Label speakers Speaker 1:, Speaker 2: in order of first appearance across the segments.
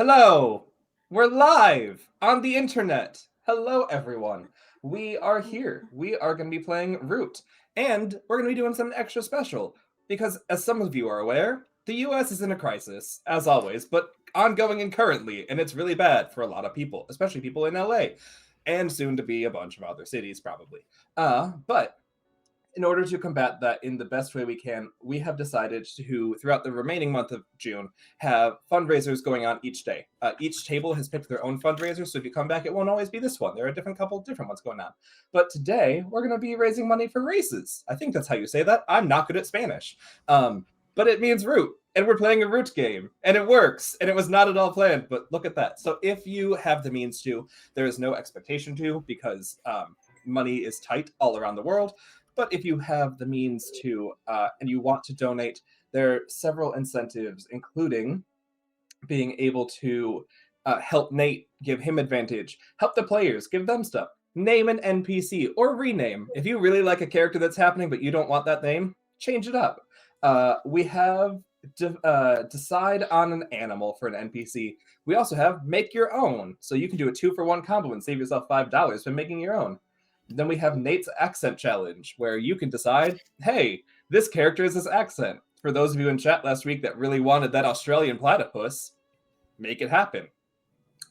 Speaker 1: Hello! We're live on the internet. Hello, everyone. We are here. We are going to be playing Root, and we're going to be doing something extra special because, as some of you are aware, the US is in a crisis, as always, but ongoing and currently, and it's really bad for a lot of people, especially people in LA, and soon to be a bunch of other cities, probably. But in order to combat that in the best way we can, we have decided to, throughout the remaining month of June, have fundraisers going on each day. Each table has picked their own fundraiser, so if you come back, it won't always be this one. There are a couple different ones going on. But today, we're going to be raising money for races. I think that's how you say that. I'm not good at Spanish. But it means root, and we're playing a root game, and it works, and it was not at all planned, but look at that. So if you have the means to, there is no expectation to, because money is tight all around the world. But if you have the means to, and you want to donate, there are several incentives, including being able to help Nate, give him advantage, help the players, give them stuff, name an NPC, or rename. If you really like a character that's happening, but you don't want that name, change it up. We have decide on an animal for an NPC. We also have make your own. So you can do a 2-for-1 combo and save yourself $5 by making your own. Then we have Nate's accent challenge, where you can decide, hey, this character is his accent. For those of you in chat last week that really wanted that Australian platypus, make it happen.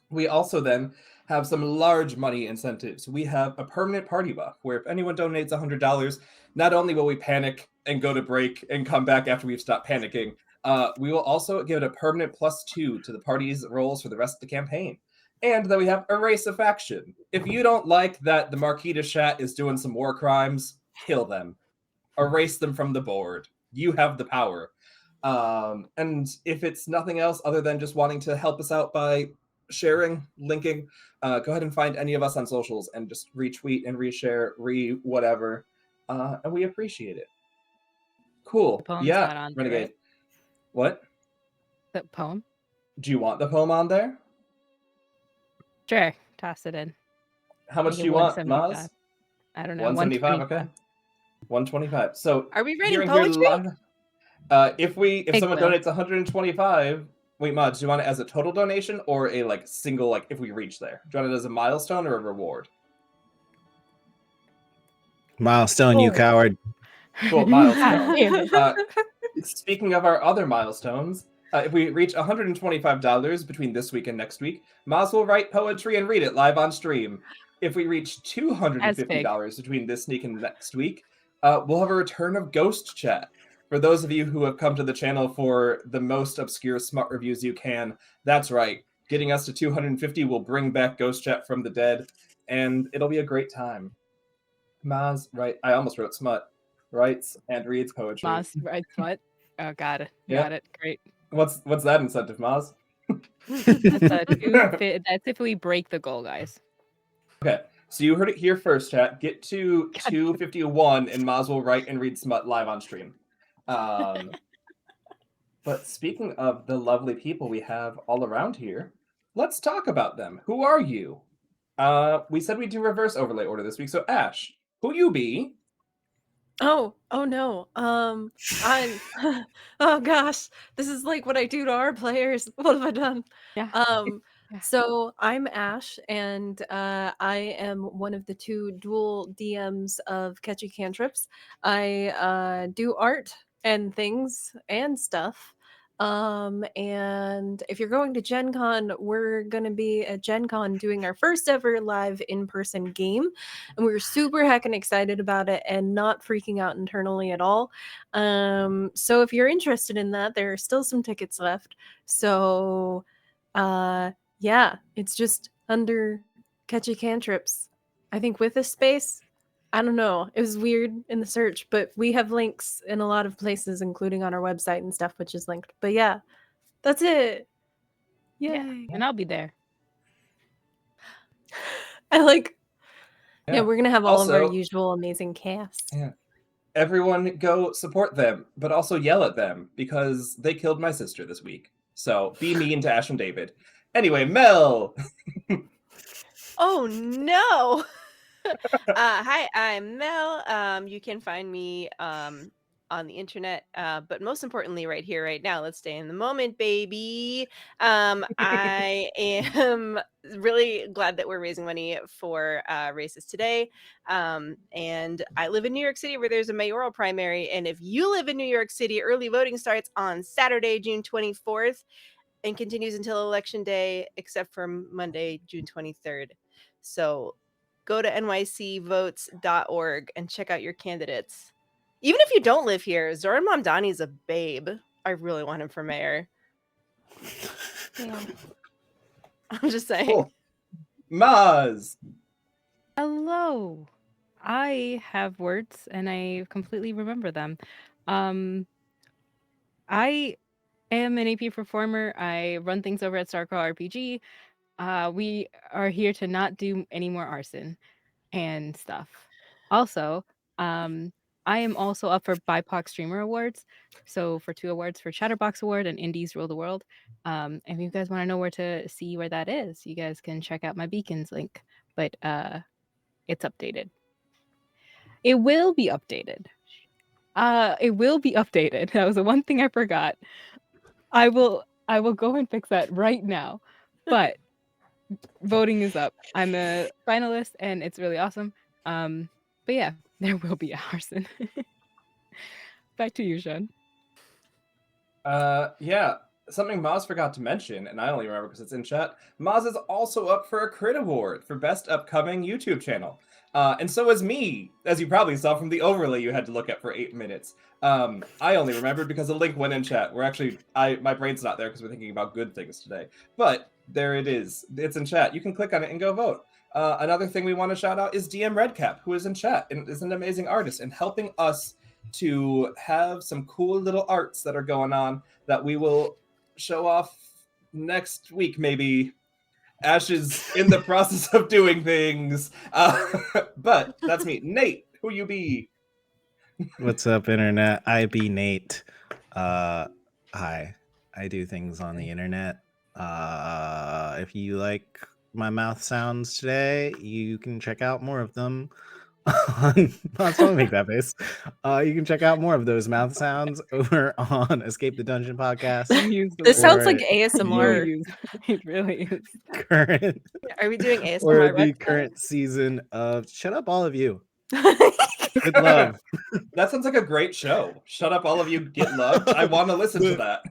Speaker 1: We also then have some large money incentives. We have a permanent party buff, where if anyone donates $100, not only will we panic and go to break and come back after we've stopped panicking, we will also give it a permanent +2 to the party's rolls for the rest of the campaign. And then we have Erase a Faction. If you don't like that the Marquita chat is doing some war crimes, kill them. Erase them from the board. You have the power. And if it's nothing else other than just wanting to help us out by sharing, linking, go ahead and find any of us on socials and just retweet and reshare, whatever. And we appreciate it. Cool. Yeah, Renegade. Right? What?
Speaker 2: The poem?
Speaker 1: Do you want the poem on there?
Speaker 2: Sure, toss it in.
Speaker 1: How much do you want, Maz?
Speaker 2: I don't know.
Speaker 1: 175. Okay. 125. So
Speaker 3: are we writing poetry?
Speaker 1: If someone donates 125, wait, Maz, do you want it as a total donation or a single if we reach there? Do you want it as a milestone or a reward?
Speaker 4: Milestone, you coward.
Speaker 1: Cool, milestone. Speaking of our other milestones, if we reach $125 between this week and next week, Maz will write poetry and read it live on stream. If we reach $250 between this week and next week, we'll have a return of Ghost Chat. For those of you who have come to the channel for the most obscure smut reviews you can, that's right. Getting us to 250 will bring back Ghost Chat from the dead, and it'll be a great time. Maz, right? I almost wrote smut. Writes and reads poetry.
Speaker 2: Maz writes smut. Oh, got it. Got it. Great.
Speaker 1: What's that incentive, Maz?
Speaker 2: That's if we break the goal, guys.
Speaker 1: Okay, so you heard it here first, chat. Get to 251 and Maz will write and read smut live on stream. But speaking of the lovely people we have all around here, let's talk about them. Who are you? We said we'd do reverse overlay order this week, so Ash, who you be?
Speaker 3: Oh no. I'm oh gosh. This is like what I do to our players. What have I done?
Speaker 2: Yeah.
Speaker 3: So I'm Ash, and I am one of the 2 dual DMs of Catchy Cantrips. I do art and things and stuff. And if you're going to Gen Con, we're going to be at Gen Con doing our first ever live in-person game. And we're super heckin' excited about it and not freaking out internally at all. So if you're interested in that, there are still some tickets left. So, yeah, it's just under Catchy Cantrips. I think with a space. I don't know. It was weird in the search, but we have links in a lot of places, including on our website and stuff, which is linked. But yeah, that's it. Yay.
Speaker 2: Yeah, and I'll be there.
Speaker 3: Yeah, we're going to have all of our usual amazing cast.
Speaker 1: Yeah. Everyone go support them, but also yell at them because they killed my sister this week. So be mean to Ash and David. Anyway, Mel.
Speaker 5: Oh, no. Hi, I'm Mel. You can find me on on the internet, but most importantly, right here, right now. Let's stay in the moment, baby. I am really glad that we're raising money for races today. And I live in New York City, where there's a mayoral primary. And if you live in New York City, early voting starts on Saturday, June 24th, and continues until election day, except for Monday, June 23rd. So go to nycvotes.org and check out your candidates. Even if you don't live here, Zoran Mamdani's a babe. I really want him for mayor.
Speaker 2: Yeah.
Speaker 5: I'm just saying.
Speaker 1: Cool. Maz.
Speaker 2: Hello. I have words and I completely remember them. I am an AP performer. I run things over at Starcraft RPG. We are here to not do any more arson and stuff. Also, I am also up for BIPOC Streamer Awards. So for 2 awards, for Chatterbox Award and Indies Rule the World. And if you guys want to know where to see where that is, you guys can check out my Beacons link. But it's updated. It will be updated. It will be updated. That was the one thing I forgot. I will go and fix that right now. But voting is up. I'm a finalist and it's really awesome. But yeah, there will be a arson. Back to you, Sean.
Speaker 1: Yeah, something Maz forgot to mention, and I only remember because it's in chat. Maz is also up for a Crit Award for Best Upcoming YouTube Channel. And so is me, as you probably saw from the overlay you had to look at for 8 minutes. I only remembered because the link went in chat. We're actually, my brain's not there because we're thinking about good things today. But there it is. It's in chat. You can click on it and go vote. Another thing we want to shout out is DM Redcap, who is in chat and is an amazing artist and helping us to have some cool little arts that are going on that we will show off next week, maybe. Ash is in the process of doing things. But that's me. Nate, who you be?
Speaker 4: What's up, internet? I be Nate. Hi. I do things on the internet. If you like my mouth sounds today, you can check out more of them on let's not make that face. You can check out more of those mouth sounds over on Escape the Dungeon podcast.
Speaker 3: This sounds like
Speaker 4: Or
Speaker 3: ASMR.
Speaker 2: It really is.
Speaker 4: Current
Speaker 5: Are we doing
Speaker 4: or
Speaker 5: ASMR?
Speaker 4: the current season of Shut Up All of You. With love.
Speaker 1: That sounds like a great show. Shut up, all of you, get loved. I want to listen to that.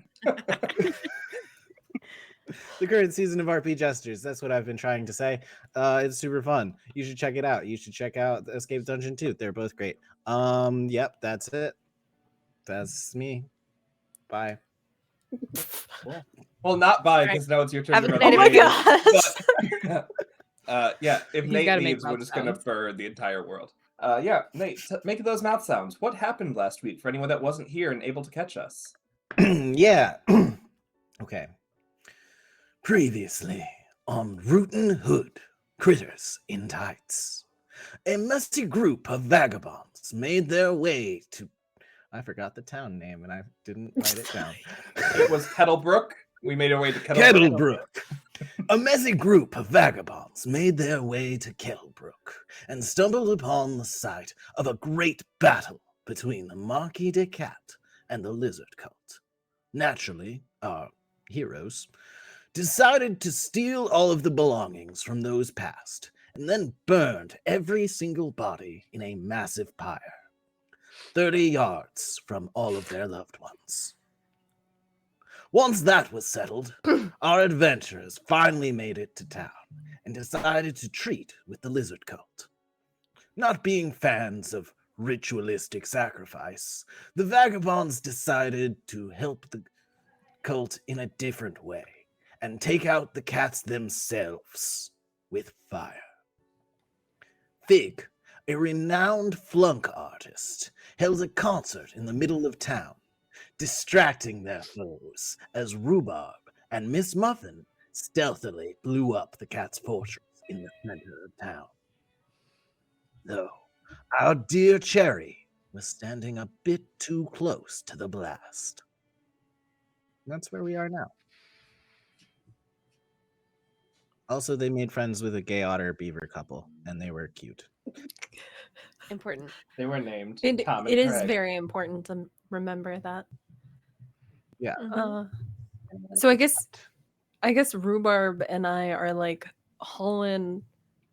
Speaker 4: The current season of RP Jesters. That's what I've been trying to say. It's super fun. You should check it out. You should check out Escape Dungeon 2. They're both great. Yep, that's it. That's me. Bye.
Speaker 1: Cool. Well, not bye, because now it's your turn
Speaker 5: Have
Speaker 1: to
Speaker 5: a
Speaker 1: run.
Speaker 5: good
Speaker 1: the
Speaker 5: night,
Speaker 1: meeting. But, yeah, if
Speaker 2: He's
Speaker 1: Nate
Speaker 2: gotta make
Speaker 1: leaves, we're
Speaker 2: mouth
Speaker 1: just going to
Speaker 2: sounds.
Speaker 1: burn the entire world. Yeah, Nate, make those mouth sounds. What happened last week for anyone that wasn't here and able to catch us?
Speaker 4: Yeah. Okay. Previously on Rootin' Hood, Critters in Tights, a messy group of vagabonds made their way to... I forgot the town name and I didn't write it down.
Speaker 1: It was Kettlebrook. We made our way to Kettlebrook.
Speaker 4: A messy group of vagabonds made their way to Kettlebrook and stumbled upon the site of a great battle between the Marquis de Cat and the Lizard Cult. Naturally, our heroes decided to steal all of the belongings from those past and then burned every single body in a massive pyre, 30 yards from all of their loved ones. Once that was settled, our adventurers finally made it to town and decided to treat with the Lizard Cult. Not being fans of ritualistic sacrifice, the vagabonds decided to help the cult in a different way and take out the cats themselves with fire. Fig, a renowned flunk artist, held a concert in the middle of town, distracting their foes as Rhubarb and Miss Muffin stealthily blew up the cat's fortress in the center of town. Though our dear Cherry was standing a bit too close to the blast. That's where we are now. Also, they made friends with a gay otter beaver couple, and they were cute.
Speaker 5: Important.
Speaker 1: They were named
Speaker 3: It
Speaker 1: Tom and
Speaker 3: it is
Speaker 1: Craig.
Speaker 3: very important to remember that.
Speaker 4: Yeah.
Speaker 3: So I guess Rhubarb and I are like hauling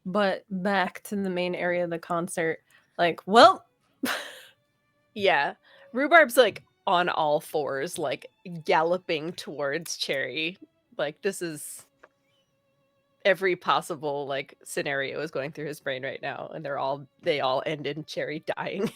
Speaker 3: butt back to the main area of the concert. Like, well,
Speaker 5: Yeah. Rhubarb's like on all fours, like galloping towards Cherry. Like this is every possible like scenario is going through his brain right now, and they all end in Cherry dying.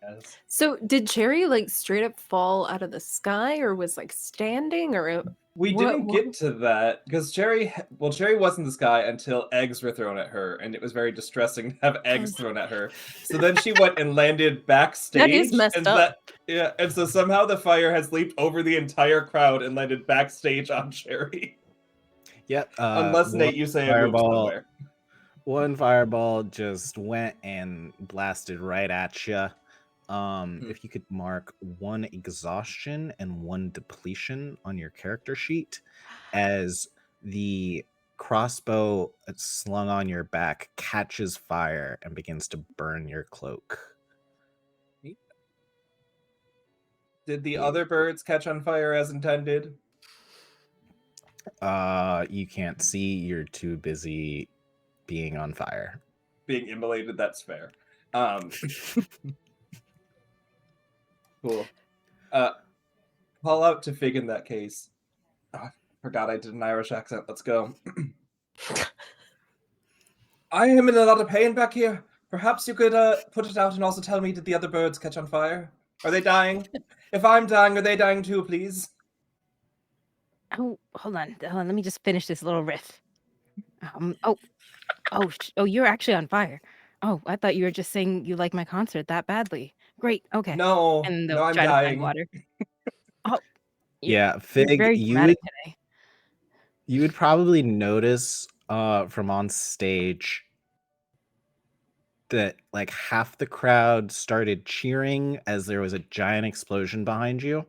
Speaker 1: Yes.
Speaker 3: so did Cherry like straight up fall out of the sky, or was like standing, or
Speaker 1: We
Speaker 3: What-
Speaker 1: didn't
Speaker 3: what-
Speaker 1: get to that because Cherry was in the sky until eggs were thrown at her, and it was very distressing to have eggs thrown at her. So then she went and landed backstage.
Speaker 3: That is messed
Speaker 1: and
Speaker 3: up.
Speaker 1: And so somehow the fire has leaped over the entire crowd and landed backstage on Cherry.
Speaker 4: Yep.
Speaker 1: Unless Nate, you say it moved somewhere.
Speaker 4: One fireball just went and blasted right at you. If you could mark 1 exhaustion and 1 depletion on your character sheet, as the crossbow slung on your back catches fire and begins to burn your cloak.
Speaker 1: Did the other birds catch on fire as intended?
Speaker 4: You can't see. You're too busy being on fire.
Speaker 1: Being immolated, that's fair. Cool. Call out to Fig in that case. Oh, I forgot I did an Irish accent. Let's go. I am in a lot of pain back here. Perhaps you could put it out and also tell me, did the other birds catch on fire? Are they dying? If I'm dying, are they dying too, please?
Speaker 2: Oh, hold on. Let me just finish this little riff. You're actually on fire. Oh, I thought you were just saying you like my concert that badly. Great. Okay.
Speaker 1: No,
Speaker 2: And they'll
Speaker 1: no, I'm
Speaker 2: try to
Speaker 1: dying.
Speaker 2: find water. Oh,
Speaker 4: Yeah,
Speaker 2: you're
Speaker 4: Fig,
Speaker 2: very dramatic today.
Speaker 4: you would probably notice from on stage that like half the crowd started cheering as there was a giant explosion behind you.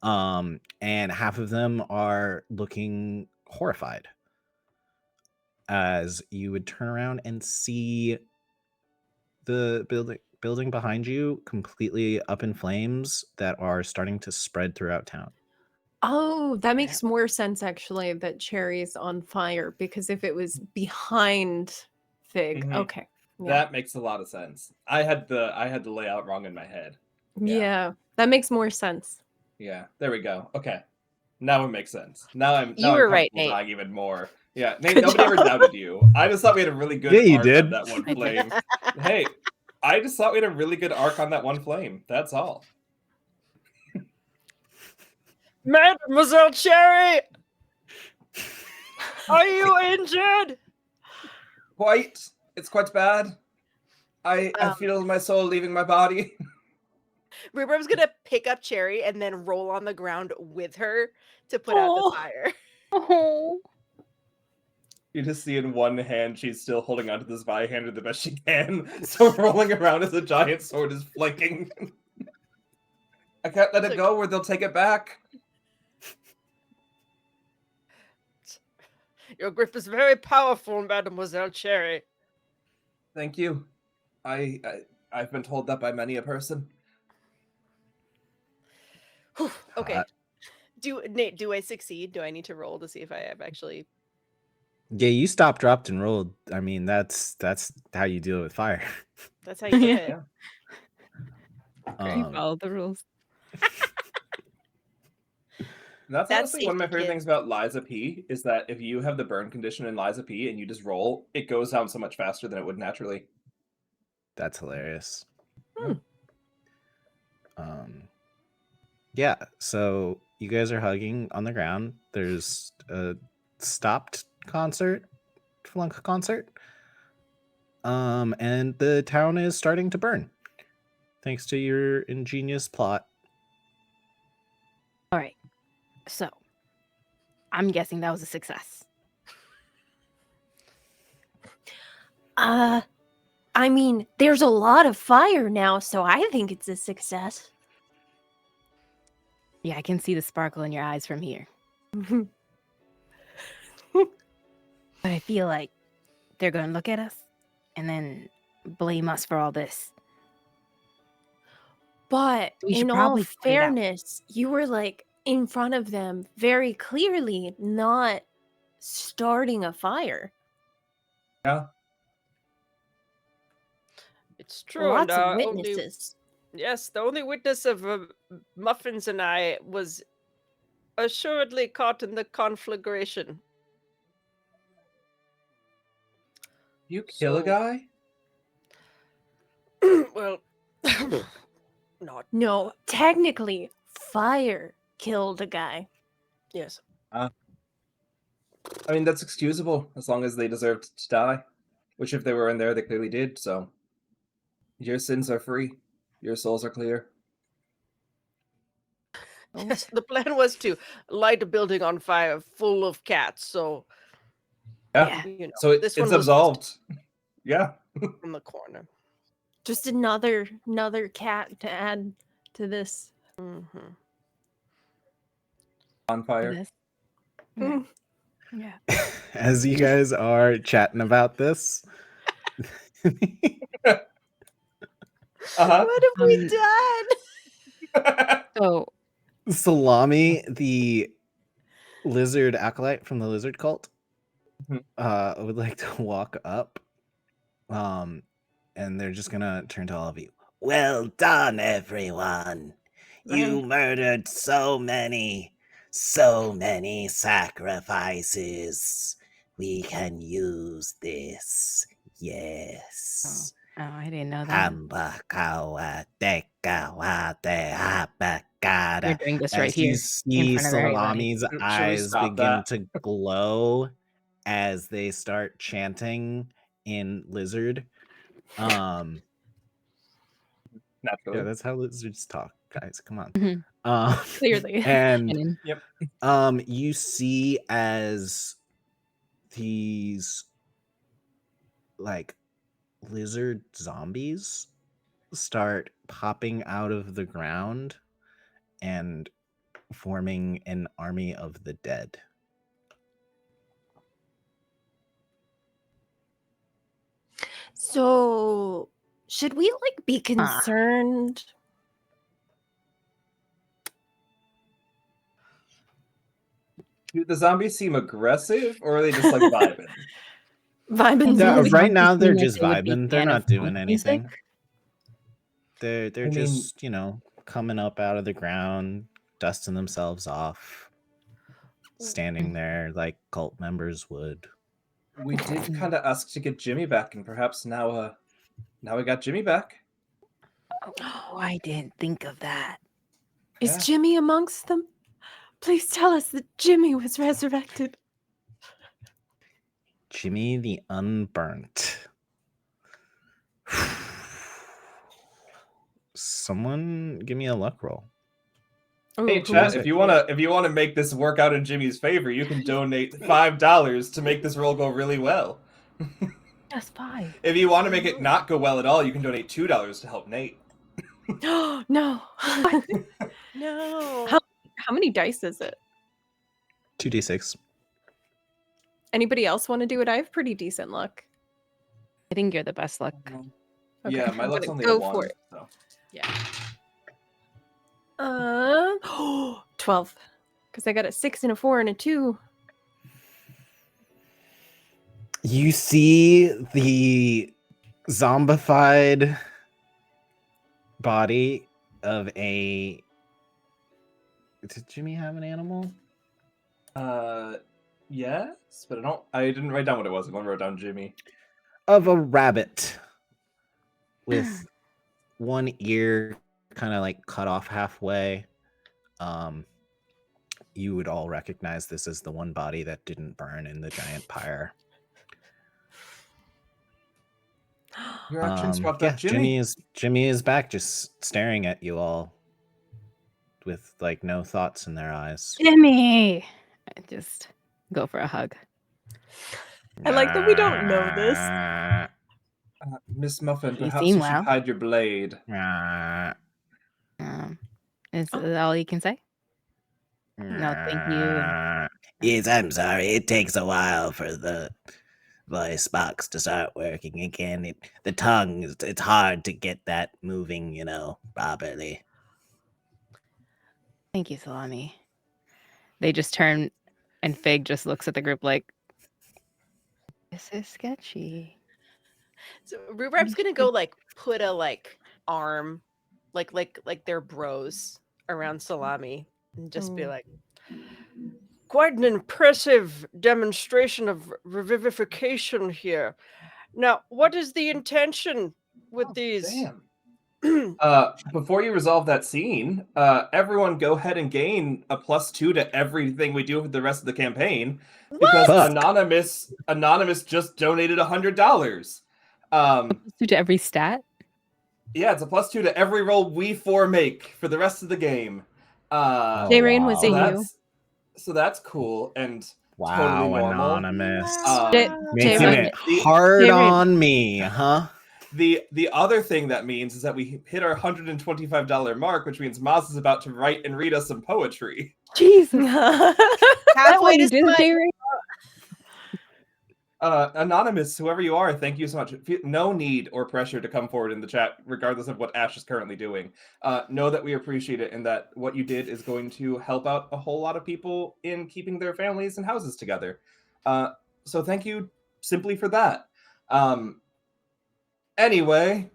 Speaker 4: And half of them are looking horrified as you would turn around and see the building behind you completely up in flames that are starting to spread throughout town.
Speaker 3: Oh, that makes more sense actually that Cherry's on fire, because if it was behind Fig,
Speaker 1: Mhm.
Speaker 3: okay. Yeah.
Speaker 1: That makes a lot of sense. I had the layout wrong in my head.
Speaker 3: Yeah, that makes more sense.
Speaker 1: Yeah, there we go. Okay. Now it makes sense. Now I'm
Speaker 5: You were
Speaker 1: I'm
Speaker 5: right,
Speaker 1: comfortable
Speaker 5: Nate.
Speaker 1: dying even more. Yeah, Nate,
Speaker 3: Good
Speaker 1: nobody ever
Speaker 3: job.
Speaker 1: doubted you. I just thought we had a really good
Speaker 4: Yeah, you
Speaker 1: arc
Speaker 4: did.
Speaker 1: on that one
Speaker 2: I did.
Speaker 1: flame. Hey, I just thought we had a really good arc on that one flame. That's all.
Speaker 5: Mademoiselle Cherry! Are you injured?
Speaker 1: Quite. It's quite bad. I feel my soul leaving my body.
Speaker 5: Rhubarb's gonna pick up Cherry and then roll on the ground with her to put out the
Speaker 3: Oh.
Speaker 5: fire.
Speaker 2: Oh.
Speaker 1: You just see in one hand she's still holding onto this Vihander the best she can, so rolling around as a giant sword is flanking. I can't let it go or they'll take it back.
Speaker 5: Your grip is very powerful, Mademoiselle Cherry.
Speaker 1: Thank you. I've been told that by many a person.
Speaker 5: Whew, okay. Nate, do I succeed? Do I need to roll to see if I have actually...
Speaker 4: Yeah, you stopped, dropped, and rolled. I mean, that's how you deal with fire.
Speaker 5: That's how you do it.
Speaker 1: Yeah.
Speaker 2: You follow the rules.
Speaker 1: That's
Speaker 5: That's
Speaker 1: honestly one of my
Speaker 5: safety,
Speaker 1: favorite
Speaker 5: kid.
Speaker 1: things about Liza P is that if you have the burn condition in Liza P and you just roll, it goes down so much faster than it would naturally.
Speaker 4: That's hilarious.
Speaker 3: Hmm.
Speaker 4: Yeah, so you guys are hugging on the ground. There's a stopped flunk concert. And the town is starting to burn. Thanks to your ingenious plot.
Speaker 2: All right. So, I'm guessing that was a success.
Speaker 3: I mean, there's a lot of fire now, so I think it's a success.
Speaker 2: Yeah, I can see the sparkle in your eyes from here. But I feel like they're going to look at us and then blame us for all this.
Speaker 3: But
Speaker 2: We should
Speaker 3: in all
Speaker 2: probably put it out.
Speaker 3: fairness, you were like in front of them very clearly, not starting a fire.
Speaker 1: Yeah.
Speaker 5: It's true.
Speaker 3: Lots
Speaker 5: and
Speaker 3: of
Speaker 5: only
Speaker 3: witnesses.
Speaker 5: yes, the only witness of Muffins and I was assuredly caught in the conflagration.
Speaker 1: You kill a
Speaker 5: So-
Speaker 1: guy?
Speaker 5: Well, not
Speaker 3: No, technically, fire killed a guy.
Speaker 5: yes.
Speaker 1: I mean, that's excusable as long as they deserved to die. Which, if they were in there, they clearly did. So, your sins are free. Your souls are clear.
Speaker 5: Yes, the plan was to light a building on fire full of cats. So
Speaker 1: Yeah.
Speaker 5: you know,
Speaker 1: So
Speaker 5: this
Speaker 1: it's
Speaker 5: one was just
Speaker 1: absolved. Yeah.
Speaker 5: in the corner.
Speaker 3: Just another cat to add to this.
Speaker 5: Mm-hmm.
Speaker 1: On fire.
Speaker 2: This.
Speaker 3: Mm.
Speaker 2: Yeah.
Speaker 4: As you guys are chatting about this,
Speaker 1: Uh-huh.
Speaker 5: What have we
Speaker 2: Um,
Speaker 5: done?
Speaker 2: So
Speaker 4: Salami, the lizard acolyte from the lizard cult,
Speaker 1: Mhm.
Speaker 4: would like to walk up. And they're just gonna turn to all of you. Well done, everyone. You murdered so many sacrifices. We can use this. Yes.
Speaker 2: oh, I didn't know that. We're doing this right
Speaker 4: As you
Speaker 2: here
Speaker 4: see
Speaker 2: in front of everybody.
Speaker 4: Salami's
Speaker 1: Should we
Speaker 4: eyes
Speaker 1: stop
Speaker 4: begin
Speaker 1: that?
Speaker 4: to glow as they start chanting in lizard.
Speaker 1: Naturally.
Speaker 4: Yeah, that's how lizards talk, guys. Come on.
Speaker 2: Mhm.
Speaker 3: Clearly.
Speaker 4: And
Speaker 1: Yep.
Speaker 4: you see as these like lizard zombies start popping out of the ground and forming an army of the dead.
Speaker 3: So, should we like be concerned?
Speaker 1: Do the zombies seem aggressive, or are they just like vibing?
Speaker 3: Vibing
Speaker 4: Yeah,
Speaker 3: zombies?
Speaker 4: right now
Speaker 2: Zombies
Speaker 4: they're
Speaker 2: seem like
Speaker 4: just
Speaker 2: they would be
Speaker 4: vibing. They're
Speaker 2: fan of
Speaker 4: not doing
Speaker 2: punk music.
Speaker 4: anything. They're
Speaker 1: I mean-
Speaker 4: just, coming up out of the ground, dusting themselves off, standing there like cult members would.
Speaker 1: We did kind of ask to get Jimmy back, and perhaps now we got Jimmy back.
Speaker 2: Oh, I didn't think of that.
Speaker 3: Is
Speaker 1: Yeah.
Speaker 3: Jimmy amongst them? Please tell us that Jimmy was resurrected.
Speaker 4: Jimmy the Unburnt. Someone give me a luck roll.
Speaker 1: Hey,
Speaker 3: Ooh,
Speaker 1: chat!
Speaker 4: is
Speaker 1: If
Speaker 4: it?
Speaker 1: you wanna make this work out in Jimmy's favor, you can donate $5 to make this roll go really well.
Speaker 2: That's fine.
Speaker 1: If you want to make it not go well at all, you can donate $2 to help Nate.
Speaker 3: no.
Speaker 5: No.
Speaker 3: How many dice is it?
Speaker 4: 2d6.
Speaker 3: Anybody else want to do it? I have pretty decent luck.
Speaker 2: I think you're the best luck.
Speaker 3: Okay,
Speaker 1: Yeah, my
Speaker 3: I'm
Speaker 1: luck's
Speaker 3: gonna
Speaker 1: only
Speaker 3: go
Speaker 1: a 1.
Speaker 3: for it.
Speaker 1: So.
Speaker 3: 12. Because I got a 6 and a 4 and a 2.
Speaker 4: You see the zombified body of a. Did Jimmy have an animal?
Speaker 1: Yes, but I didn't write down what it was. I only wrote down Jimmy.
Speaker 4: Of a rabbit with one ear kind of like cut off halfway. You would all recognize this as the one body that didn't burn in the giant pyre.
Speaker 1: Your actions brought back Jimmy.
Speaker 4: Jimmy is back, just staring at you all with like no thoughts in their eyes.
Speaker 2: Jimmy! I just go for a hug.
Speaker 3: I like that we don't know this.
Speaker 1: Miss Muffin,
Speaker 2: You
Speaker 1: perhaps
Speaker 2: seem
Speaker 1: you should
Speaker 2: well.
Speaker 1: hide your blade.
Speaker 2: Is that all you can say? No, thank you.
Speaker 4: Yes, I'm sorry. It takes a while for the voice box to start working again. The tongue, it's hard to get that moving, properly.
Speaker 2: Thank you, Salami. They just turn, and Fig just looks at the group like, this is sketchy.
Speaker 5: So Rhubarib's gonna go put a arm, like their bros around Salami, and just be like, quite an impressive demonstration of revivification here. Now, what is the intention with these?
Speaker 1: Damn. Before you resolve that scene, everyone go ahead and gain a +2 to everything we do for the rest of the campaign because
Speaker 4: Fuck.
Speaker 1: Anonymous just donated $100.
Speaker 2: Due to every stat?
Speaker 1: Yeah, it's a +2 to every roll we four make for the rest of the game.
Speaker 3: J-Rain was
Speaker 1: So
Speaker 3: a you.
Speaker 1: that's cool and
Speaker 4: Wow,
Speaker 1: totally normal.
Speaker 4: Anonymous.
Speaker 3: Making
Speaker 4: it hard on me, huh?
Speaker 1: The other thing that means is that we hit our $125 mark, which means Maz is about to write and read us some poetry.
Speaker 2: Jesus.
Speaker 5: Halfway to
Speaker 2: did J-Rain?
Speaker 1: Anonymous, whoever you are, thank you so much. No need or pressure to come forward in the chat, regardless of what Ash is currently doing. Know that we appreciate it and that what you did is going to help out a whole lot of people in keeping their families and houses together. So thank you simply for that. Anyway,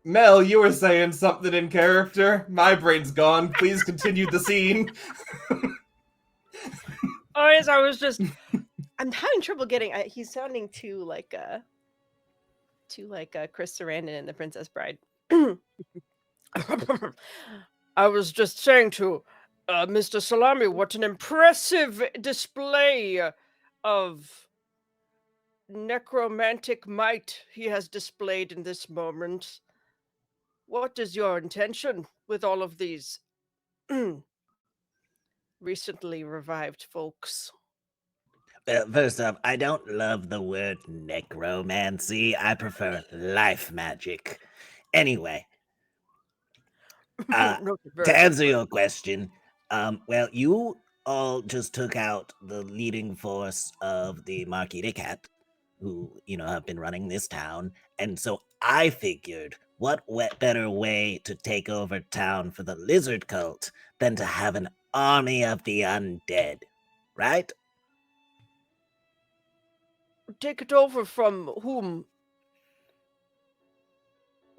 Speaker 1: Mel, you were saying something in character. My brain's gone. Please continue the scene.
Speaker 5: Oh, yes, I was just. I'm having trouble getting. He's sounding too like Chris Sarandon in The Princess Bride. I was just saying to Mr. Salami, what an impressive display of necromantic might he has displayed in this moment. What is your intention with all of these recently revived folks?
Speaker 4: First off, I don't love the word necromancy. I prefer life magic. Anyway, to answer your question, well, you all just took out the leading force of the Marquis de Cat, who, have been running this town. And so I figured, what better way to take over town for the lizard cult than to have an army of the undead, right?
Speaker 5: Take it over from whom?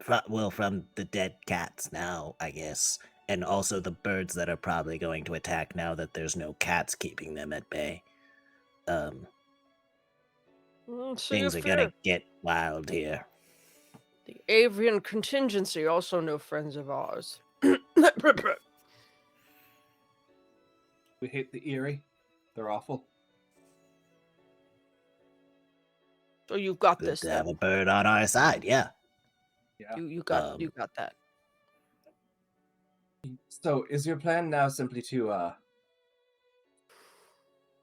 Speaker 4: From the dead cats now, I guess. And also the birds that are probably going to attack now that there's no cats keeping them at bay. Things are gonna get wild here.
Speaker 5: The avian contingency, also no friends of ours.
Speaker 1: We hate the eerie. They're awful.
Speaker 5: So you've got
Speaker 4: Good
Speaker 5: this.
Speaker 4: to have a bird on our side, yeah.
Speaker 1: Yeah.
Speaker 5: You got that.
Speaker 1: So is your plan now simply to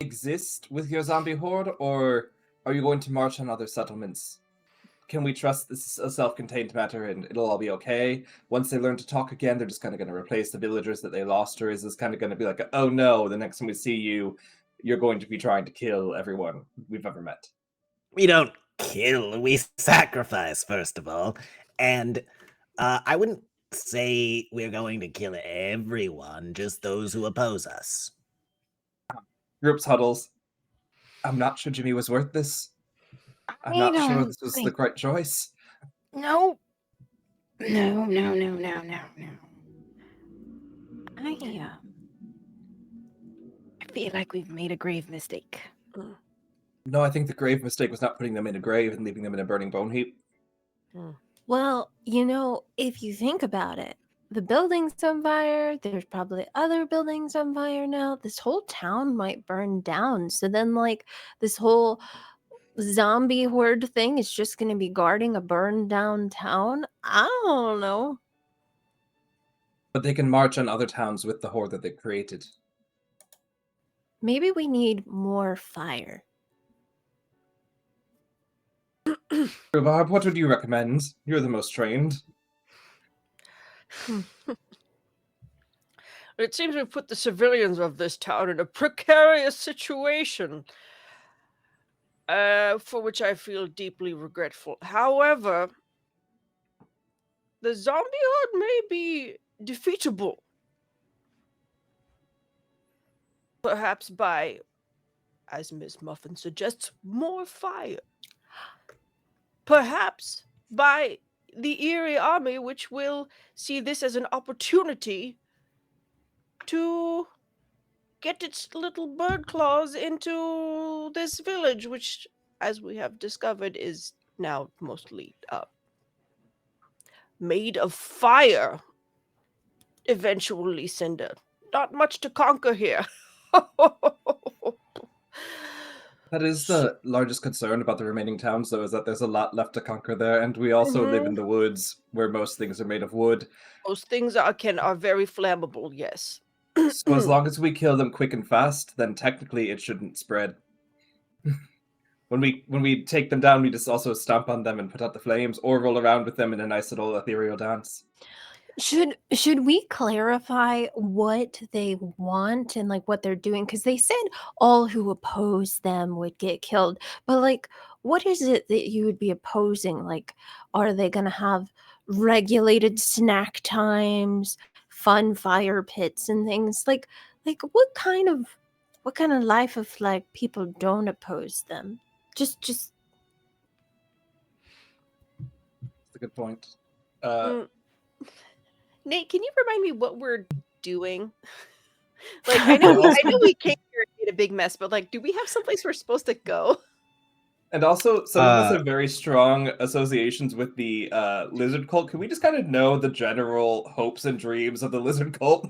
Speaker 1: exist with your zombie horde, or are you going to march on other settlements? Can we trust this is a self-contained matter and it'll all be okay? Once they learn to talk again, they're just kind of going to replace the villagers that they lost, or is this kind of going to be like, oh no, the next time we see you, you're going to be trying to kill everyone we've ever met?
Speaker 4: We don't kill, we sacrifice, first of all. And I wouldn't say we're going to kill everyone, just those who oppose us.
Speaker 1: Groups huddles. I'm not sure Jimmy was worth this. I'm not sure this was the right choice.
Speaker 2: No. No. I feel like we've made a grave mistake.
Speaker 1: No, I think the grave mistake was not putting them in a grave and leaving them in a burning bone heap.
Speaker 3: Well, if you think about it, the building's on fire, there's probably other buildings on fire now. This whole town might burn down. So then, this whole zombie horde thing is just going to be guarding a burned down town? I don't know.
Speaker 1: But they can march on other towns with the horde that they created.
Speaker 3: Maybe we need more fire.
Speaker 1: Rhubarb, what would you recommend? You're the most trained.
Speaker 5: It seems we've put the civilians of this town in a precarious situation. for which I feel deeply regretful. However, the zombie horde may be defeatable. Perhaps by, as Miss Muffin suggests, more fire. Perhaps by the Eerie army, which will see this as an opportunity to get its little bird claws into this village, which, as we have discovered, is now mostly made of fire. Eventually, Cinder. Not much to conquer here.
Speaker 1: That is the largest concern about the remaining towns, though, is that there's a lot left to conquer there, and we also live in the woods, where most things are made of wood.
Speaker 5: Those things are very flammable, yes.
Speaker 1: So as long as we kill them quick and fast, then technically it shouldn't spread. When we take them down, we just also stomp on them and put out the flames, or roll around with them in a nice little ethereal dance.
Speaker 3: Should we clarify what they want and like what they're doing? Because they said all who oppose them would get killed. But like, what is it that you would be opposing? Like, are they gonna have regulated snack times, fun fire pits and things? Like what kind of life of like people don't oppose them? Just
Speaker 1: That's a good point.
Speaker 5: Nate, can you remind me what we're doing? Like, I know we came here and made a big mess, but like, do we have someplace we're supposed to go?
Speaker 1: And also, some of us have very strong associations with the lizard cult. Can we just kind of know the general hopes and dreams of the lizard cult?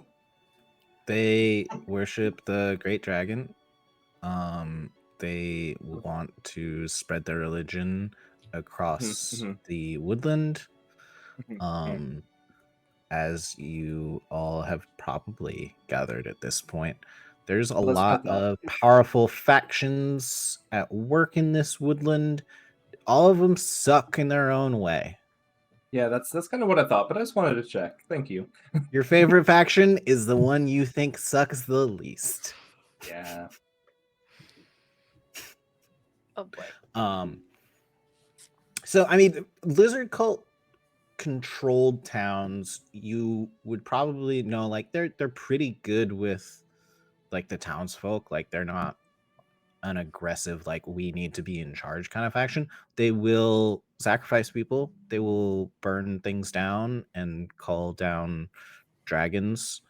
Speaker 4: They worship the great dragon. They want to spread their religion across the woodland. As you all have probably gathered at this point, there's a lot of powerful factions at work in this woodland. All of them suck in their own way.
Speaker 1: Yeah, that's kind of what I thought, but I just wanted to check. Thank you.
Speaker 4: Your favorite faction is the one you think sucks the least.
Speaker 1: Yeah.
Speaker 5: Oh boy.
Speaker 4: So I mean, lizard cult controlled towns, you would probably know, like they're pretty good with like the townsfolk. Like they're not an aggressive, like we need to be in charge kind of faction. They will sacrifice people, they will burn things down and call down dragons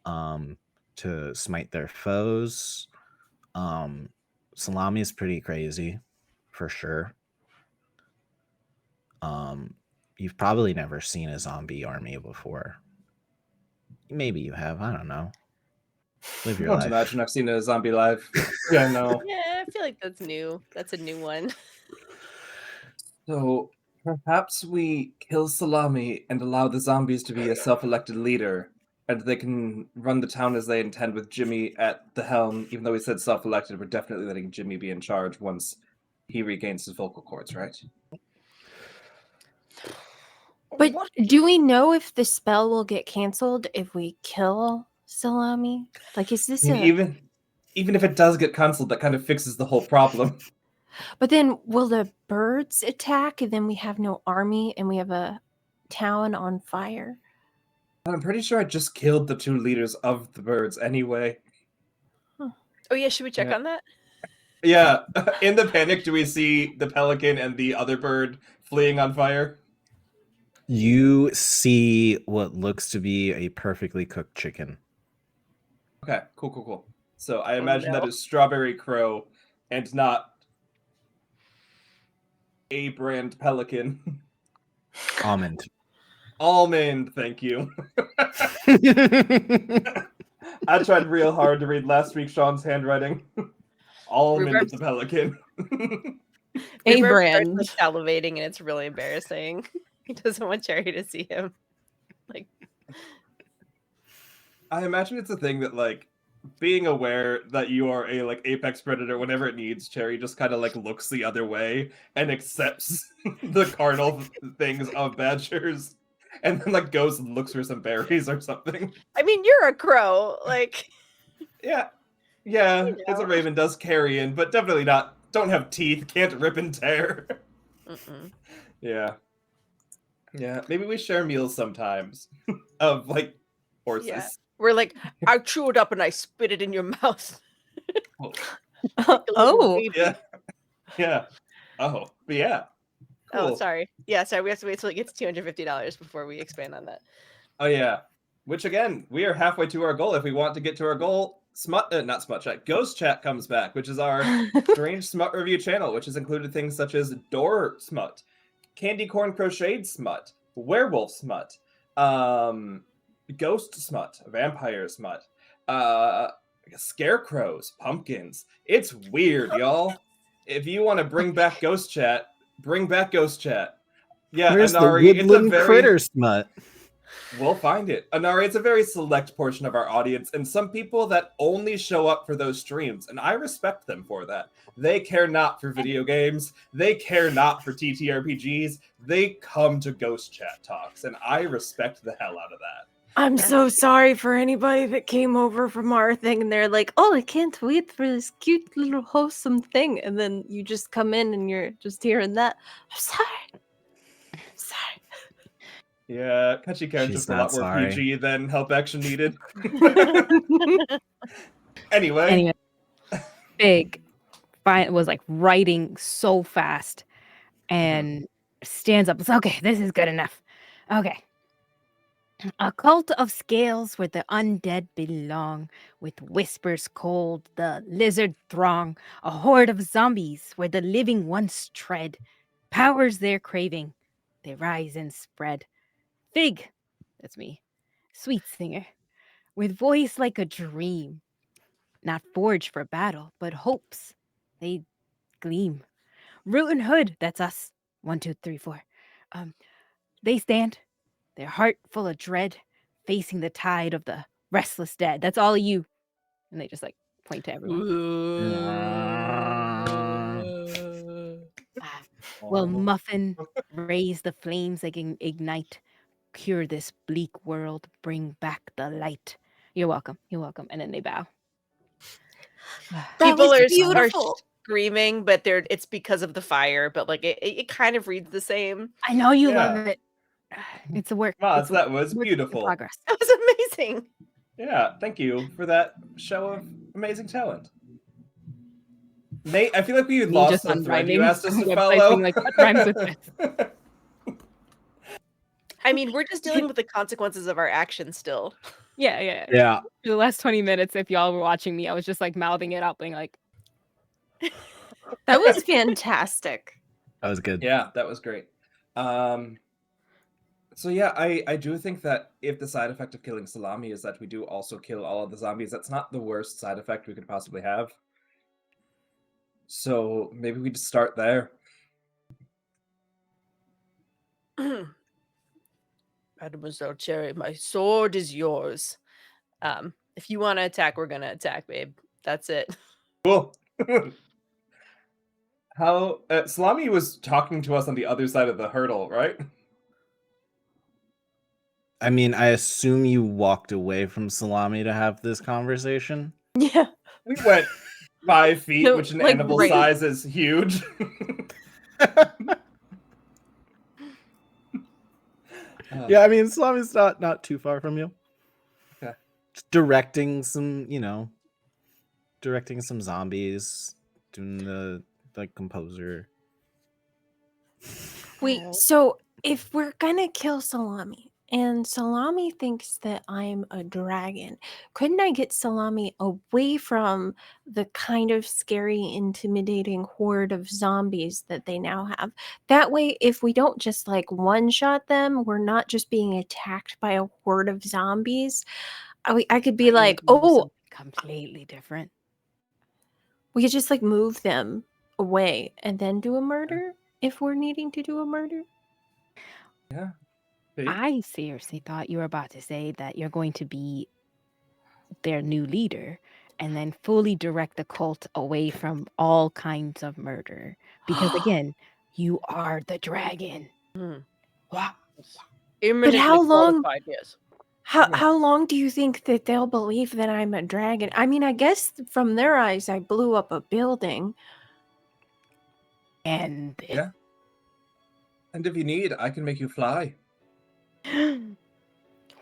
Speaker 4: to smite their foes. Salami is pretty crazy for sure. You've probably never seen a zombie army before. Maybe you have. I don't know. Live your
Speaker 1: I
Speaker 4: life.
Speaker 1: don't imagine I've seen a zombie live. Yeah, no.
Speaker 5: Yeah, I feel like that's new. That's a new one.
Speaker 1: So perhaps we kill Salami and allow the zombies to be a self-elected leader, and they can run the town as they intend with Jimmy at the helm. Even though he said self-elected, we're definitely letting Jimmy be in charge once he regains his vocal cords, right?
Speaker 3: But do we know if the spell will get canceled if we kill Salami? Like, is this
Speaker 1: even if it does get canceled, that kind of fixes the whole problem.
Speaker 3: But then will the birds attack and then we have no army and we have a town on fire?
Speaker 1: I'm pretty sure I just killed the two leaders of the birds anyway.
Speaker 5: Oh yeah, should we check on that?
Speaker 1: Yeah. In the panic, do we see the pelican and the other bird fleeing on fire?
Speaker 4: You see what looks to be a perfectly cooked chicken.
Speaker 1: Okay, cool. So I imagine that is Strawberry Crow and not a brand pelican.
Speaker 4: Almond.
Speaker 1: Almond, thank you. I tried real hard to read last week Sean's handwriting. Almond the pelican.
Speaker 3: A brand.
Speaker 5: Like salivating, and it's really embarrassing. He doesn't want Cherry to see him. Like,
Speaker 1: I imagine it's a thing that, like, being aware that you are a like apex predator, whenever it needs, Cherry just kind of like looks the other way and accepts the carnal things of badgers, and then like goes and looks for some berries or something.
Speaker 5: I mean, you're a crow, like.
Speaker 1: Yeah, as a raven does carrion, but definitely not don't have teeth, can't rip and tear.
Speaker 5: Mm-mm.
Speaker 1: Yeah. Yeah, maybe we share meals sometimes of like horses.
Speaker 5: Yeah. We're like, I chew it up and I spit it in your mouth.
Speaker 1: Oh,
Speaker 5: Like a little
Speaker 3: Oh,
Speaker 5: baby.
Speaker 1: yeah. Yeah. Oh, but yeah.
Speaker 5: Oh,
Speaker 1: Cool.
Speaker 5: sorry. Yeah, sorry. We have to wait till it gets $250 before we expand on that.
Speaker 1: Oh yeah. Which again, we are halfway to our goal. If we want to get to our goal, not smut chat, ghost chat comes back, which is our strange smut review channel, which has included things such as door smut, candy corn crocheted smut, werewolf smut, ghost smut, vampire smut, scarecrows, pumpkins. It's weird, y'all. If you want to bring back ghost chat, bring back ghost chat. Yeah,
Speaker 4: Where's the
Speaker 1: Anari, it's a
Speaker 4: woodland
Speaker 1: very
Speaker 4: critter smut?
Speaker 1: We'll find it. Anari, it's a very select portion of our audience, and some people that only show up for those streams, and I respect them for that. They care not for video games. They care not for TTRPGs. They come to Ghost Chat Talks, and I respect the hell out of that.
Speaker 3: I'm so sorry for anybody that came over from our thing and they're like, oh, I can't wait for this cute little wholesome thing. And then you just come in and you're just hearing that. I'm sorry. I'm sorry.
Speaker 1: Yeah, Kachi Karen's
Speaker 4: She's
Speaker 1: just a
Speaker 4: not
Speaker 1: lot more
Speaker 4: sorry.
Speaker 1: PG than help action needed. Anyway,
Speaker 2: Anyway, Big was like writing so fast and stands up. It's okay. This is good enough. Okay. A cult of scales where the undead belong, with whispers cold, the lizard throng, a horde of zombies where the living once tread, powers their craving, they rise and spread. Fig, that's me, sweet singer, with voice like a dream, not forged for battle, but hopes, they gleam. Root and Hood, that's us, 1, 2, 3, 4. They stand, their heart full of dread, facing the tide of the restless dead. That's all of you. And they just like point to everyone. Will Muffin raise the flames that can ignite, cure this bleak world, bring back the light. You're welcome. You're welcome. And then they bow.
Speaker 3: That
Speaker 5: People
Speaker 3: was
Speaker 5: are
Speaker 3: beautiful.
Speaker 5: screaming, but it's because of the fire. But like it kind of reads the same.
Speaker 2: I know you
Speaker 1: Yeah.
Speaker 2: love it. It's a work.
Speaker 1: Moz,
Speaker 2: It's a
Speaker 1: that was
Speaker 2: work in
Speaker 1: beautiful.
Speaker 2: progress.
Speaker 5: That was amazing.
Speaker 1: Yeah, thank you for that show of amazing talent. Nate, I feel like we
Speaker 2: Me
Speaker 1: lost
Speaker 2: just
Speaker 1: the
Speaker 2: on
Speaker 1: thread you
Speaker 2: rhyming
Speaker 1: asked us
Speaker 2: on
Speaker 1: to
Speaker 2: websites
Speaker 1: follow.
Speaker 2: being like, what rhymes with this?
Speaker 5: I mean, we're just dealing with the consequences of our actions still.
Speaker 2: Yeah.
Speaker 4: Yeah.
Speaker 2: For the last 20 minutes, if y'all were watching me, I was just like mouthing it out, being like,
Speaker 3: That was fantastic.
Speaker 4: That was good.
Speaker 1: Yeah, that was great. So yeah, I do think that if the side effect of killing Salami is that we do also kill all of the zombies, that's not the worst side effect we could possibly have. So maybe we just start there.
Speaker 5: Mademoiselle Cherry, my sword is yours. If you want to attack, we're gonna attack, babe. That's it.
Speaker 1: Cool. How Salami was talking to us on the other side of the hurdle, right?
Speaker 4: I mean, I assume you walked away from Salami to have this conversation.
Speaker 3: Yeah.
Speaker 1: We went 5 feet,
Speaker 3: No,
Speaker 1: which in
Speaker 3: like,
Speaker 1: animal
Speaker 3: right.
Speaker 1: size is huge.
Speaker 4: Yeah, I mean, Salami's not too far from you.
Speaker 1: Okay.
Speaker 4: Just directing some zombies, doing the composer.
Speaker 3: Wait, so if we're gonna kill Salami and Salami thinks that I'm a dragon, couldn't I get Salami away from the kind of scary, intimidating horde of zombies that they now have? That way, if we don't just like one-shot them, we're not just being attacked by a horde of zombies. I could be like, oh,
Speaker 2: completely different.
Speaker 3: we could just like move them away and then do a murder if we're needing to do a murder.
Speaker 1: Yeah.
Speaker 2: I seriously thought you were about to say that you're going to be their new leader and then fully direct the cult away from all kinds of murder. Because again, you are the dragon.
Speaker 3: Wow.
Speaker 5: Imminently
Speaker 3: how long-
Speaker 5: qualified, yes.
Speaker 3: How long do you think that they'll believe that I'm a dragon? I mean, I guess from their eyes, I blew up a building.
Speaker 2: And it...
Speaker 1: Yeah. And if you need, I can make you fly.
Speaker 3: You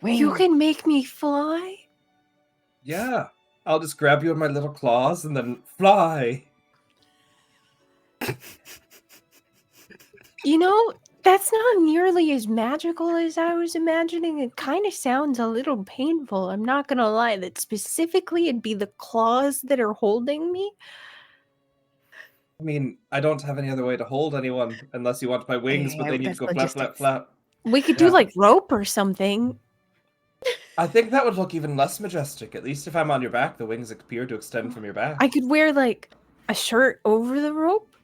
Speaker 2: Wings.
Speaker 3: can make me fly?
Speaker 1: Yeah. I'll just grab you in my little claws and then fly.
Speaker 3: You know, that's not nearly as magical as I was imagining. It kind of sounds a little painful. I'm not gonna lie. That specifically it'd be the claws that are holding me.
Speaker 1: I mean, I don't have any other way to hold anyone unless you want my wings, but
Speaker 2: Yeah,
Speaker 1: they need to
Speaker 2: that's
Speaker 1: go flap, flap,
Speaker 2: logistics.
Speaker 1: flap.
Speaker 3: We could do
Speaker 1: Yeah.
Speaker 3: like rope or something.
Speaker 1: I think that would look even less majestic. At least if I'm on your back, the wings appear to extend from your back.
Speaker 3: I could wear like a shirt over the rope.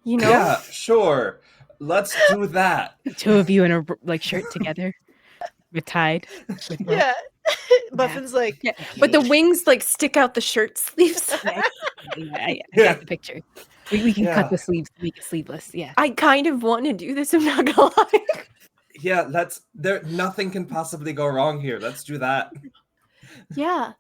Speaker 3: You know?
Speaker 1: Yeah, sure. Let's do that.
Speaker 2: The two of you in a like shirt together, with tied. With rope.
Speaker 5: Yeah. Buffin's like,
Speaker 3: Yeah. But the wings like stick out the shirt sleeves.
Speaker 2: I got the picture. We can
Speaker 1: Yeah.
Speaker 2: cut the sleeves to make it sleeveless. Yeah.
Speaker 3: I kind of want to do this. I'm not gonna lie.
Speaker 1: Yeah, nothing can possibly go wrong here. Let's do that.
Speaker 3: Yeah.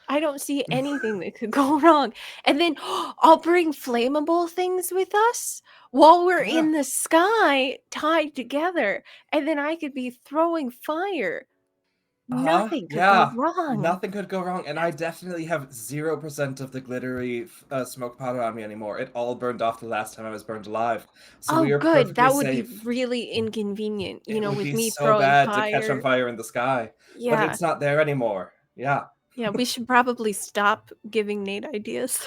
Speaker 3: I don't see anything that could go wrong. And then I'll bring flammable things with us while we're
Speaker 1: Yeah.
Speaker 3: in the sky tied together. And then I could be throwing fire. Nothing could
Speaker 1: Yeah.
Speaker 3: go wrong.
Speaker 1: Nothing could go wrong, and I definitely have 0% of the glittery smoke powder on me anymore. It all burned off the last time I was burned alive. So
Speaker 3: Oh,
Speaker 1: we are
Speaker 3: good. That
Speaker 1: perfectly
Speaker 3: would be
Speaker 1: safe.
Speaker 3: really inconvenient,
Speaker 1: It would
Speaker 3: with
Speaker 1: be
Speaker 3: me
Speaker 1: so
Speaker 3: throwing
Speaker 1: bad
Speaker 3: fire.
Speaker 1: to catch on fire in the sky, but
Speaker 3: Yeah.
Speaker 1: it's not there anymore. Yeah.
Speaker 3: Yeah, we should probably stop giving Nate ideas.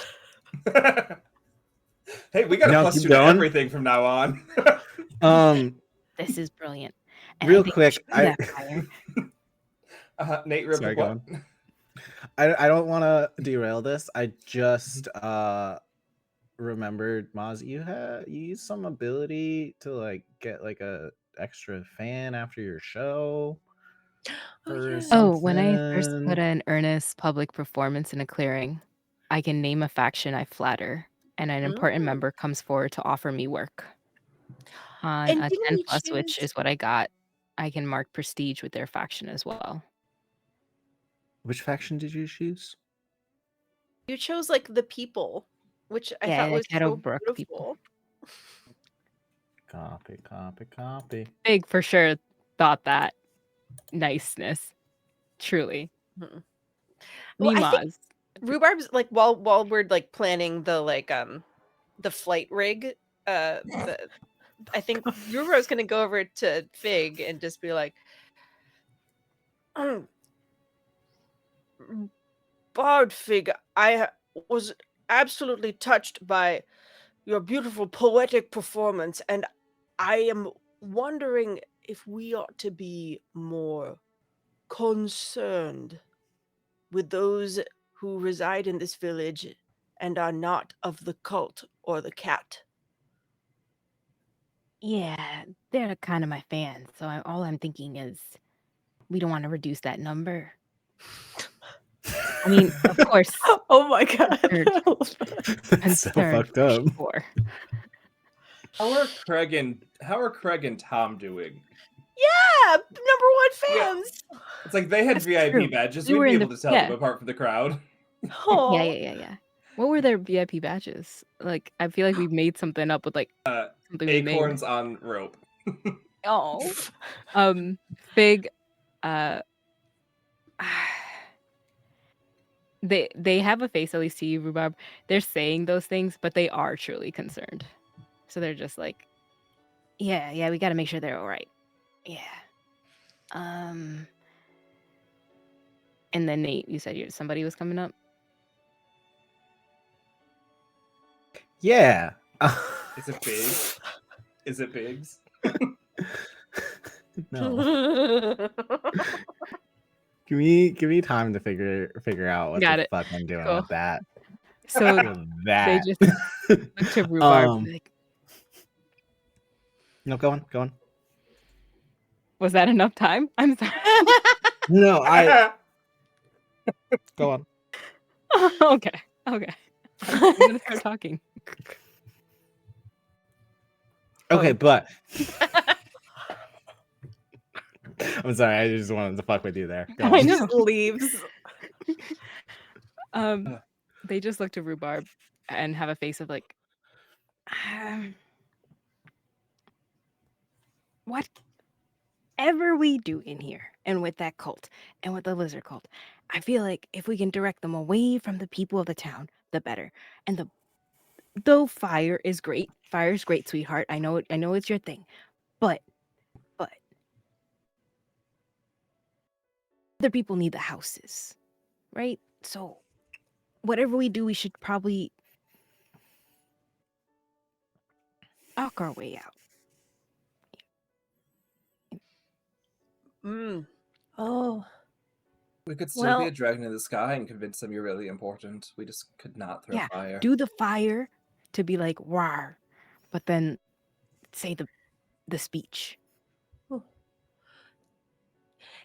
Speaker 1: Hey, we got a
Speaker 4: No,
Speaker 1: plus
Speaker 4: keep
Speaker 1: 2 to
Speaker 4: going.
Speaker 1: everything from now on.
Speaker 2: This is brilliant. And
Speaker 4: Real
Speaker 2: I think
Speaker 4: quick,
Speaker 2: we should do that fire.
Speaker 1: Nate, real
Speaker 4: Sorry,
Speaker 1: quick,
Speaker 4: go
Speaker 1: what?
Speaker 4: on. I don't want to derail this. I just remembered, Maz, you used some ability to like get like a extra fan after your show. Or
Speaker 2: Oh, when I first
Speaker 4: something.
Speaker 2: put an earnest public performance in a clearing, I can name a faction I flatter, and an important
Speaker 5: Mm.
Speaker 2: member comes forward to offer me work. On
Speaker 3: And
Speaker 2: a
Speaker 3: didn't
Speaker 2: 10
Speaker 3: we
Speaker 2: plus, which
Speaker 3: choose-
Speaker 2: is what I got, I can mark prestige with their faction as well.
Speaker 4: Which faction did you choose?
Speaker 5: you chose like the people, which I
Speaker 2: Yeah,
Speaker 5: thought
Speaker 2: the
Speaker 5: was so
Speaker 2: Kettlebrook
Speaker 5: beautiful.
Speaker 2: people.
Speaker 4: Copy.
Speaker 2: Big for sure thought that. Niceness. Truly.
Speaker 5: Mhm. Well, I think
Speaker 2: Nimaz.
Speaker 5: Rhubarb's like while we're like planning the flight rig, I think Rhubarb's gonna go over to Fig and just be like, Bard Fig, I was absolutely touched by your beautiful poetic performance, and I am wondering if we ought to be more concerned with those who reside in this village and are not of the cult or the cat.
Speaker 2: Yeah, they're kind of my fans. So all I'm thinking is we don't want to reduce that number. I mean, of course,
Speaker 3: Oh my god.
Speaker 4: That's so
Speaker 2: concerned
Speaker 4: fucked
Speaker 2: for
Speaker 4: up.
Speaker 2: sure.
Speaker 1: How are Craig and Tom doing?
Speaker 5: Yeah, number one
Speaker 1: Yeah.
Speaker 5: fans.
Speaker 1: It's like they had
Speaker 2: That's
Speaker 1: VIP
Speaker 2: true.
Speaker 1: badges.
Speaker 2: We
Speaker 1: We'd
Speaker 2: were
Speaker 1: be
Speaker 2: in
Speaker 1: able
Speaker 2: the-
Speaker 1: to tell
Speaker 2: yeah.
Speaker 1: them apart from the crowd.
Speaker 3: Oh.
Speaker 2: Yeah. What were their VIP badges? Like, I feel like we made something up with like something we named.
Speaker 1: Acorns on rope.
Speaker 2: Oh. Fig, they have a face, at least to you, Rhubarb. They're saying those things, but they are truly concerned. So they're just like, yeah, we got to make sure they're all right. Yeah. And then Nate, you said somebody was coming up.
Speaker 4: Yeah.
Speaker 1: Is it big? Is it Biggs?
Speaker 4: No. Give me time to figure out what
Speaker 2: Got
Speaker 4: the
Speaker 2: it.
Speaker 4: fuck I'm doing
Speaker 2: Cool.
Speaker 4: with that.
Speaker 2: So
Speaker 4: With that.
Speaker 2: they just look to Rhubarb. Like,
Speaker 4: No, go on.
Speaker 2: was that enough time? I'm sorry.
Speaker 4: No, go on.
Speaker 2: Okay. I'm gonna start talking.
Speaker 4: Okay,
Speaker 2: Oh.
Speaker 4: but I'm sorry, I just wanted to fuck with you there. Go
Speaker 2: I
Speaker 4: on.
Speaker 2: know.
Speaker 3: Just leaves.
Speaker 2: They just look to Rhubarb and have a face of like, Whatever we do in here, and with that cult, and with the lizard cult, I feel like if we can direct them away from the people of the town, the better. And though fire is great, sweetheart. I know it's your thing, but other people need the houses, right? So whatever we do, we should probably talk our way out.
Speaker 3: Oh,
Speaker 1: We could still be
Speaker 3: well,
Speaker 1: a dragon in the sky and convince them you're really important. We just could not throw
Speaker 2: Yeah,
Speaker 1: fire.
Speaker 2: do the fire to be like rawr, but then say the speech.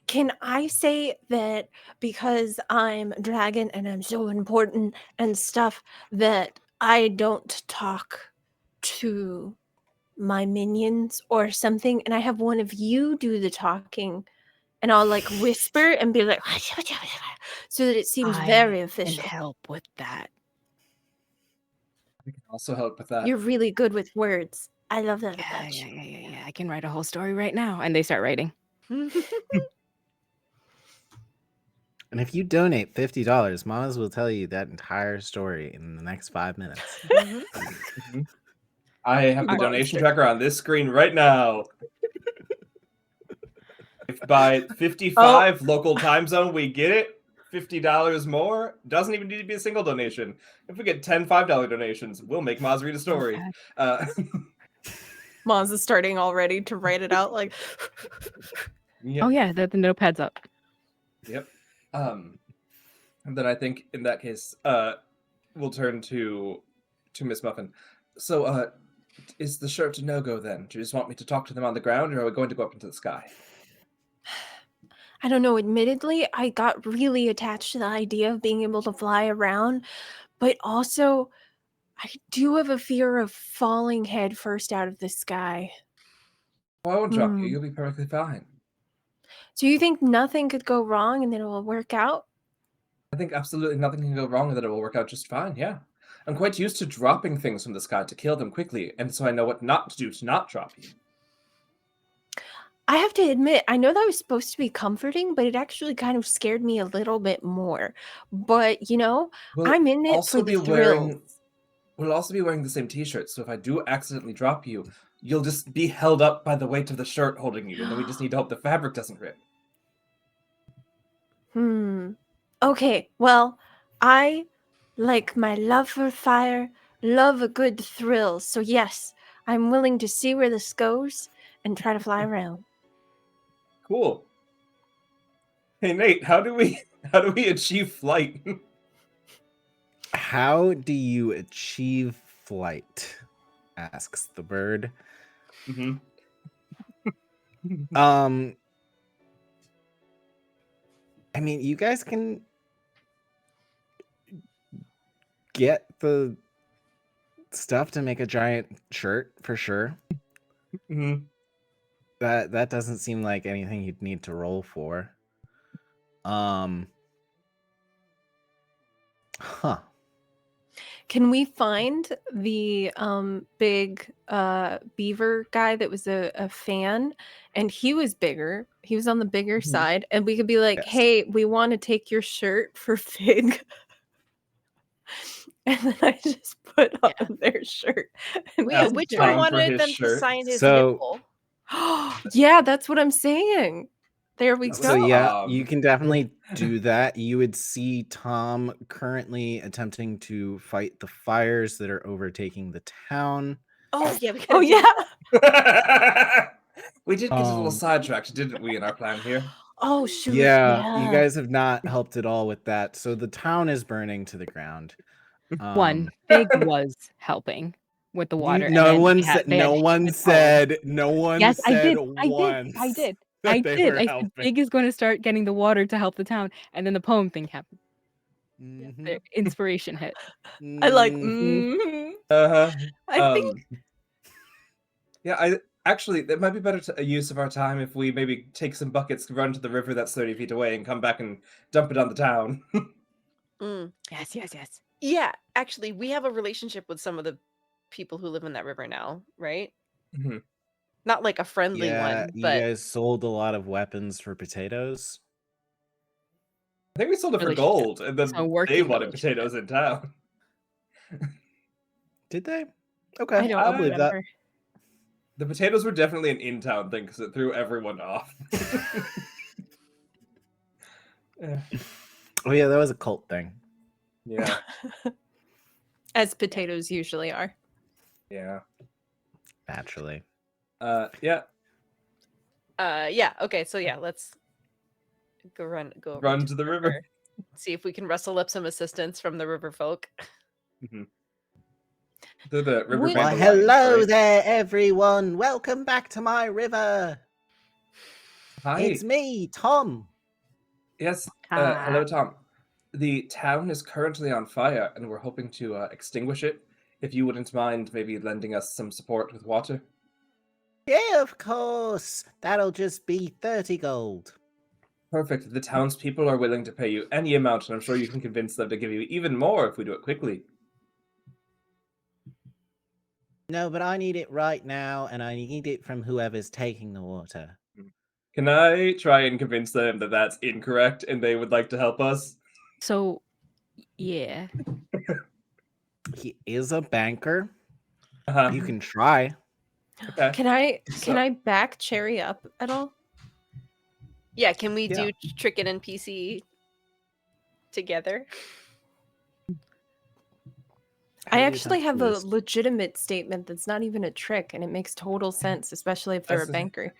Speaker 3: can I say that because I'm a dragon and I'm so important and stuff that I don't talk to my minions or something, and I have one of you do the talking, and I'll like whisper and be like, so that it seems very
Speaker 2: I
Speaker 3: official.
Speaker 2: can help with that.
Speaker 1: We can also help with that.
Speaker 3: You're really good with words. I love that
Speaker 2: Yeah,
Speaker 3: about you.
Speaker 2: yeah. I can write a whole story right now, and they start writing.
Speaker 4: And if you donate $50, Maz will tell you that entire story in the next 5 minutes.
Speaker 1: Mhm. I have the
Speaker 3: Monster.
Speaker 1: donation tracker on this screen right now. If by 55 local time zone we get it, $50 more, doesn't even need to be a single donation. If we get 10 $5 donations, we'll make Maz read a story.
Speaker 3: Maz is starting already to write it out like
Speaker 1: Yep.
Speaker 2: Oh yeah, the notepad's up.
Speaker 1: Yep. And then I think in that case, we'll turn to Miss Muffin. So, is the shirt a no-go then? Do you just want me to talk to them on the ground, or are we going to go up into the sky?
Speaker 3: I don't know, admittedly, I got really attached to the idea of being able to fly around, but also I do have a fear of falling head first out of the sky.
Speaker 1: Oh, I won't drop you. You'll be perfectly fine.
Speaker 3: So you think nothing could go wrong and then it will work out?
Speaker 1: I think absolutely nothing can go wrong and that it will work out just fine, yeah. I'm quite used to dropping things from the sky to kill them quickly, and so I know what not to do to not drop you.
Speaker 3: I have to admit, I know that was supposed to be comforting, but it actually kind of scared me a little bit more. But, you know,
Speaker 1: We'll
Speaker 3: I'm in it
Speaker 1: also
Speaker 3: for the
Speaker 1: be wearing
Speaker 3: thrills.
Speaker 1: we'll also be wearing the same t-shirt, so if I do accidentally drop you, you'll just be held up by the weight of the shirt holding you, and then we just need to hope the fabric doesn't rip.
Speaker 3: Okay, well, I like my love for fire, love a good thrill. So yes, I'm willing to see where this goes and try to fly around.
Speaker 1: Cool. Hey Nate, how do we achieve flight?
Speaker 4: How do you achieve flight? Asks the bird.
Speaker 1: Mm-hmm.
Speaker 4: I mean, you guys can get the stuff to make a giant shirt for sure.
Speaker 1: Mm-hmm.
Speaker 4: That doesn't seem like anything you'd need to roll for. Huh.
Speaker 3: Can we find the big beaver guy that was a fan, and he was bigger, he was on the bigger side, and we could be like,
Speaker 4: Yes.
Speaker 3: hey, we want to take your shirt for Fig. And then I just put on their shirt. And
Speaker 1: Ask
Speaker 5: Which
Speaker 1: Tom
Speaker 5: one
Speaker 1: for
Speaker 5: wanted
Speaker 1: his
Speaker 5: them to
Speaker 1: shirt.
Speaker 5: sign his
Speaker 4: So-
Speaker 5: nipple?
Speaker 3: yeah, that's what I'm saying. There we
Speaker 1: So,
Speaker 3: go.
Speaker 4: So yeah,
Speaker 1: Um,
Speaker 4: you can definitely do that. You would see Tom currently attempting to fight the fires that are overtaking the town.
Speaker 5: Oh yeah, we gotta
Speaker 3: Oh
Speaker 5: do
Speaker 3: yeah.
Speaker 5: that.
Speaker 1: we did get a little
Speaker 4: Um,
Speaker 1: sidetracked, didn't we, in our plan here?
Speaker 3: Oh shoot.
Speaker 4: Yeah, you guys have not helped at all with that. So the town is burning to the ground.
Speaker 2: One Fig was helping with the water. and
Speaker 4: No
Speaker 2: then
Speaker 4: one
Speaker 2: they had-
Speaker 4: said.
Speaker 2: they had
Speaker 4: No one
Speaker 2: shit
Speaker 4: said. No one
Speaker 2: Yes, I
Speaker 4: said
Speaker 2: did.
Speaker 4: once.
Speaker 2: I did.
Speaker 4: that
Speaker 2: I
Speaker 4: they
Speaker 2: did.
Speaker 4: were
Speaker 2: I said
Speaker 4: helping.
Speaker 2: Fig is going to start getting the water to help the town, and then the poem thing happened.
Speaker 4: Mhm.
Speaker 2: The inspiration hit.
Speaker 3: I like
Speaker 4: Mhm.
Speaker 3: I think
Speaker 1: Yeah, actually, it might be better a use of our time if we maybe take some buckets, run to the river that's 30 feet away, and come back and dump it on the town.
Speaker 5: Mm.
Speaker 2: Yes.
Speaker 5: Yeah, actually, we have a relationship with some of the people who live in that river now, right?
Speaker 1: Mhm.
Speaker 5: Not like a friendly
Speaker 4: Yeah,
Speaker 5: one,
Speaker 4: you
Speaker 5: but
Speaker 4: guys sold a lot of weapons for potatoes.
Speaker 1: I think we sold it for
Speaker 2: Relationship.
Speaker 1: gold, and
Speaker 2: It's a
Speaker 1: then they
Speaker 2: working
Speaker 1: wanted
Speaker 2: relationship.
Speaker 1: potatoes in town.
Speaker 4: Did they?
Speaker 3: I
Speaker 4: Okay,
Speaker 3: don't
Speaker 4: I'll believe that.
Speaker 3: remember.
Speaker 1: The potatoes were definitely an in-town thing because it threw everyone off. Yeah.
Speaker 4: Oh yeah, that was a cult thing.
Speaker 1: Yeah.
Speaker 3: As potatoes usually are.
Speaker 1: Yeah.
Speaker 4: Naturally.
Speaker 1: Yeah.
Speaker 5: yeah. Okay, so yeah, let's go over
Speaker 1: Run
Speaker 5: to
Speaker 1: to the river.
Speaker 5: see if we can rustle up some assistance from the river folk.
Speaker 1: Mhm. They're the river
Speaker 3: Would-
Speaker 4: Why,
Speaker 1: dandelions,
Speaker 4: hello
Speaker 1: right?
Speaker 4: there, everyone. Welcome back to my river.
Speaker 1: Hi.
Speaker 4: It's me, Tom.
Speaker 1: Yes.
Speaker 2: Ah.
Speaker 1: Hello, Tom. The town is currently on fire, and we're hoping to extinguish it. If you wouldn't mind maybe lending us some support with water.
Speaker 4: Yeah, of course. That'll just be 30 gold.
Speaker 1: Perfect. The townspeople are willing to pay you any amount, and I'm sure you can convince them to give you even more if we do it quickly.
Speaker 4: No, but I need it right now, and I need it from whoever's taking the water.
Speaker 1: Can I try and convince them that that's incorrect and they would like to help us?
Speaker 2: So, yeah.
Speaker 4: He is a banker.
Speaker 1: Uh-huh.
Speaker 4: You can try.
Speaker 1: Okay.
Speaker 3: Can I
Speaker 1: So-
Speaker 3: back Cherry up at all?
Speaker 5: Yeah, can we
Speaker 4: Yeah.
Speaker 5: do Trick and NPC together?
Speaker 3: I actually have a legitimate statement that's not even a trick, and it makes total sense, especially if they're
Speaker 1: That's
Speaker 3: a
Speaker 1: the-
Speaker 3: banker.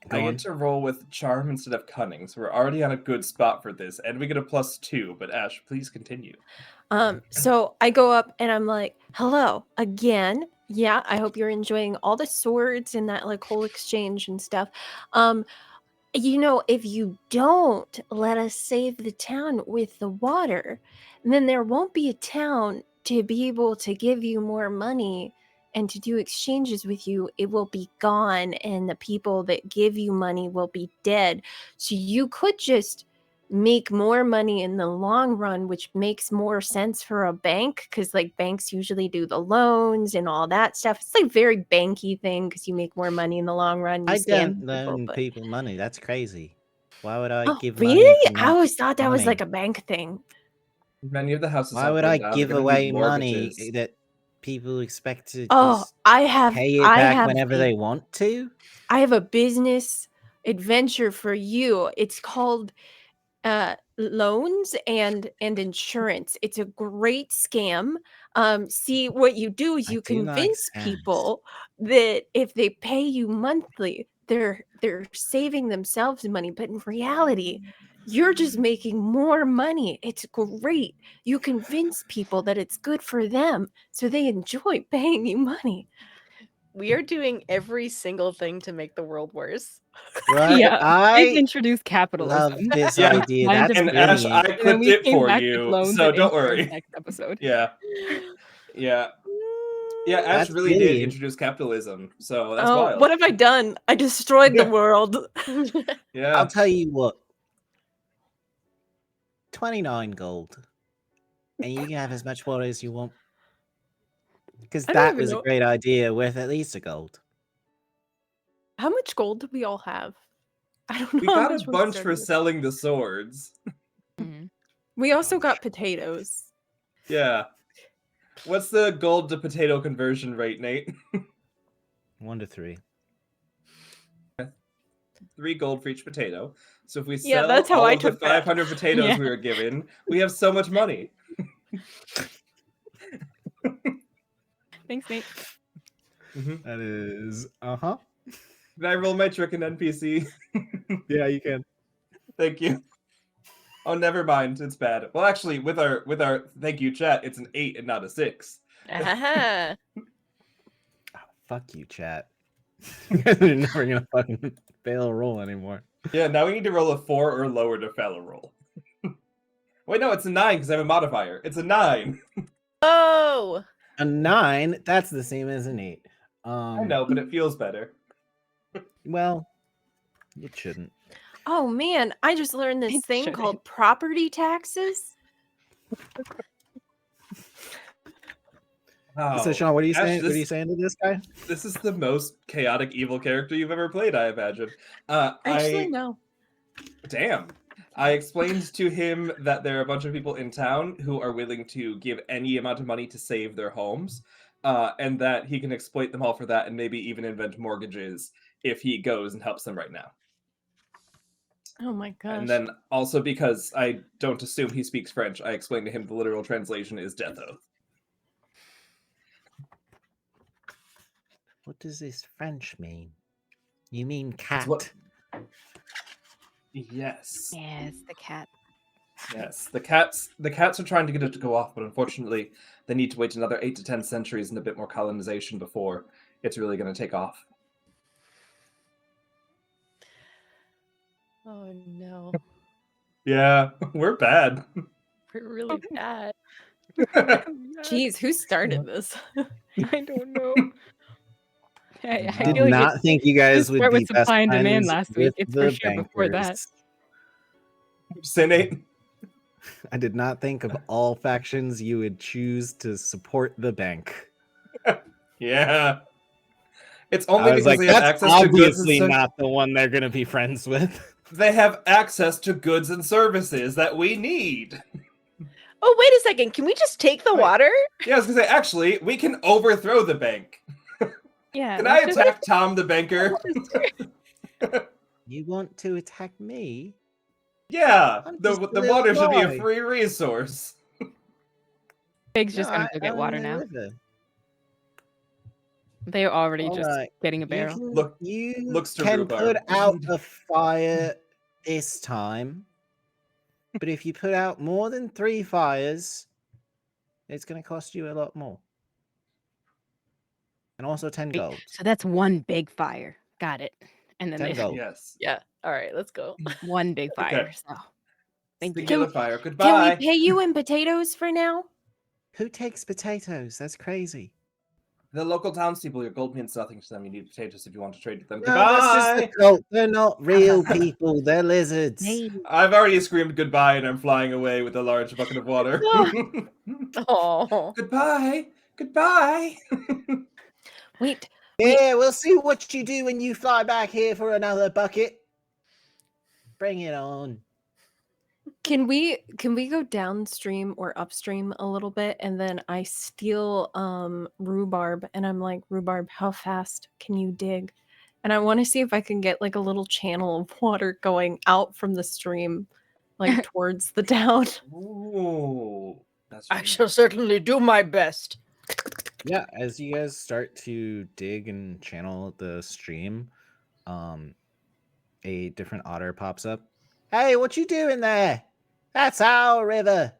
Speaker 4: Go
Speaker 1: I
Speaker 4: on.
Speaker 1: get to roll with charm instead of cunning, so we're already on a good spot for this, and we get a +2. But Ash, please continue.
Speaker 3: So I go up and I'm like, "Hello again. Yeah, I hope you're enjoying all the swords and that like whole exchange and stuff. If you don't let us save the town with the water, then there won't be a town to be able to give you more money and to do exchanges with you. It will be gone, and the people that give you money will be dead. So you could just make more money in the long run, which makes more sense for a bank because like banks usually do the loans and all that stuff. It's like very banky thing because you make more money in the long run. You
Speaker 4: I
Speaker 3: scam
Speaker 4: don't loan
Speaker 3: but-
Speaker 4: people money. That's crazy. Why would I
Speaker 3: Oh,
Speaker 4: give
Speaker 3: really?
Speaker 4: money? for
Speaker 3: I
Speaker 4: not
Speaker 3: always thought that was
Speaker 4: money?
Speaker 3: like a bank thing.
Speaker 1: Many of the houses
Speaker 4: Why
Speaker 1: have
Speaker 4: would
Speaker 1: burned
Speaker 4: I
Speaker 1: down.
Speaker 4: give
Speaker 1: They're gonna need
Speaker 4: away money
Speaker 1: mortgages.
Speaker 4: that people expect to
Speaker 3: Oh,
Speaker 4: just
Speaker 3: I have
Speaker 4: pay it
Speaker 3: I
Speaker 4: back
Speaker 3: have
Speaker 4: whenever
Speaker 3: a-
Speaker 4: they want to?
Speaker 3: I have a business adventure for you. It's called loans and insurance. It's a great scam. See, what you do is
Speaker 4: I
Speaker 3: you
Speaker 4: do like
Speaker 3: convince
Speaker 4: scams.
Speaker 3: people that if they pay you monthly, they're saving themselves money, but in reality you're just making more money. It's great. You convince people that it's good for them, so they enjoy paying you money.
Speaker 5: We are doing every single thing to make the world worse.
Speaker 4: Right?
Speaker 2: Yeah. They've
Speaker 4: I
Speaker 2: introduced capitalism.
Speaker 4: love this
Speaker 1: Yeah,
Speaker 4: idea.
Speaker 2: kind
Speaker 4: That's
Speaker 2: of
Speaker 1: And Ash,
Speaker 4: brilliant.
Speaker 1: I
Speaker 2: And then
Speaker 1: clipped
Speaker 2: we
Speaker 1: it
Speaker 2: came
Speaker 1: for
Speaker 2: back with
Speaker 1: you,
Speaker 2: loans
Speaker 1: so
Speaker 2: and
Speaker 1: don't
Speaker 2: insurance
Speaker 1: worry.
Speaker 2: next episode.
Speaker 1: Yeah. Yeah. Yeah, Ash
Speaker 4: That's
Speaker 1: really did
Speaker 4: brilliant.
Speaker 1: introduce capitalism, so that's
Speaker 3: Oh,
Speaker 1: wild.
Speaker 3: what have I done? I destroyed the
Speaker 1: Yeah.
Speaker 3: world.
Speaker 1: Yeah.
Speaker 4: I'll tell you what. 29 gold. And you can have as much water as you want. Because
Speaker 3: I don't
Speaker 4: that
Speaker 3: even
Speaker 4: was a
Speaker 3: know-
Speaker 4: great idea worth at least a gold.
Speaker 3: How much gold do we all have? I don't know.
Speaker 1: We
Speaker 3: how
Speaker 1: got
Speaker 3: much
Speaker 1: a
Speaker 3: we
Speaker 1: bunch
Speaker 3: started
Speaker 1: for
Speaker 3: with.
Speaker 1: selling the swords.
Speaker 2: Mhm.
Speaker 3: We also got potatoes.
Speaker 1: Yeah. What's the gold to potato conversion rate, Nate?
Speaker 4: 1 to 3.
Speaker 1: 3 gold for each potato. So if we
Speaker 3: Yeah,
Speaker 1: sell
Speaker 3: that's how
Speaker 1: all
Speaker 3: I
Speaker 1: of the
Speaker 3: took that.
Speaker 1: 500 potatoes
Speaker 2: Yeah.
Speaker 1: we were given, we have so much money.
Speaker 2: Thanks, Nate.
Speaker 1: Mhm.
Speaker 4: That is. Uh-huh.
Speaker 1: Can I roll my trick and NPC?
Speaker 4: Yeah, you can.
Speaker 1: Thank you. Oh, never mind. It's bad. Well, actually, with our thank you chat, it's an 8 and not a 6.
Speaker 5: Ah,
Speaker 4: Fuck you, chat. You guys are never gonna fucking fail a roll anymore.
Speaker 1: Yeah, now we need to roll a 4 or lower to fail a roll. Wait, no, it's a 9 because I have a modifier. It's a 9.
Speaker 5: oh,
Speaker 4: A 9, that's the same as an 8.
Speaker 1: I know, but it feels better.
Speaker 4: Well, it shouldn't.
Speaker 3: Oh man, I just learned this
Speaker 2: It
Speaker 3: thing
Speaker 2: shouldn't.
Speaker 3: called property taxes.
Speaker 1: Wow.
Speaker 4: So, Sean, what are you
Speaker 1: Ash,
Speaker 4: saying? What are you saying to this guy?
Speaker 1: This is the most chaotic evil character you've ever played, I imagine.
Speaker 3: Actually, no.
Speaker 1: Damn. I explained to him that there are a bunch of people in town who are willing to give any amount of money to save their homes, and that he can exploit them all for that and maybe even invent mortgages if he goes and helps them right now.
Speaker 3: Oh my gosh.
Speaker 1: And then also because I don't assume he speaks French, I explained to him the literal translation is death oath.
Speaker 4: What does this French mean? You mean cat?
Speaker 1: It's what- Yes.
Speaker 2: Yes, the cat.
Speaker 1: Yes. The cats are trying to get it to go off, but unfortunately they need to wait another 8 to 10 centuries and a bit more colonization before it's really going to take off.
Speaker 5: Oh no.
Speaker 1: Yeah, we're bad.
Speaker 5: We're really bad.
Speaker 3: Jeez, who started this?
Speaker 2: I don't know. I
Speaker 4: Did
Speaker 2: feel like
Speaker 4: not think you guys
Speaker 2: this
Speaker 4: would
Speaker 2: part
Speaker 4: be
Speaker 2: was
Speaker 4: best
Speaker 2: supply and demand
Speaker 4: friends
Speaker 2: last week.
Speaker 4: with
Speaker 2: It's for
Speaker 4: the
Speaker 2: sure before that.
Speaker 4: bankers.
Speaker 1: Say, Nate.
Speaker 4: I did not think of all factions you would choose to support the bank.
Speaker 1: Yeah. It's only
Speaker 4: I was
Speaker 1: because
Speaker 4: like,
Speaker 1: they have
Speaker 4: that's
Speaker 1: access to goods and
Speaker 4: obviously
Speaker 1: ser-
Speaker 4: not the one they're going to be friends with.
Speaker 1: They have access to goods and services that we need.
Speaker 5: Oh, wait a second. Can we just take the
Speaker 1: Wait.
Speaker 5: water?
Speaker 1: Yeah, I was gonna say, actually, we can overthrow the bank.
Speaker 2: Yeah.
Speaker 1: Can I
Speaker 2: let's just-
Speaker 1: attack Tom the banker?
Speaker 4: You want to attack me?
Speaker 1: Yeah,
Speaker 4: I'm
Speaker 1: the
Speaker 4: just a
Speaker 1: the
Speaker 4: little
Speaker 1: water should be a
Speaker 4: boy.
Speaker 1: free resource.
Speaker 2: Pig's just
Speaker 4: No,
Speaker 2: gonna go get
Speaker 4: I'm
Speaker 2: water
Speaker 4: in the
Speaker 2: now.
Speaker 4: river.
Speaker 2: They're already just
Speaker 4: Alright,
Speaker 2: getting a barrel.
Speaker 4: You
Speaker 1: Looks to
Speaker 4: can
Speaker 1: rhubarb.
Speaker 4: put out a fire this time, but if you put out more than 3 fires, it's going to cost you a lot more. And also 10
Speaker 2: Wait,
Speaker 4: gold.
Speaker 2: So that's one big fire. Got it. And then
Speaker 4: 10
Speaker 2: they
Speaker 4: gold.
Speaker 1: Yes.
Speaker 5: Yeah. All right, let's go.
Speaker 2: one big fire.
Speaker 1: Okay.
Speaker 2: So thank you.
Speaker 1: Singular fire.
Speaker 3: Can
Speaker 1: Goodbye.
Speaker 3: we pay you in potatoes for now?
Speaker 4: Who takes potatoes? That's crazy.
Speaker 1: The local townspeople, your gold means nothing to them. You need potatoes if you want to trade with them.
Speaker 4: No, that's just
Speaker 1: Goodbye.
Speaker 4: the cult. They're not real people. They're lizards.
Speaker 2: Hey,
Speaker 1: I've already screamed goodbye and I'm flying away with a large bucket of water.
Speaker 5: Oh.
Speaker 1: Goodbye. Goodbye.
Speaker 3: Wait,
Speaker 4: Yeah, we'll see what you do when you fly back here for another bucket. Bring it on.
Speaker 3: can we go downstream or upstream a little bit, and then I steal rhubarb, and I'm like, rhubarb, how fast can you dig? And I want to see if I can get like a little channel of water going out from the stream, like towards the town.
Speaker 1: Ooh. That's
Speaker 5: I shall certainly do my best.
Speaker 4: Yeah, as you guys start to dig and channel the stream, a different otter pops up. Hey, what you doing there? That's our river.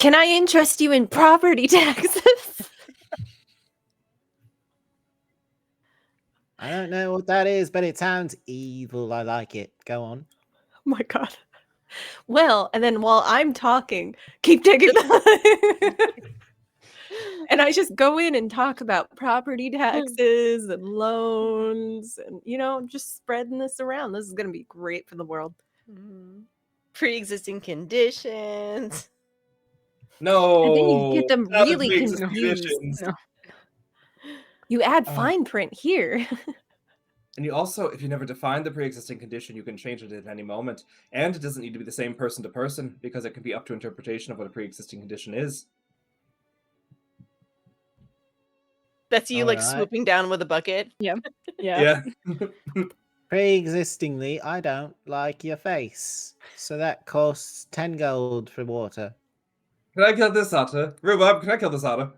Speaker 3: Can I interest you in property taxes?
Speaker 4: I don't know what that is, but it sounds evil. I like it. Go on.
Speaker 3: Oh my god. Well, and then while I'm talking, keep digging. And I just go in and talk about property taxes and loans and, just spreading this around. This is going to be great for the world.
Speaker 5: Pre-existing conditions.
Speaker 1: No.
Speaker 3: And then you get them
Speaker 1: not the
Speaker 3: really
Speaker 1: pre-existing
Speaker 3: confused.
Speaker 1: conditions.
Speaker 2: No.
Speaker 3: You add
Speaker 1: Oh.
Speaker 3: fine print here.
Speaker 1: And you also, if you never define the pre-existing condition, you can change it at any moment. And it doesn't need to be the same person to person, because it can be up to interpretation of what a pre-existing condition is.
Speaker 5: That's you like
Speaker 4: Alright.
Speaker 5: swooping down with a bucket.
Speaker 2: yeah.
Speaker 1: Yeah.
Speaker 4: Pre-existingly, I don't like your face. So that costs 10 gold for water.
Speaker 1: Can I kill this otter? Rhubarb, can I kill this otter?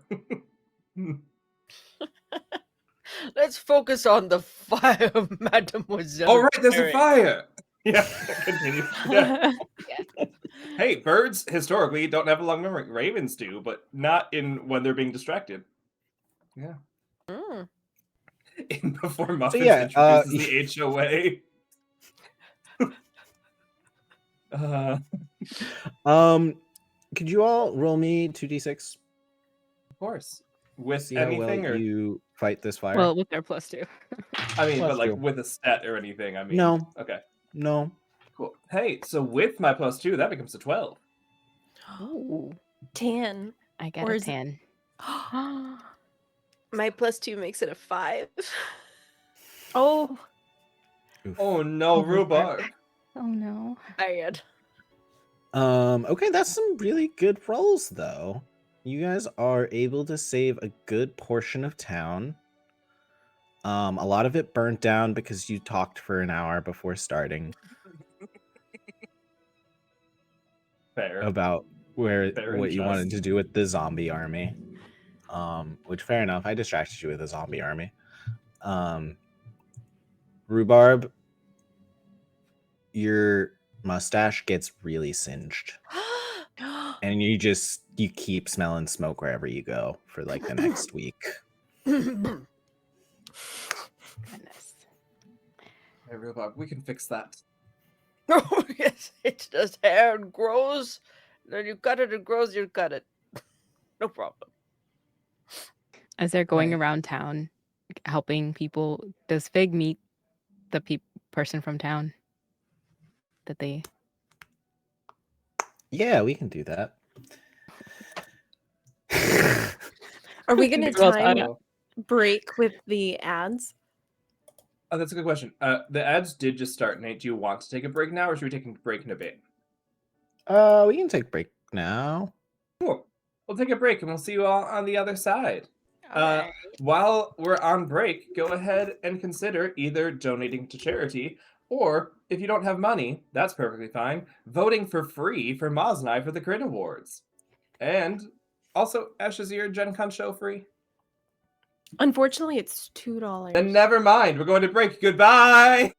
Speaker 5: Let's focus on the fire, mademoiselle.
Speaker 1: Oh, right, there's a
Speaker 5: Barrett.
Speaker 1: fire! Yeah, continue. Yeah. Hey, birds historically don't have a long memory. Ravens do, but not in when they're being distracted. Yeah.
Speaker 5: Mm.
Speaker 1: In before Muffins
Speaker 4: yeah,
Speaker 1: introduces the HOA.
Speaker 4: Could you all roll me 2d6?
Speaker 1: Of course. With
Speaker 4: See how well
Speaker 1: anything, or
Speaker 4: you fight this fire?
Speaker 2: Well, with their +2.
Speaker 1: I mean,
Speaker 4: Plus
Speaker 1: but like
Speaker 4: two.
Speaker 1: with a stat or anything. I mean,
Speaker 4: No.
Speaker 1: Okay,
Speaker 4: No.
Speaker 1: cool. Hey, so with my +2, that becomes a 12.
Speaker 2: Ooh.
Speaker 3: 10.
Speaker 2: I got
Speaker 3: Or
Speaker 2: a
Speaker 3: is it-
Speaker 2: 10.
Speaker 5: My +2 makes it a 5.
Speaker 3: Oh,
Speaker 4: Oof.
Speaker 1: Oh no, rhubarb.
Speaker 2: Oh no.
Speaker 5: Bad.
Speaker 4: Okay, that's some really good rolls, though. You guys are able to save a good portion of town. A lot of it burnt down because you talked for an hour before starting
Speaker 1: Fair.
Speaker 4: about
Speaker 1: Fair and
Speaker 4: what you wanted
Speaker 1: just.
Speaker 4: to do with the zombie army. Which fair enough. I distracted you with a zombie army. Rhubarb, your mustache gets really singed. And you keep smelling smoke wherever you go for like the next week.
Speaker 2: Goodness.
Speaker 1: Hey, rhubarb, we can fix that.
Speaker 5: Oh, yes, it does. Hair grows. Then you cut it, it grows, you cut it. No problem.
Speaker 2: As they're going
Speaker 1: Right.
Speaker 2: around town helping people, does Fig meet the person from town that they?
Speaker 4: Yeah, we can do that.
Speaker 3: are we gonna
Speaker 2: Girls,
Speaker 3: time break with the ads?
Speaker 1: Oh, that's a good question. The ads did just start, Nate. Do you want to take a break now, or should we take a break in a bit?
Speaker 4: We can take a break now.
Speaker 1: Cool. We'll take a break, and we'll see you all on the other side.
Speaker 5: Alright.
Speaker 1: While we're on break, go ahead and consider either donating to charity, or if you don't have money, that's perfectly fine, voting for free for Maz and I for the Crit Awards. And also, Ash, is your Gen Con show free?
Speaker 3: Unfortunately, it's $2.
Speaker 1: Then never mind. We're going to break. Goodbye!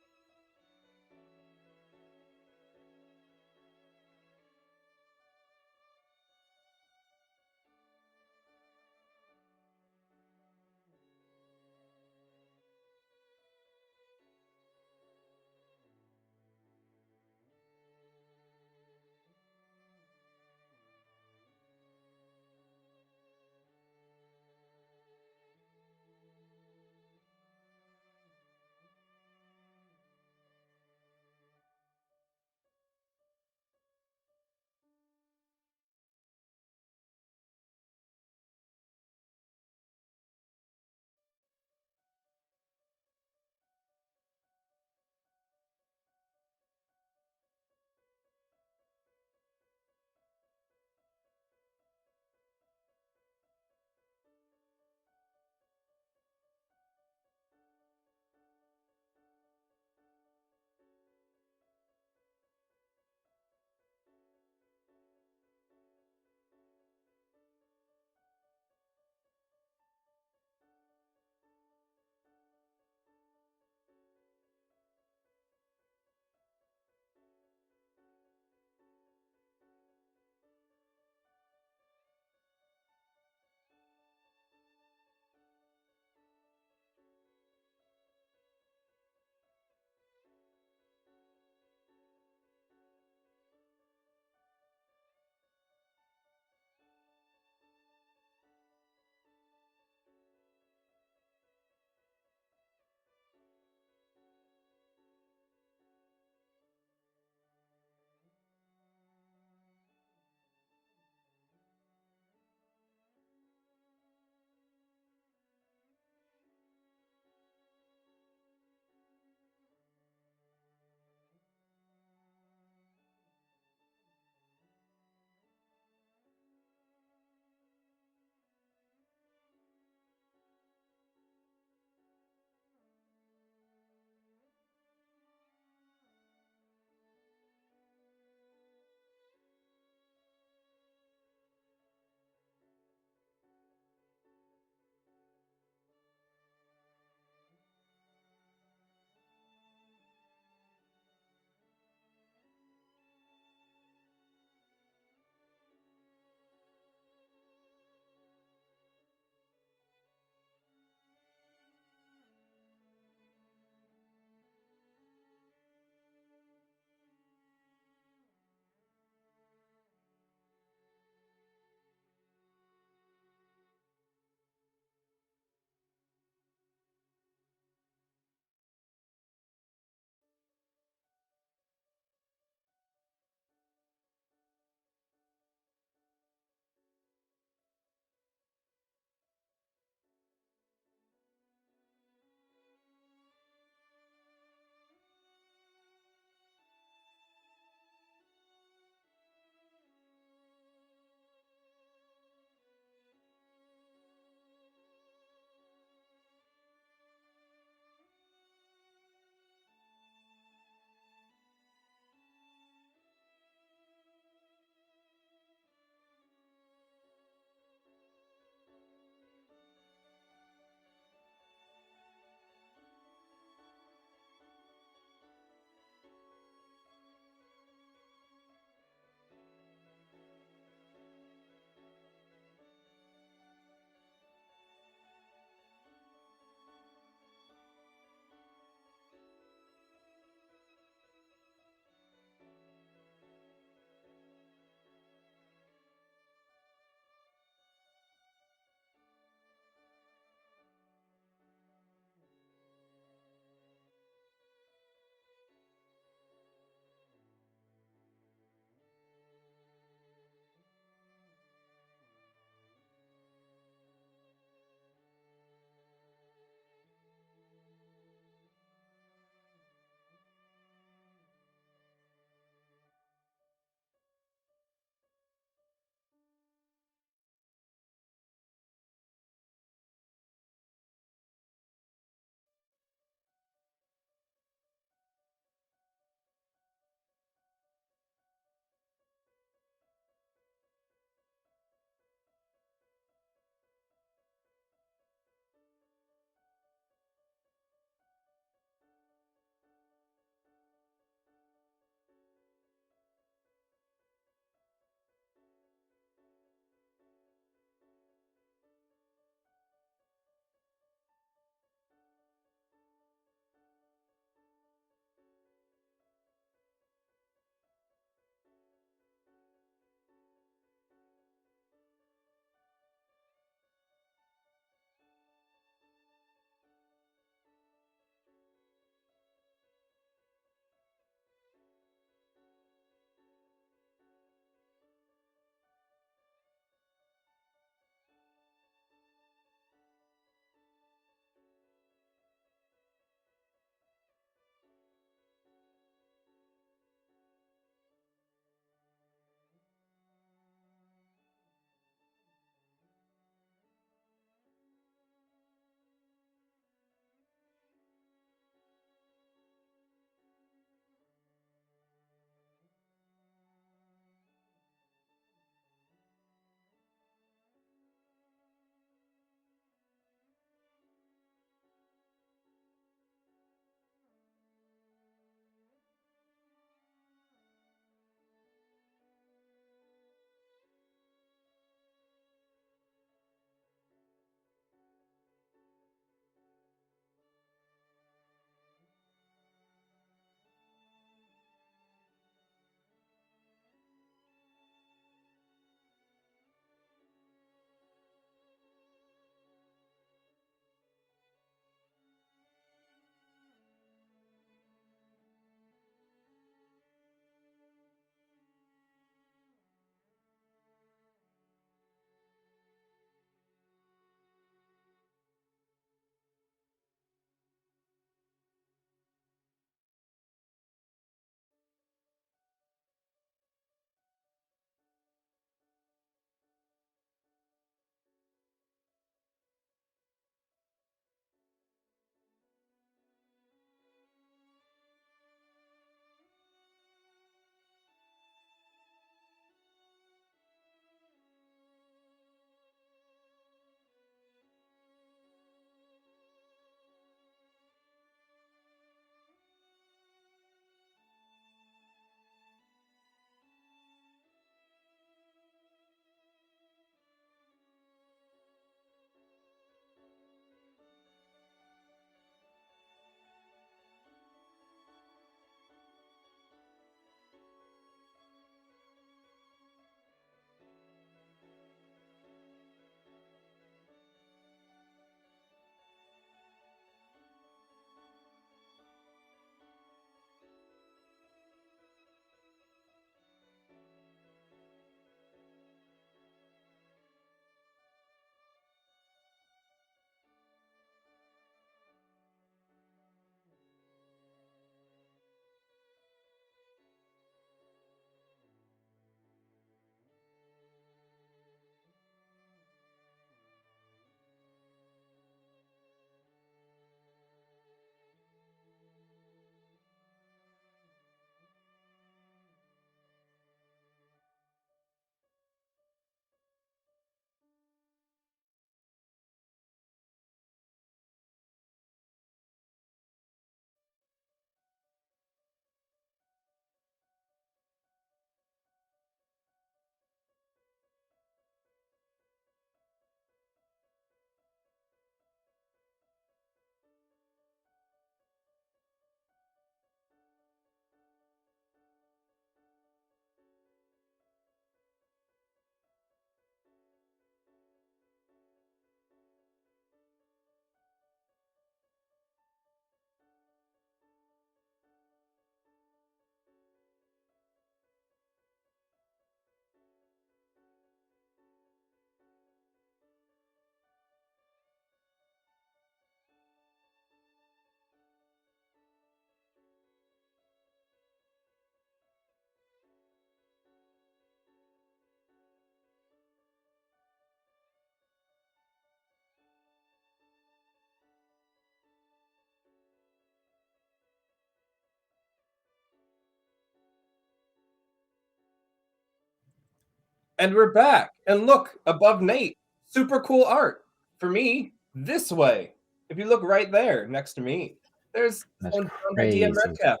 Speaker 1: And we're back. And look, above Nate, super cool art. For me, this way. If you look right there next to me, there's
Speaker 4: That's
Speaker 1: one drawn by DM
Speaker 4: crazy.
Speaker 1: Redcap.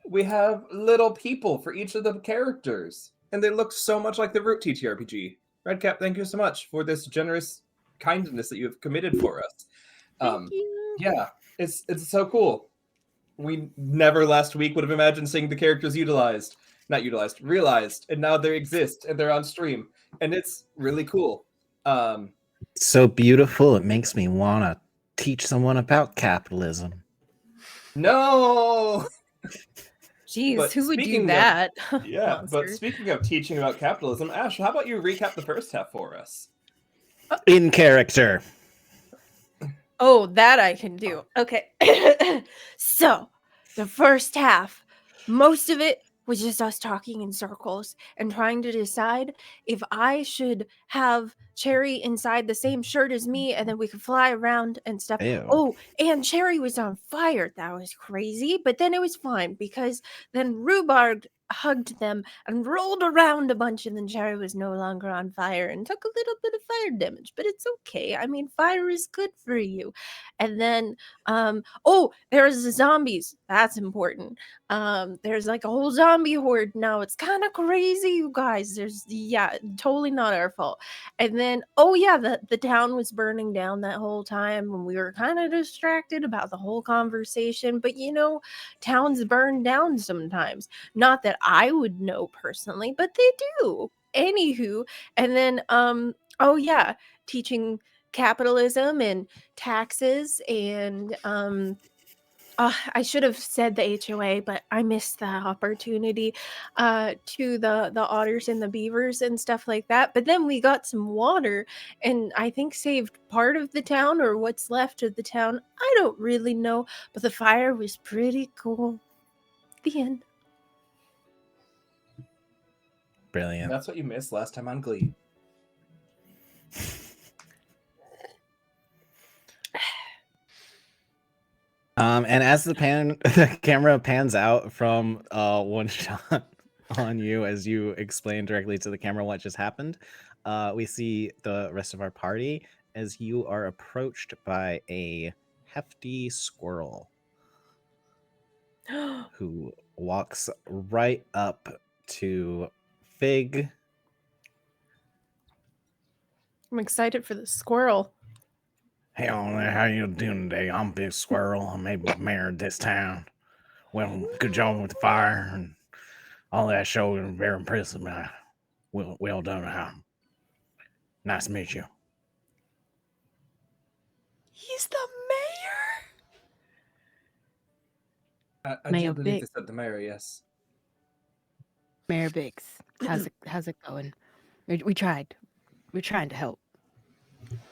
Speaker 1: We have little people for each of the characters, and they look so much like the Root ttrpg. Redcap, thank you so much for this generous kindness that you have committed for us.
Speaker 5: Thank you.
Speaker 1: Yeah, it's so cool. We never last week would have imagined seeing the characters realized, and now they exist and they're on stream, and it's really cool.
Speaker 4: So beautiful, it makes me want to teach someone about capitalism.
Speaker 1: No.
Speaker 3: Jeez,
Speaker 1: But
Speaker 3: who would do
Speaker 1: speaking of-
Speaker 3: that?
Speaker 1: Yeah, but
Speaker 3: Monster.
Speaker 1: speaking of teaching about capitalism, Ash, how about you recap the first half for us?
Speaker 4: In character.
Speaker 3: Oh, that I can do. Okay. So, the first half, most of it was just us talking in circles and trying to decide if I should have Cherry inside the same shirt as me and then we could fly around and stuff.
Speaker 4: Ew.
Speaker 3: Oh, and Cherry was on fire. That was crazy, but then it was fine because then Rhubarb hugged them and rolled around a bunch, and then Cherry was no longer on fire and took a little bit of fire damage, but it's okay. I mean, fire is good for you. And then oh, there's the zombies. That's important. There's like a whole zombie horde now. It's kind of crazy, you guys. There's totally not our fault. And then oh yeah, the town was burning down that whole time when we were kind of distracted about the whole conversation. But you know, towns burn down sometimes. Not that I would know personally, but they do. Anywho, and then oh yeah, teaching capitalism and taxes and I should have said the HOA, but I missed that opportunity to the otters and the beavers and stuff like that. But then we got some water and I think saved part of the town or what's left of the town. I don't really know, but the fire was pretty cool. The end.
Speaker 4: Brilliant.
Speaker 1: That's what you missed last time on Glee.
Speaker 4: And as the camera pans out from one shot on you as you explain directly to the camera what just happened, we see the rest of our party as you are approached by a hefty squirrel who walks right up to Fig.
Speaker 3: I'm excited for the squirrel.
Speaker 4: Hey on there, how you doing today? I'm Big Squirrel. I'm maybe mayor of this town. Well, good job with the fire and all that show. Very impressive, man. Well done. Nice to meet you.
Speaker 5: He's the mayor.
Speaker 1: I
Speaker 2: Mayor
Speaker 1: do believe
Speaker 2: Big.
Speaker 1: they said the mayor, yes.
Speaker 2: Mayor Biggs, how's it going? We tried. We're trying to help.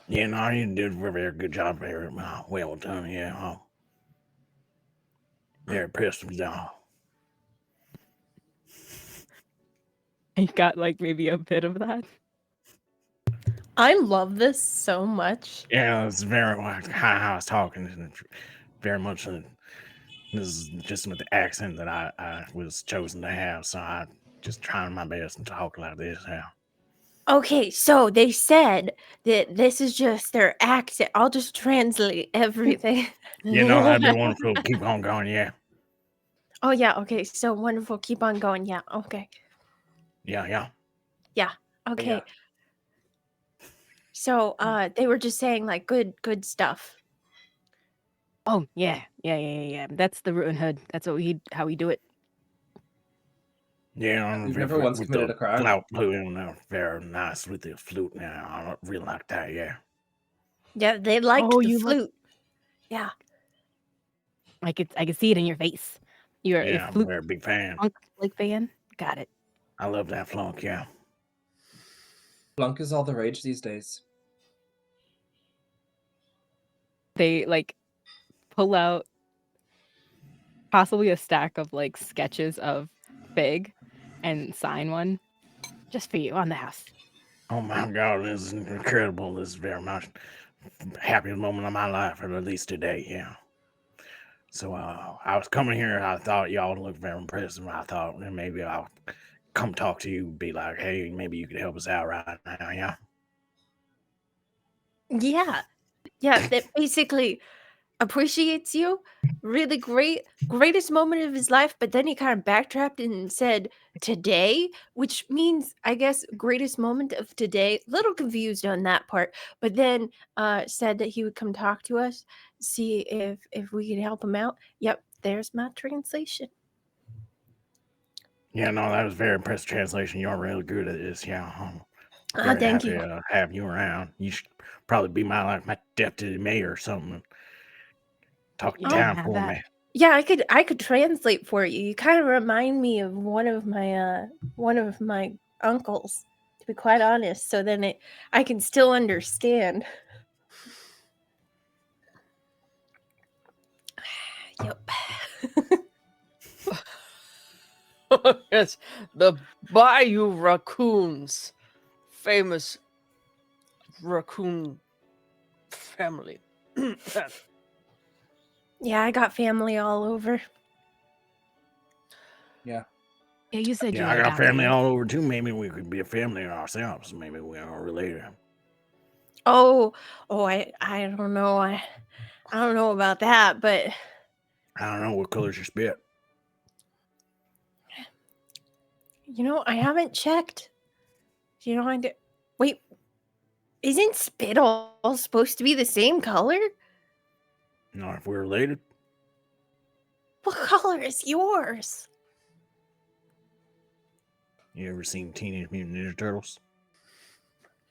Speaker 4: Yeah, no, you did a very good job. Very well done. Yeah. Very impressed with y'all.
Speaker 2: You got like maybe a bit of that.
Speaker 3: I love this so much.
Speaker 4: Yeah, it's very like how I was talking. And very much. This is just with the accent that I was chosen to have. So I just trying my best to talk like this now.
Speaker 3: Okay, so they said that this is just their accent. I'll just translate everything.
Speaker 4: You know, that'd be wonderful. Keep on going. Yeah.
Speaker 3: Oh yeah, okay. So wonderful. Keep on going. Yeah. Okay.
Speaker 4: Yeah.
Speaker 3: Okay.
Speaker 1: Yeah.
Speaker 3: So they were just saying like good stuff.
Speaker 2: Oh yeah. That's the Rootin' Hood. That's how we do it.
Speaker 4: Yeah,
Speaker 1: You've never once
Speaker 4: with
Speaker 1: committed
Speaker 4: the
Speaker 1: a crime?
Speaker 4: Flute, very nice with the flute. Now I really like that. Yeah.
Speaker 3: Yeah, they liked
Speaker 2: Oh,
Speaker 3: the
Speaker 2: you
Speaker 3: flute. Yeah.
Speaker 2: I could see it in your face. You're
Speaker 4: Yeah,
Speaker 2: a
Speaker 4: I'm a
Speaker 2: flute
Speaker 4: very big fan.
Speaker 2: like fan. Got it.
Speaker 4: I love that flunk. Yeah.
Speaker 1: Flunk is all the rage these days.
Speaker 2: They like pull out possibly a stack of like sketches of Fig and sign one just for you on the house.
Speaker 4: Oh my God, this is incredible. This is very much happiest moment of my life, or at least today. Yeah. So I was coming here. I thought y'all looked very impressive. I thought maybe I'll come talk to you, be like, hey, maybe you could help us out right now, yeah?
Speaker 3: Yeah, that basically appreciates you. Really greatest moment of his life, but then he kind of backtracked and said today, which means I guess greatest moment of today. Little confused on that part, but then said that he would come talk to us, see if we could help him out. Yep, there's my translation.
Speaker 4: Yeah, no, that was very impressive translation. You're really good at this, yeah. I'm very
Speaker 3: Thank
Speaker 4: happy
Speaker 3: you.
Speaker 4: to have you around. You should probably be my deputy mayor or something. Talk
Speaker 2: You
Speaker 3: Oh,
Speaker 2: can
Speaker 4: town
Speaker 2: have
Speaker 4: for
Speaker 2: that.
Speaker 4: me.
Speaker 3: Yeah, I could translate for you. You kind of remind me of one of my uncles, to be quite honest. So then I can still understand. Yep.
Speaker 6: Yes, the Bayou Raccoons, famous raccoon family.
Speaker 3: Yeah, I got family all over.
Speaker 1: Yeah.
Speaker 2: Yeah, you said you
Speaker 4: Yeah,
Speaker 2: were
Speaker 4: I got family
Speaker 2: adopted.
Speaker 4: all over too. Maybe we could be a family ourselves. Maybe we are related.
Speaker 3: Oh, I don't know. I don't know about that, but
Speaker 4: I don't know what color's your spit.
Speaker 3: I haven't checked. I did. Wait, isn't spit all supposed to be the same color?
Speaker 4: You know, if we're related.
Speaker 3: What color is yours?
Speaker 4: You ever seen Teenage Mutant Ninja Turtles?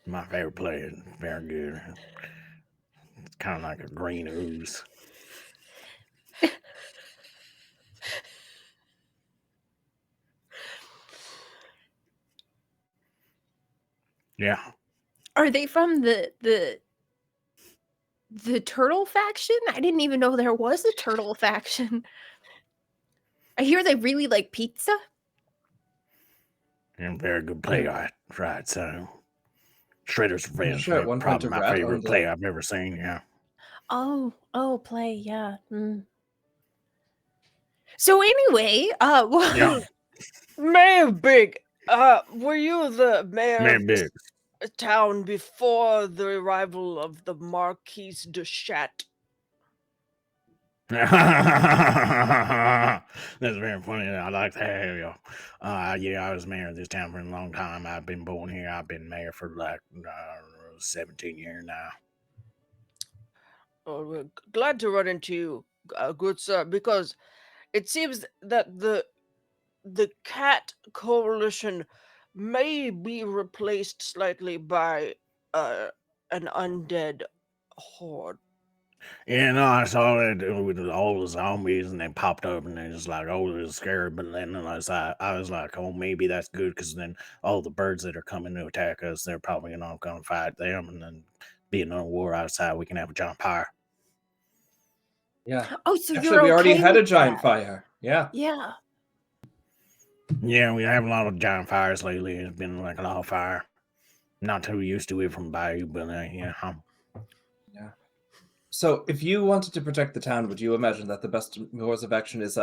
Speaker 4: My favorite player. Very good. It's kind of like a green ooze. Yeah.
Speaker 3: Are they from the turtle faction? I didn't even know there was a turtle faction. I hear they really like pizza.
Speaker 4: And very good player, right? So, Shredder's
Speaker 1: I'm
Speaker 4: Revenge,
Speaker 1: sure at one point
Speaker 4: probably
Speaker 1: a
Speaker 4: my
Speaker 1: rat
Speaker 4: favorite
Speaker 1: owned
Speaker 4: player I've ever seen. Yeah.
Speaker 3: Oh, play, yeah. So anyway,
Speaker 4: Yeah.
Speaker 6: Mayor Big, were you the mayor
Speaker 4: Man,
Speaker 6: of
Speaker 4: big.
Speaker 6: this town before the arrival of the Marquise de Chat?
Speaker 4: That's very funny. I like that. Yeah, I was mayor of this town for a long time. I've been born here. I've been mayor for like 17 years now.
Speaker 6: Oh, we're glad to run into you, good sir, because it seems that the cat coalition may be replaced slightly by an undead horde.
Speaker 4: Yeah, no, I saw it with all the zombies, and they popped up, and they're just like, oh, it was scary. But then I was like, oh, maybe that's good, because then all the birds that are coming to attack us, they're probably not going to fight them, and then being on a war outside, we can have a giant fire.
Speaker 1: Yeah.
Speaker 3: oh, so
Speaker 1: Actually,
Speaker 3: you're
Speaker 1: we already
Speaker 3: okay
Speaker 1: had a
Speaker 3: with
Speaker 1: giant
Speaker 3: that.
Speaker 1: fire. Yeah.
Speaker 3: Yeah.
Speaker 4: Yeah, we have a lot of giant fires lately. It's been like a lot of fire. Not too used to it from Bayou, but yeah.
Speaker 1: Yeah. So, if you wanted to protect the town, would you imagine that the best course of action is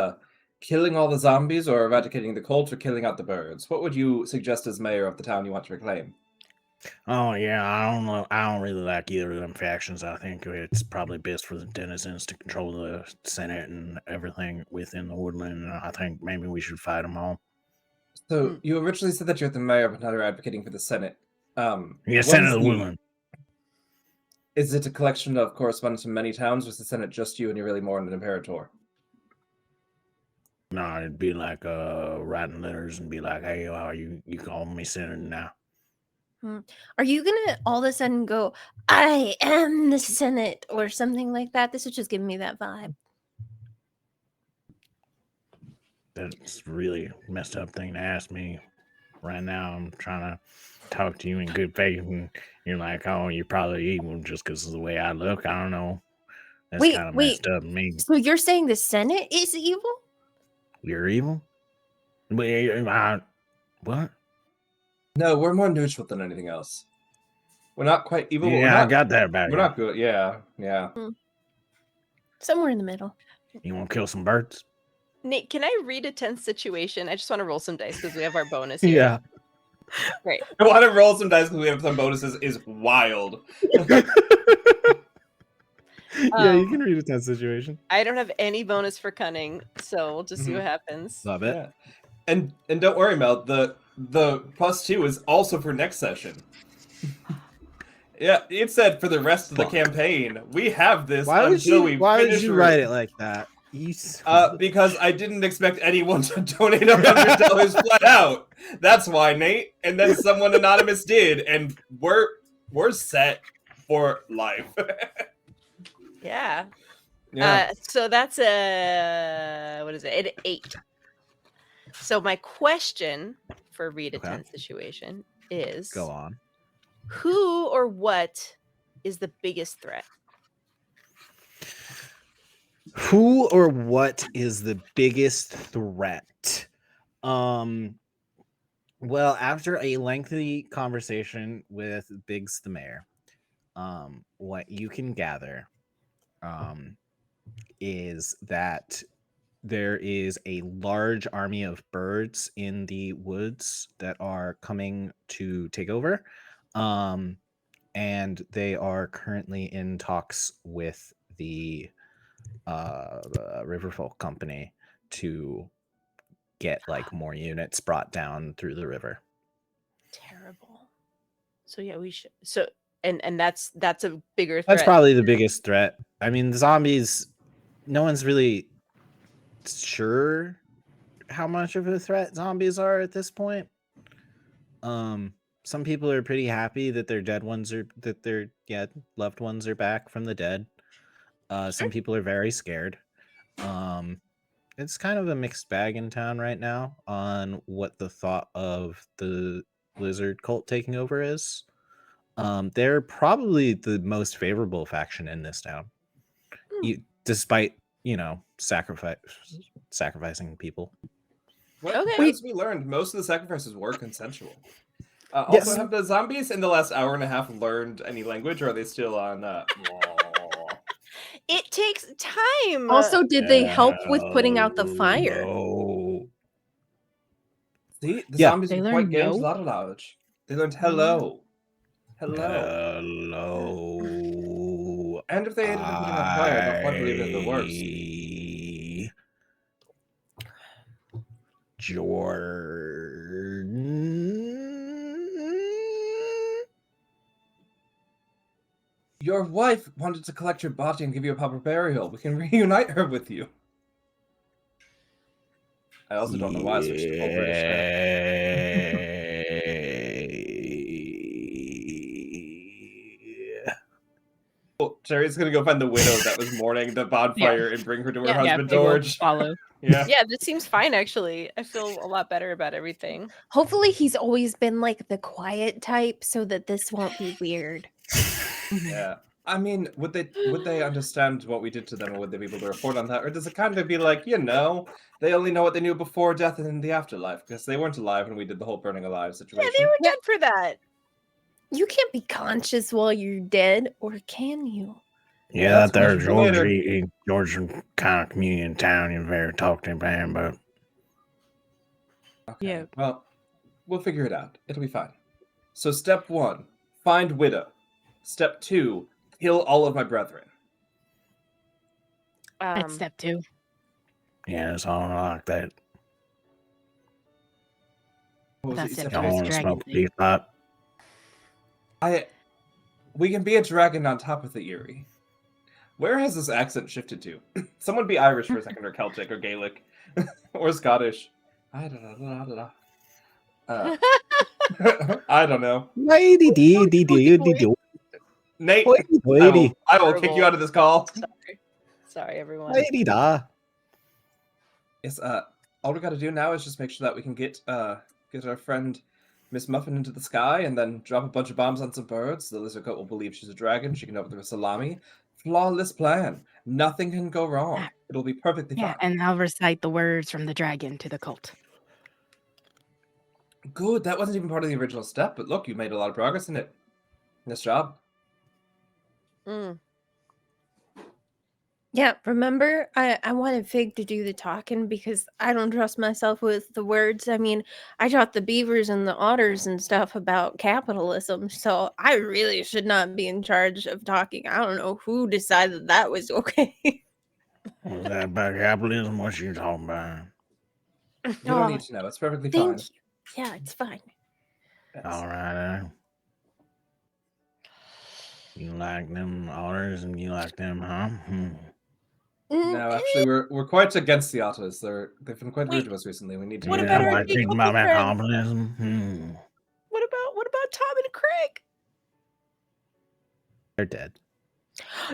Speaker 1: killing all the zombies, or eradicating the cult, or killing out the birds? What would you suggest as mayor of the town you want to reclaim?
Speaker 4: Oh yeah, I don't know. I don't really like either of them factions. I think it's probably best for the denizens to control the Senate and everything within the woodland. I think maybe we should fight them all.
Speaker 1: So, you originally said that you're the mayor, but now you're advocating for the Senate.
Speaker 4: Yeah,
Speaker 1: What
Speaker 4: Senate
Speaker 1: is
Speaker 4: of the woodland.
Speaker 1: Is it a collection of correspondence from many towns, or is the Senate just you and you're really more an imperator?
Speaker 4: No, it'd be like writing letters and be like, hey, you call me senator now.
Speaker 3: Are you gonna all of a sudden go, I am the Senate or something like that? This is just giving me that vibe.
Speaker 4: That's really messed up thing to ask me. Right now, I'm trying to talk to you in good faith, and you're like, oh, you're probably evil just because of the way I look. I don't know. That's kind of messed up. Me,
Speaker 3: So you're saying the Senate is evil?
Speaker 4: you're evil? Wait, what?
Speaker 1: No, we're more neutral than anything else. We're not quite evil. But
Speaker 4: Yeah, I got that about
Speaker 1: we're
Speaker 4: you.
Speaker 1: not good. Yeah.
Speaker 3: Somewhere in the middle.
Speaker 4: You want to kill some birds?
Speaker 5: Nate, can I read a tense situation? I just want to roll some dice because we have our bonus here.
Speaker 4: Yeah.
Speaker 5: Great.
Speaker 1: I want to roll some dice because we have some bonuses. Is wild.
Speaker 4: Yeah, you can read a tense situation.
Speaker 5: I don't have any bonus for cunning, so we'll just see what happens.
Speaker 4: Love it.
Speaker 1: Yeah. And don't worry, Mel. The +2 is also for next session. Yeah, it said for the rest of the campaign. We have this until we
Speaker 4: Why
Speaker 1: finish
Speaker 4: would you
Speaker 1: Root.
Speaker 4: write it like that?
Speaker 1: Because I didn't expect anyone to donate $100 flat out. That's why, Nate. And then someone anonymous did, and we're set for life.
Speaker 5: Yeah.
Speaker 1: Yeah.
Speaker 5: So that's what is it? An 8. So my question for read a
Speaker 4: Okay.
Speaker 5: tense situation is:
Speaker 4: Go on.
Speaker 5: who or what is the biggest threat?
Speaker 4: Who or what is the biggest threat? Well, after a lengthy conversation with Biggs the mayor, what you can gather is that there is a large army of birds in the woods that are coming to take over. And they are currently in talks with the Riverfolk Company to get like more units brought down through the river.
Speaker 5: Terrible. So yeah, we should. So and that's a bigger threat.
Speaker 4: That's probably the biggest threat. I mean, the zombies. No one's really sure how much of a threat zombies are at this point. Some people are pretty happy that their loved ones are back from the dead. Some people are very scared. It's kind of a mixed bag in town right now on what the thought of the lizard cult taking over is. They're probably the most favorable faction in this town, despite sacrificing people.
Speaker 1: Well,
Speaker 5: Okay.
Speaker 1: as we learned, most of the sacrifices were consensual.
Speaker 4: Yes.
Speaker 1: Also, have the zombies in the last hour and a half learned any language, or are they still on?
Speaker 5: It takes time.
Speaker 3: Also, did they help with putting out the fire?
Speaker 4: No.
Speaker 1: See, the
Speaker 4: Yeah.
Speaker 1: zombies
Speaker 2: They
Speaker 1: are quite
Speaker 2: learned
Speaker 1: gained a
Speaker 2: no?
Speaker 1: lot of knowledge. They learned hello. Hello.
Speaker 4: Hello.
Speaker 1: And if they ended up putting out fire, they'll probably believe they're the worst.
Speaker 4: Jordan.
Speaker 1: Your wife wanted to collect your body and give you a proper burial. We can reunite her with you. I also don't know why I switched to full British there. Oh, Jerry's gonna go find the widow that was mourning the bonfire and bring her to her
Speaker 5: Yeah,
Speaker 1: husband
Speaker 2: they will
Speaker 1: George.
Speaker 2: follow.
Speaker 1: Yeah.
Speaker 5: Yeah, this seems fine actually. I feel a lot better about everything.
Speaker 3: Hopefully, he's always been like the quiet type, so that this won't be weird.
Speaker 1: Yeah. I mean, would they understand what we did to them, or would they be able to report on that? Or does it kind of be like, they only know what they knew before death and in the afterlife, because they weren't alive when we did the whole burning alive situation.
Speaker 5: Yeah, they were dead for that.
Speaker 3: You can't be conscious while you're dead, or can you?
Speaker 4: Yeah,
Speaker 1: That's
Speaker 4: that there
Speaker 1: a question for
Speaker 4: George,
Speaker 1: later.
Speaker 4: George kind of communion town. You better talk to him, but
Speaker 1: Okay.
Speaker 2: Yeah.
Speaker 1: Well, we'll figure it out. It'll be fine. So step 1, find widow. Step 2, kill all of my brethren.
Speaker 2: That's step 2.
Speaker 4: yeah, it's all like that.
Speaker 1: What was
Speaker 2: That's
Speaker 1: it you said,
Speaker 2: step
Speaker 4: Y'all
Speaker 2: two.
Speaker 1: Tracy?
Speaker 4: want to
Speaker 2: Dragon
Speaker 4: smoke a
Speaker 2: thing.
Speaker 4: beef pipe?
Speaker 1: We can be a dragon on top of the Erie. Where has this accent shifted to? Someone be Irish for a second, or Celtic, or Gaelic, or Scottish. I don't know. I don't know.
Speaker 4: Lady dee dee dee dee dee.
Speaker 1: Nate,
Speaker 4: Lady,
Speaker 1: I will kick you out of this call.
Speaker 5: Sorry, everyone.
Speaker 4: lady da.
Speaker 1: Yes, all we gotta do now is just make sure that we can get our friend Miss Muffin into the sky, and then drop a bunch of bombs on some birds. The lizard goat will believe she's a dragon. She can open with salami. Flawless plan. Nothing can go wrong. It'll be perfectly
Speaker 2: Yeah,
Speaker 1: fine.
Speaker 2: and I'll recite the words from the dragon to the cult.
Speaker 1: Good. That wasn't even part of the original step, but look, you made a lot of progress in it. Nice job.
Speaker 5: Mm.
Speaker 3: Yeah, remember? I wanted Fig to do the talking because I don't trust myself with the words. I mean, I taught the beavers and the otters and stuff about capitalism, so I really should not be in charge of talking. I don't know who decided that was okay.
Speaker 4: What's that about capitalism? What you talking about?
Speaker 1: You don't
Speaker 3: Oh,
Speaker 1: need to know. It's perfectly
Speaker 3: thank
Speaker 1: fine.
Speaker 3: you. Yeah, it's fine.
Speaker 1: Yes.
Speaker 4: All right. You like them otters and you like them, huh?
Speaker 1: No, actually, we're quite against the otters. They've been quite rude
Speaker 5: Wait,
Speaker 1: to us recently. We need to
Speaker 5: What
Speaker 1: get
Speaker 5: about
Speaker 1: them
Speaker 5: our
Speaker 1: out.
Speaker 5: big
Speaker 4: think
Speaker 5: uncle
Speaker 4: about
Speaker 5: friends?
Speaker 4: capitalism?
Speaker 5: What about Tom and Craig?
Speaker 4: They're dead.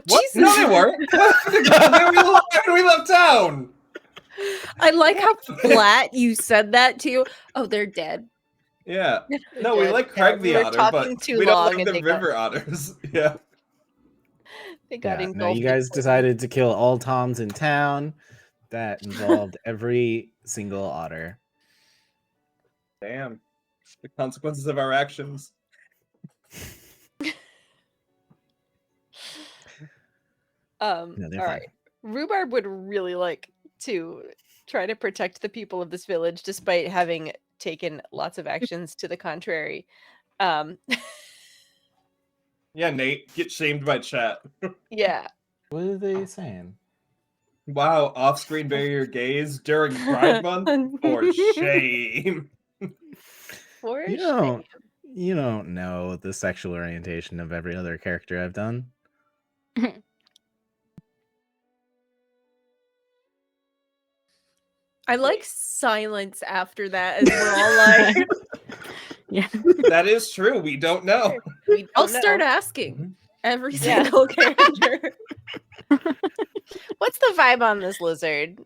Speaker 1: What?
Speaker 3: Jesus.
Speaker 1: No, they weren't. we left town.
Speaker 3: I like how flat you said that too. Oh, they're dead.
Speaker 1: Yeah.
Speaker 5: They're
Speaker 1: No, we
Speaker 5: dead.
Speaker 1: like
Speaker 5: Yeah,
Speaker 1: Craig
Speaker 5: we
Speaker 1: the
Speaker 5: were
Speaker 1: otter,
Speaker 5: talking
Speaker 1: but
Speaker 5: too
Speaker 1: we don't
Speaker 5: long
Speaker 1: like
Speaker 5: and
Speaker 1: the
Speaker 5: they got
Speaker 1: river otters. Yeah.
Speaker 5: engulfed.
Speaker 4: No, you guys
Speaker 5: in
Speaker 4: decided to kill all Toms in town. That involved every single otter.
Speaker 1: Damn. The consequences of our actions.
Speaker 4: No, they're
Speaker 5: All
Speaker 4: fine.
Speaker 5: right. Rhubarb would really like to try to protect the people of this village despite having taken lots of actions to the contrary. Um
Speaker 1: Yeah, Nate, get shamed by chat.
Speaker 5: yeah.
Speaker 4: What are they saying?
Speaker 1: Wow, off-screen barrier gaze during Pride Month? For shame.
Speaker 5: For
Speaker 4: You
Speaker 5: shame.
Speaker 4: don't, you don't know the sexual orientation of every other character I've done.
Speaker 3: I like silence after that as we're all like,
Speaker 2: Yeah.
Speaker 1: That is true. We don't know.
Speaker 5: We don't
Speaker 3: I'll start
Speaker 5: know.
Speaker 3: asking every
Speaker 5: Yeah.
Speaker 3: single character.
Speaker 5: What's the vibe on this lizard?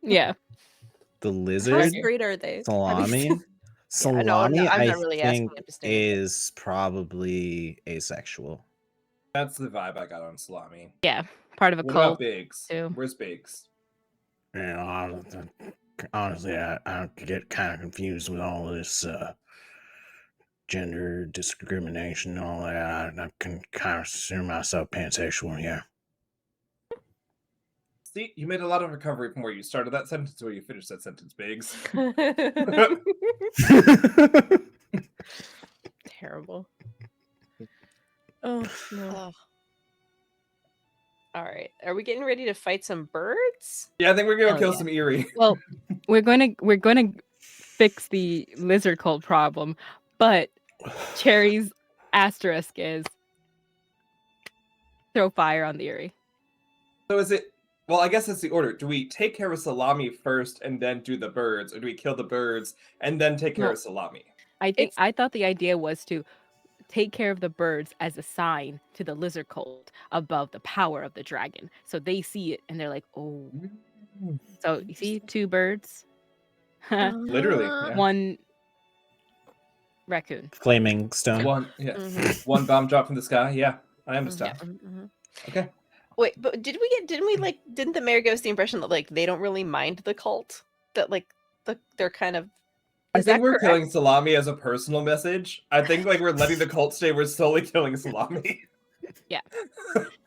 Speaker 2: Yeah.
Speaker 4: The
Speaker 3: How
Speaker 4: lizard
Speaker 3: straight are they?
Speaker 4: salami.
Speaker 5: Yeah,
Speaker 4: Salami,
Speaker 5: no, I'm
Speaker 4: I
Speaker 5: not really asking.
Speaker 4: think,
Speaker 5: I'm just naming it.
Speaker 4: is probably asexual.
Speaker 1: That's the vibe I got on Salami.
Speaker 2: Yeah. Part of a
Speaker 1: What
Speaker 2: cult
Speaker 1: about Biggs?
Speaker 2: too.
Speaker 1: Where's Biggs?
Speaker 4: Honestly, I get kind of confused with all this gender discrimination and all that. I can kind of consider myself pansexual, yeah.
Speaker 1: See, you made a lot of recovery from where you started that sentence to where you finished that sentence, Biggs.
Speaker 5: Terrible.
Speaker 3: Oh no.
Speaker 5: Oh. All right. Are we getting ready to fight some birds?
Speaker 1: Yeah, I think we're gonna
Speaker 2: Hell
Speaker 1: kill
Speaker 2: yeah.
Speaker 1: some Eerie.
Speaker 2: Well, we're gonna fix the lizard cult problem, but Cherry's asterisk is throw fire on the Eerie.
Speaker 1: So is it? Well, I guess that's the order. Do we take care of Salami first and then do the birds, or do we kill the birds and then take care
Speaker 2: No.
Speaker 1: of Salami?
Speaker 2: I thought the idea was to take care of the birds as a sign to the lizard cult above the power of the dragon. So they see it and they're like, oh. So you see 2 birds,
Speaker 1: Literally, yeah.
Speaker 2: 1 raccoon.
Speaker 4: Flaming stone.
Speaker 1: One, yeah.
Speaker 5: Mhm.
Speaker 1: One bomb drop from the sky. Yeah, I understand.
Speaker 5: Mhm.
Speaker 1: Okay.
Speaker 5: Wait, but didn't the mayor give us the impression that like they don't really mind the cult? That like they're kind of
Speaker 1: I
Speaker 5: is
Speaker 1: think
Speaker 5: that
Speaker 1: we're
Speaker 5: correct?
Speaker 1: killing Salami as a personal message. I think like we're letting the cult stay. We're slowly killing Salami.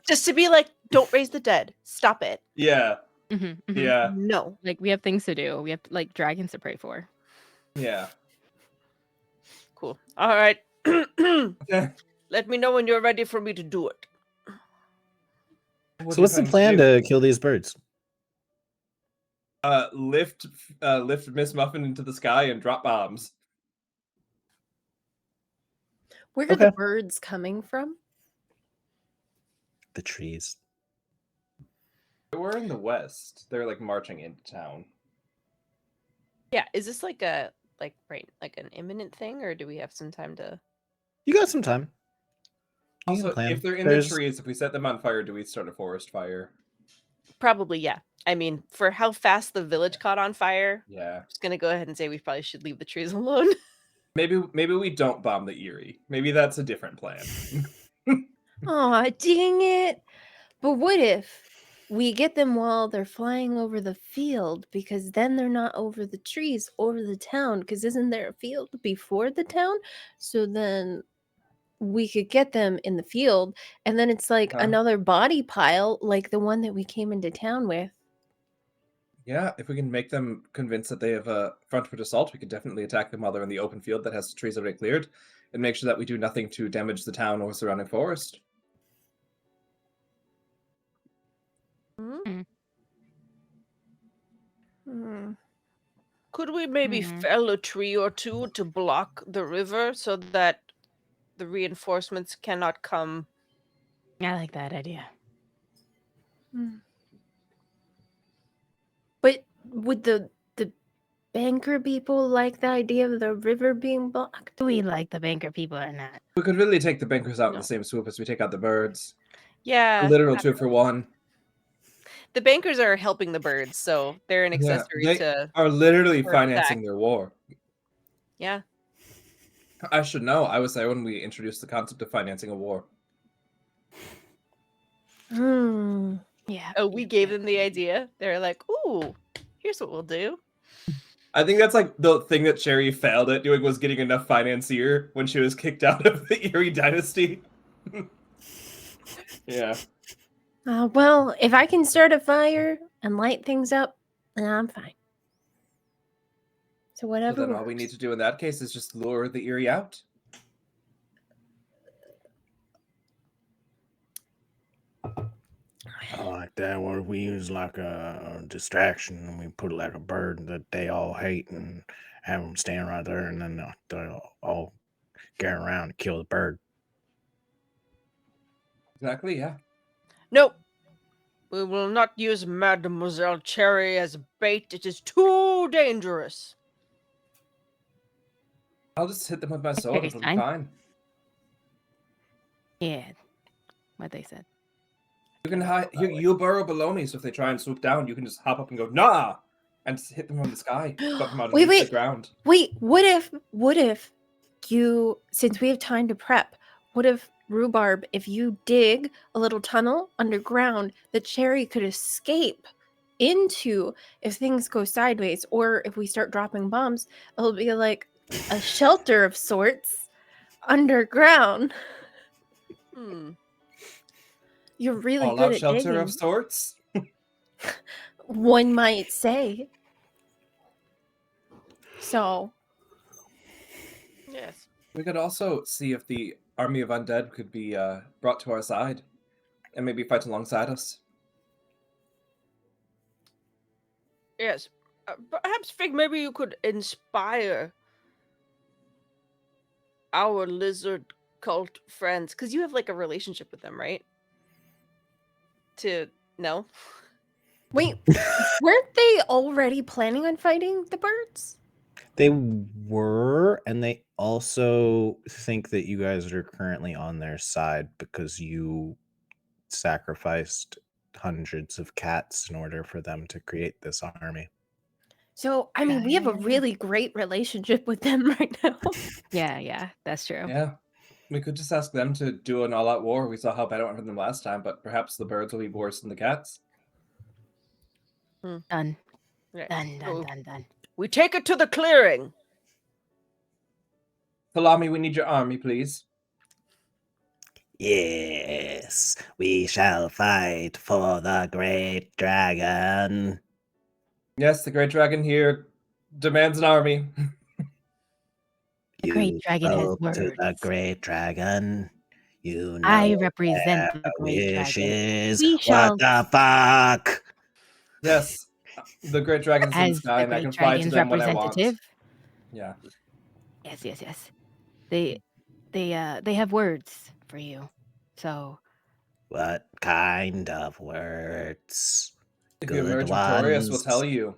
Speaker 5: Just to be like, don't raise the dead. Stop it.
Speaker 1: Yeah,
Speaker 2: Mhm, mhm.
Speaker 1: yeah,
Speaker 5: No.
Speaker 2: Like we have things to do. We have like dragons to pray for.
Speaker 1: yeah.
Speaker 5: Cool. All right.
Speaker 1: Okay.
Speaker 5: Let me know when you're ready for me to do it.
Speaker 4: So what's the plan to kill these birds?
Speaker 1: Lift Miss Muffin into the sky and drop bombs.
Speaker 3: Where are
Speaker 4: Okay.
Speaker 3: the birds coming from?
Speaker 4: The trees.
Speaker 1: We're in the west. They're like marching into town.
Speaker 5: Yeah, is this like an imminent thing, or do we have some time to?
Speaker 4: You got some time. You can
Speaker 1: Also,
Speaker 4: plan.
Speaker 1: if they're in the trees, if we set them on fire, do we start a forest fire?
Speaker 5: Probably, yeah. I mean, for how fast the village caught on fire,
Speaker 1: Yeah.
Speaker 5: I'm just gonna go ahead and say we probably should leave the trees alone.
Speaker 1: Maybe we don't bomb the Eerie. Maybe that's a different plan.
Speaker 3: Aw, dang it. But what if we get them while they're flying over the field? Because then they're not over the trees, over the town. Because isn't there a field before the town? So then we could get them in the field, and then it's like
Speaker 1: Uh-huh.
Speaker 3: another body pile, like the one that we came into town with.
Speaker 1: Yeah, if we can make them convinced that they have a front foot assault, we could definitely attack them while they're in the open field that has trees already cleared, and make sure that we do nothing to damage the town or surrounding forest.
Speaker 5: Mhm.
Speaker 3: Hmm.
Speaker 6: Could we maybe fell a tree or two to block the river so that the reinforcements cannot come?
Speaker 2: I like that idea.
Speaker 3: But would the banker people like the idea of the river being blocked?
Speaker 2: Do we like the banker people or not?
Speaker 1: We could really take the bankers out in
Speaker 5: No.
Speaker 1: the same swoop as we take out the birds.
Speaker 5: Yeah.
Speaker 1: A literal 2-for-1.
Speaker 5: The bankers are helping the birds, so they're an
Speaker 1: Yeah,
Speaker 5: accessory
Speaker 1: they
Speaker 5: to.
Speaker 1: are literally
Speaker 5: for
Speaker 1: financing
Speaker 5: attack.
Speaker 1: their war.
Speaker 5: Yeah.
Speaker 1: I should know. I was there when we introduced the concept of financing a war.
Speaker 2: Yeah.
Speaker 5: Oh, we gave them the idea. They're like, "Ooh, here's what we'll do."
Speaker 1: I think that's like the thing that Cherry failed at doing was getting enough financier when she was kicked out of the Erie dynasty. Yeah.
Speaker 3: Well, if I can start a fire and light things up, then I'm fine. So
Speaker 1: So
Speaker 3: whatever
Speaker 1: then all we need to do in that case is just lure the Erie out.
Speaker 4: I like that. What if we use like a distraction and we put like a bird that they all hate and have them stand right there, and then they'll all get around and kill the bird.
Speaker 1: Exactly, yeah.
Speaker 6: Nope. We will not use Mademoiselle Cherry as bait. It is too dangerous.
Speaker 1: I'll just hit them with my sword.
Speaker 2: Cherry's
Speaker 1: It'll be
Speaker 2: fine.
Speaker 1: fine.
Speaker 2: Yeah. What they said.
Speaker 1: You can you burrow below me, so if they try and swoop down, you can just hop up and go, nah! And just hit them from the sky. Put them out
Speaker 3: Wait,
Speaker 1: underneath
Speaker 3: wait.
Speaker 1: the ground.
Speaker 3: Wait, what if you, since we have time to prep, what if Rhubarb, if you dig a little tunnel underground that Cherry could escape into if things go sideways, or if we start dropping bombs, it'll be like a shelter of sorts underground. You're really
Speaker 1: All
Speaker 3: good
Speaker 1: out
Speaker 3: at
Speaker 1: shelter
Speaker 3: digging,
Speaker 1: of sorts.
Speaker 3: one might say. So,
Speaker 5: Yes.
Speaker 1: We could also see if the army of undead could be brought to our side and maybe fight alongside us.
Speaker 6: Yes. Perhaps, Fig, maybe you could inspire our lizard cult
Speaker 5: Friends, because you have like a relationship with them, right? No.
Speaker 3: wait, weren't they already planning on fighting the birds?
Speaker 4: They were, and they also think that you guys are currently on their side because you sacrificed hundreds of cats in order for them to create this army.
Speaker 3: So, I mean, we have a really great relationship with them right now.
Speaker 2: Yeah, that's true.
Speaker 1: Yeah. We could just ask them to do an all-out war. We saw how bad it went for them last time, but perhaps the birds will be worse than the cats.
Speaker 2: Done.
Speaker 5: Right.
Speaker 2: Done.
Speaker 6: We take it to the clearing.
Speaker 1: Salami, we need your army, please.
Speaker 4: Yes, we shall fight for the great dragon.
Speaker 1: Yes, the great dragon here demands an army.
Speaker 2: The great
Speaker 4: You
Speaker 2: dragon has
Speaker 4: spoke to the
Speaker 2: words.
Speaker 4: great dragon. You know
Speaker 2: I represent the
Speaker 4: their
Speaker 2: great dragon.
Speaker 4: wishes.
Speaker 2: We shall,
Speaker 4: What the fuck?
Speaker 1: Yes, the great dragon's in the
Speaker 2: as
Speaker 1: sky,
Speaker 2: the
Speaker 1: and I
Speaker 2: great
Speaker 1: can fly to
Speaker 2: dragon's
Speaker 1: them when I want.
Speaker 2: representative.
Speaker 1: Yeah.
Speaker 2: Yes. They have words for you. So
Speaker 4: What kind of words?
Speaker 1: If you
Speaker 4: Good
Speaker 1: emerge victorious, we'll
Speaker 4: ones.
Speaker 1: tell you.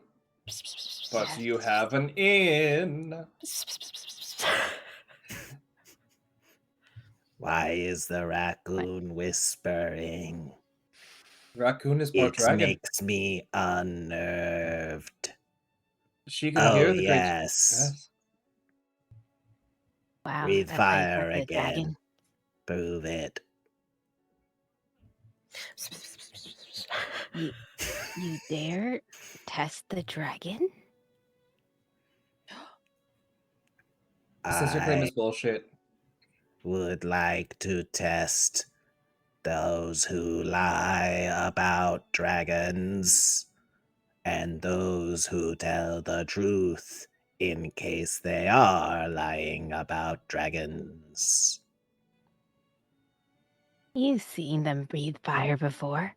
Speaker 1: But you have an in.
Speaker 4: Why is the raccoon whispering?
Speaker 1: Raccoon is part
Speaker 4: It
Speaker 1: dragon.
Speaker 4: makes me unnerved.
Speaker 1: She can hear the great.
Speaker 4: Yes.
Speaker 2: Wow.
Speaker 4: Breathe
Speaker 2: that's how you
Speaker 4: fire
Speaker 2: talk to the
Speaker 4: again.
Speaker 2: dragon.
Speaker 4: Prove it.
Speaker 2: You dare test the dragon?
Speaker 1: Says your claim is bullshit.
Speaker 4: would like to test those who lie about dragons and those who tell the truth in case they are lying about dragons.
Speaker 2: You've seen them breathe fire before.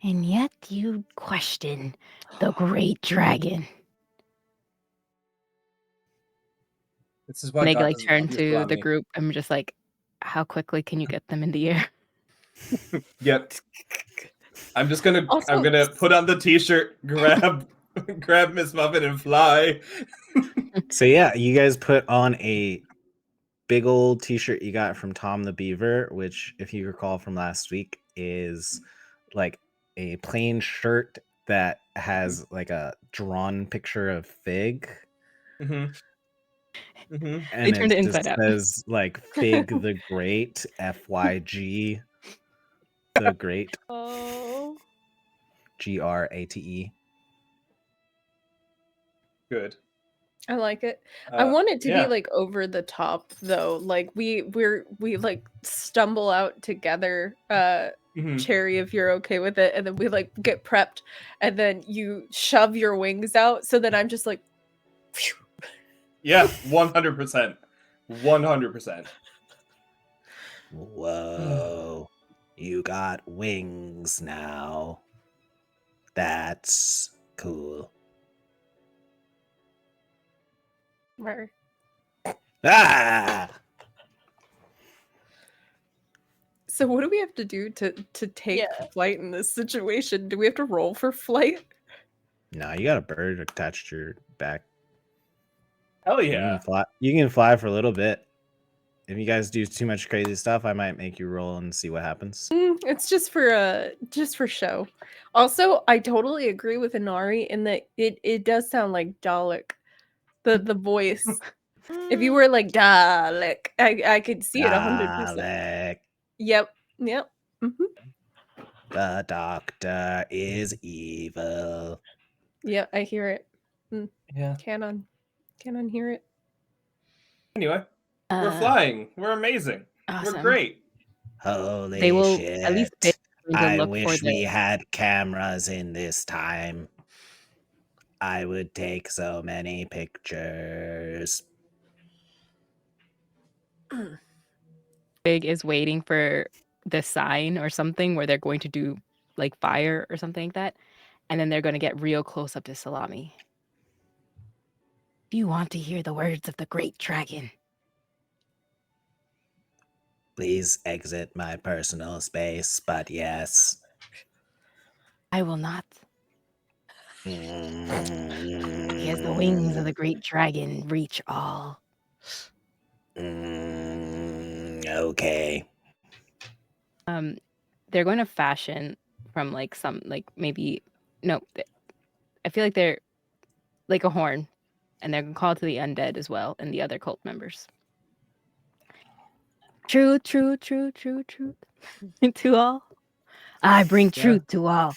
Speaker 2: And yet you question the great dragon.
Speaker 1: This is why
Speaker 2: And they
Speaker 1: God
Speaker 2: like
Speaker 1: doesn't
Speaker 2: turn
Speaker 1: love you,
Speaker 2: to the
Speaker 1: Salami.
Speaker 2: group. I'm just like, how quickly can you get them in the air?
Speaker 1: Yep. I'm gonna
Speaker 3: Also-
Speaker 1: put on the t-shirt, grab Miss Muffin and fly.
Speaker 4: So yeah, you guys put on a big old t-shirt you got from Tom the Beaver, which, if you recall from last week, is like a plain shirt that has like a drawn picture of Fig.
Speaker 1: Mm-hmm. Mm-hmm.
Speaker 4: And
Speaker 2: turned
Speaker 4: it
Speaker 2: it
Speaker 4: just
Speaker 2: inside out.
Speaker 4: says like Fig the Great, FYG the Great,
Speaker 5: Oh.
Speaker 4: GRATE.
Speaker 1: Good.
Speaker 3: I like it. I want it to
Speaker 1: yeah.
Speaker 3: be like over the top though. Like we like stumble out together,
Speaker 1: Mhm.
Speaker 3: Cherry, if you're okay with it, and then we like get prepped, and then you shove your wings out, so then I'm just like, phew.
Speaker 1: Yeah, 100%. 100%.
Speaker 4: Whoa, you got wings now. That's cool.
Speaker 3: Mer.
Speaker 4: Ah!
Speaker 3: So what do we have to do to take
Speaker 5: Yeah.
Speaker 3: flight in this situation? Do we have to roll for flight?
Speaker 4: No, you got a bird attached to your back.
Speaker 1: Hell
Speaker 4: You
Speaker 1: yeah.
Speaker 4: can fly. You can fly for a little bit. If you guys do too much crazy stuff, I might make you roll and see what happens.
Speaker 3: It's just for show. Also, I totally agree with Inari in that it does sound like Dalek. The voice. If you were like Dalek, I could see it 100%.
Speaker 4: Dalek,
Speaker 3: Yep. Mhm.
Speaker 4: the doctor is evil.
Speaker 3: Yeah, I hear it.
Speaker 1: Yeah.
Speaker 3: Canon hear it.
Speaker 1: Anyway, we're
Speaker 2: Uh,
Speaker 1: flying. We're amazing.
Speaker 2: awesome.
Speaker 1: We're great.
Speaker 4: Holy
Speaker 2: They will
Speaker 4: shit.
Speaker 2: at least be able to
Speaker 4: I
Speaker 2: look for
Speaker 4: wish we
Speaker 2: the.
Speaker 4: had cameras in this time. I would take so many pictures.
Speaker 2: Big is waiting for the sign or something where they're going to do like fire or something like that, and then they're going to get real close up to Salami. Do you want to hear the words of the great dragon?
Speaker 4: Please exit my personal space, but yes.
Speaker 2: I will not. Because the wings of the great dragon reach all.
Speaker 4: Okay.
Speaker 2: They're going to fashion from like some like maybe no. I feel like they're like a horn, and they're going to call to the undead as well and the other cult members. Truth, truth, truth, truth, truth to all. I bring truth to all.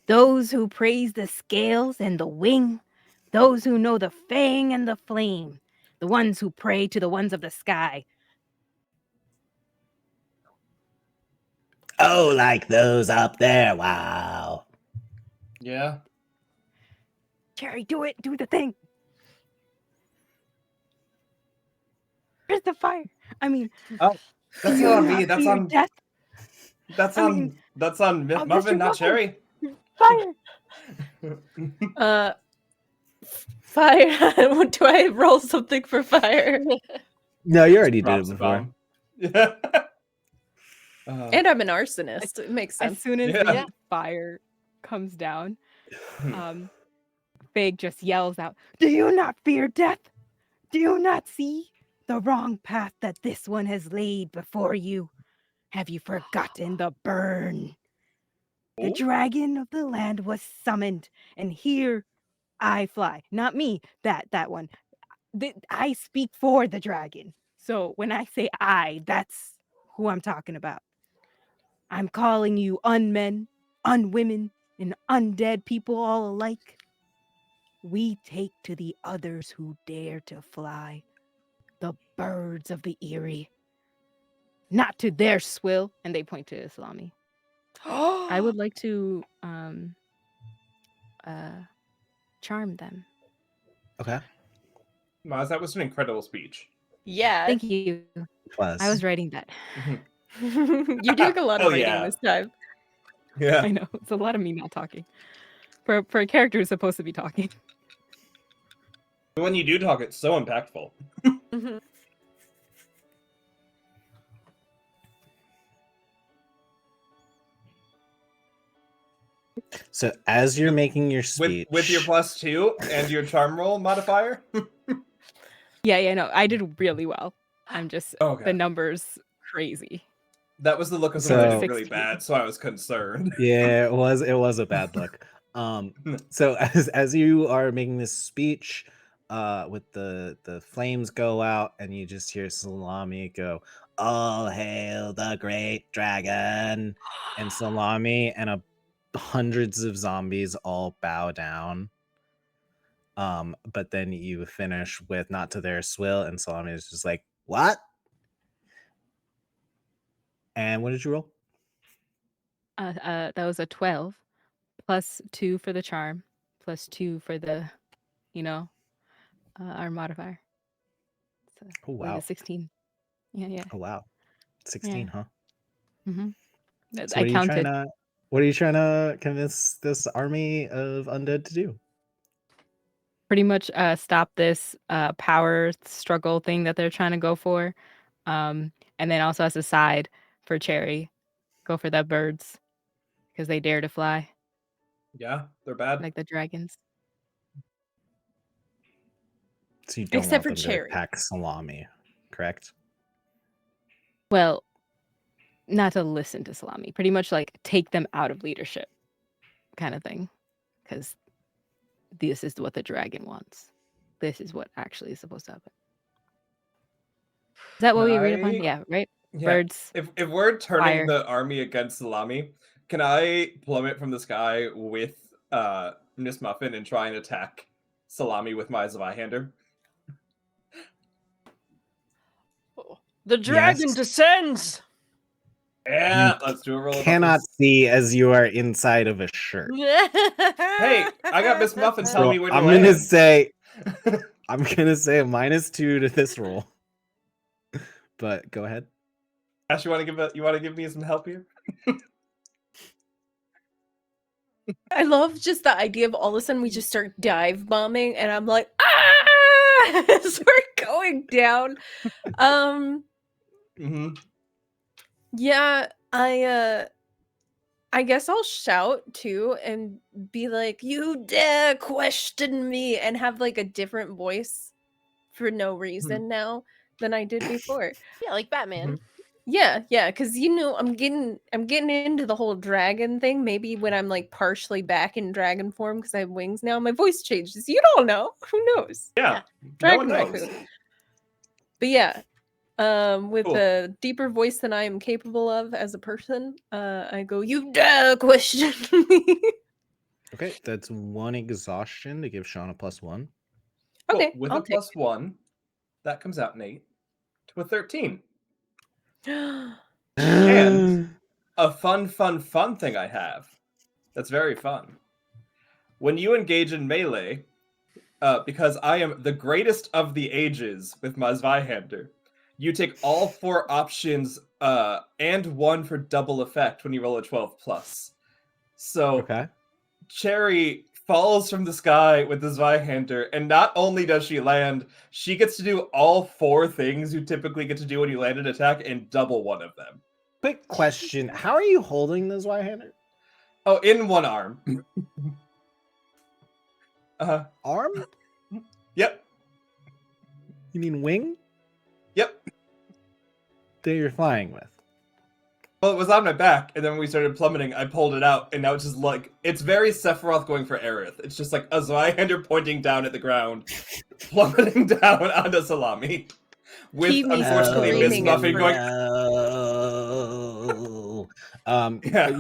Speaker 2: Those who praise the scales and the wing, those who know the fang and the flame, the ones who pray to the ones of the sky.
Speaker 4: Oh, like those up there. Wow.
Speaker 1: Yeah.
Speaker 2: Cherry, do it. Do the thing. Where's the fire? I mean,
Speaker 1: Oh, that's
Speaker 2: do you
Speaker 1: not on
Speaker 2: not
Speaker 1: me. That's
Speaker 2: fear
Speaker 1: on.
Speaker 2: death?
Speaker 1: That's
Speaker 2: I
Speaker 1: on.
Speaker 2: mean,
Speaker 1: That's on
Speaker 2: Mr.
Speaker 1: Muffin, not
Speaker 2: Muffin.
Speaker 1: Cherry.
Speaker 2: Fire.
Speaker 3: Fire. Do I roll something for fire?
Speaker 4: No, you already did it
Speaker 1: Drops a
Speaker 4: before.
Speaker 1: bomb. Yeah.
Speaker 3: And I'm an arsonist. It makes
Speaker 2: As
Speaker 3: sense.
Speaker 2: soon as
Speaker 1: Yeah.
Speaker 2: the fire comes down, Big just yells out, "Do you not fear death? Do you not see the wrong path that this one has laid before you? Have you forgotten the burn? The dragon of the land was summoned, and here I fly. Not me, that one. I speak for the dragon. So when I say I, that's who I'm talking about. I'm calling you unmen, unwomen, and undead people all alike. We take to the others who dare to fly. the birds of the Eyrie. Not to their swill. And they point to Salami. I would like to charm them.
Speaker 4: Okay.
Speaker 1: Maz, that was an incredible speech.
Speaker 5: Yeah.
Speaker 2: Thank you.
Speaker 4: Plus.
Speaker 2: I was writing that.
Speaker 3: You're doing a lot of
Speaker 1: Oh,
Speaker 3: writing
Speaker 1: yeah.
Speaker 3: this time.
Speaker 1: Yeah.
Speaker 2: I know. It's a lot of me not talking. For a character who's supposed to be talking.
Speaker 1: When you do talk, it's so impactful.
Speaker 5: Mhm.
Speaker 4: So as you're making your speech,
Speaker 1: With your +2 and your charm roll modifier.
Speaker 2: Yeah, no. I did really well. I'm just
Speaker 1: Okay.
Speaker 2: the numbers crazy.
Speaker 1: That was the look of
Speaker 4: So-
Speaker 1: someone that did really
Speaker 2: 16.
Speaker 1: bad, so I was concerned.
Speaker 4: yeah, it was a bad look. So as you are making this speech, with the flames go out, and you just hear Salami go, "All hail the great dragon!" and Salami and hundreds of zombies all bow down. But then you finish with "not to their swill," and Salami is just like, "What?" And what did you roll?
Speaker 2: That was a 12 plus 2 for the charm plus 2 for the, our modifier. So,
Speaker 4: Oh,
Speaker 2: I believe
Speaker 4: wow.
Speaker 2: it's 16. Yeah.
Speaker 4: Oh wow, 16, huh?
Speaker 2: Mm-hmm.
Speaker 4: So
Speaker 2: I
Speaker 4: what are you
Speaker 2: counted.
Speaker 4: trying to convince this army of undead to do?
Speaker 2: Pretty much stop this power struggle thing that they're trying to go for. And then also as a side for Cherry, go for the birds because they dare to fly
Speaker 1: Yeah, they're bad.
Speaker 2: like the dragons.
Speaker 4: So you don't
Speaker 3: Except
Speaker 4: want
Speaker 3: for
Speaker 4: them to
Speaker 3: Cherry.
Speaker 4: attack Salami, correct?
Speaker 2: Well, not to listen to Salami. Pretty much like take them out of leadership kind of thing. Because this is what the dragon wants. This is what actually is supposed to happen. Is that what we agreed upon? Yeah, right?
Speaker 1: Yeah.
Speaker 2: Birds.
Speaker 1: If we're turning
Speaker 2: Fire.
Speaker 1: the army against Salami, can I plummet from the sky with Miss Muffin and try and attack Salami with my Zweihander?
Speaker 6: The dragon
Speaker 4: Yes.
Speaker 6: descends.
Speaker 1: Yeah, let's do a roll. of
Speaker 4: Cannot
Speaker 1: buffers.
Speaker 4: see as you are inside of a shirt.
Speaker 1: Hey, I got Miss Muffin telling me
Speaker 4: So
Speaker 1: where to
Speaker 4: I'm
Speaker 1: land.
Speaker 4: gonna say I'm gonna say a -2 to this roll. But go ahead.
Speaker 1: Ash, you want to give me some help here?
Speaker 3: I love just the idea of all of a sudden we just start dive bombing, and I'm like, ah, as we're going down.
Speaker 1: Mm-hmm.
Speaker 3: Yeah, I guess I'll shout too and be like, "You dare question me," and have like a different voice for no reason now than I did before.
Speaker 5: Yeah, like Batman.
Speaker 1: Mhm.
Speaker 3: Yeah, because I'm getting into the whole dragon thing. Maybe when I'm like partially back in dragon form because I have wings now, my voice changes. You don't know. Who knows?
Speaker 1: Yeah, no
Speaker 3: Dragon
Speaker 1: one knows.
Speaker 3: raccoon. But yeah, with
Speaker 1: Cool.
Speaker 3: a deeper voice than I am capable of as a person, I go, "You dare question me."
Speaker 4: Okay, that's 1 exhaustion to give Sean a +1.
Speaker 1: Cool.
Speaker 3: Okay,
Speaker 1: With
Speaker 3: I'll
Speaker 1: a +1, that comes out an 8 to a 13. And a fun thing I have that's very fun. When you engage in melee, because I am the greatest of the ages with my Zweihander, you take all 4 options and 1 for double effect when you roll a 12+. So
Speaker 4: Okay.
Speaker 1: Cherry falls from the sky with the Zweihander, and not only does she land, she gets to do all 4 things you typically get to do when you land an attack and double one of them.
Speaker 4: Quick question: how are you holding the Zweihander?
Speaker 1: Oh, in one arm.
Speaker 4: Arm?
Speaker 1: Yep.
Speaker 4: You mean wing?
Speaker 1: Yep.
Speaker 4: That you're flying with.
Speaker 1: Well, it was on my back, and then when we started plummeting, I pulled it out, and now it's just like, it's very Sephiroth going for Aerith. It's just like a Zweihander pointing down at the ground, plummeting down onto Salami. With,
Speaker 3: Keep me
Speaker 1: unfortunately, Miss
Speaker 3: screaming at
Speaker 1: Muffin going,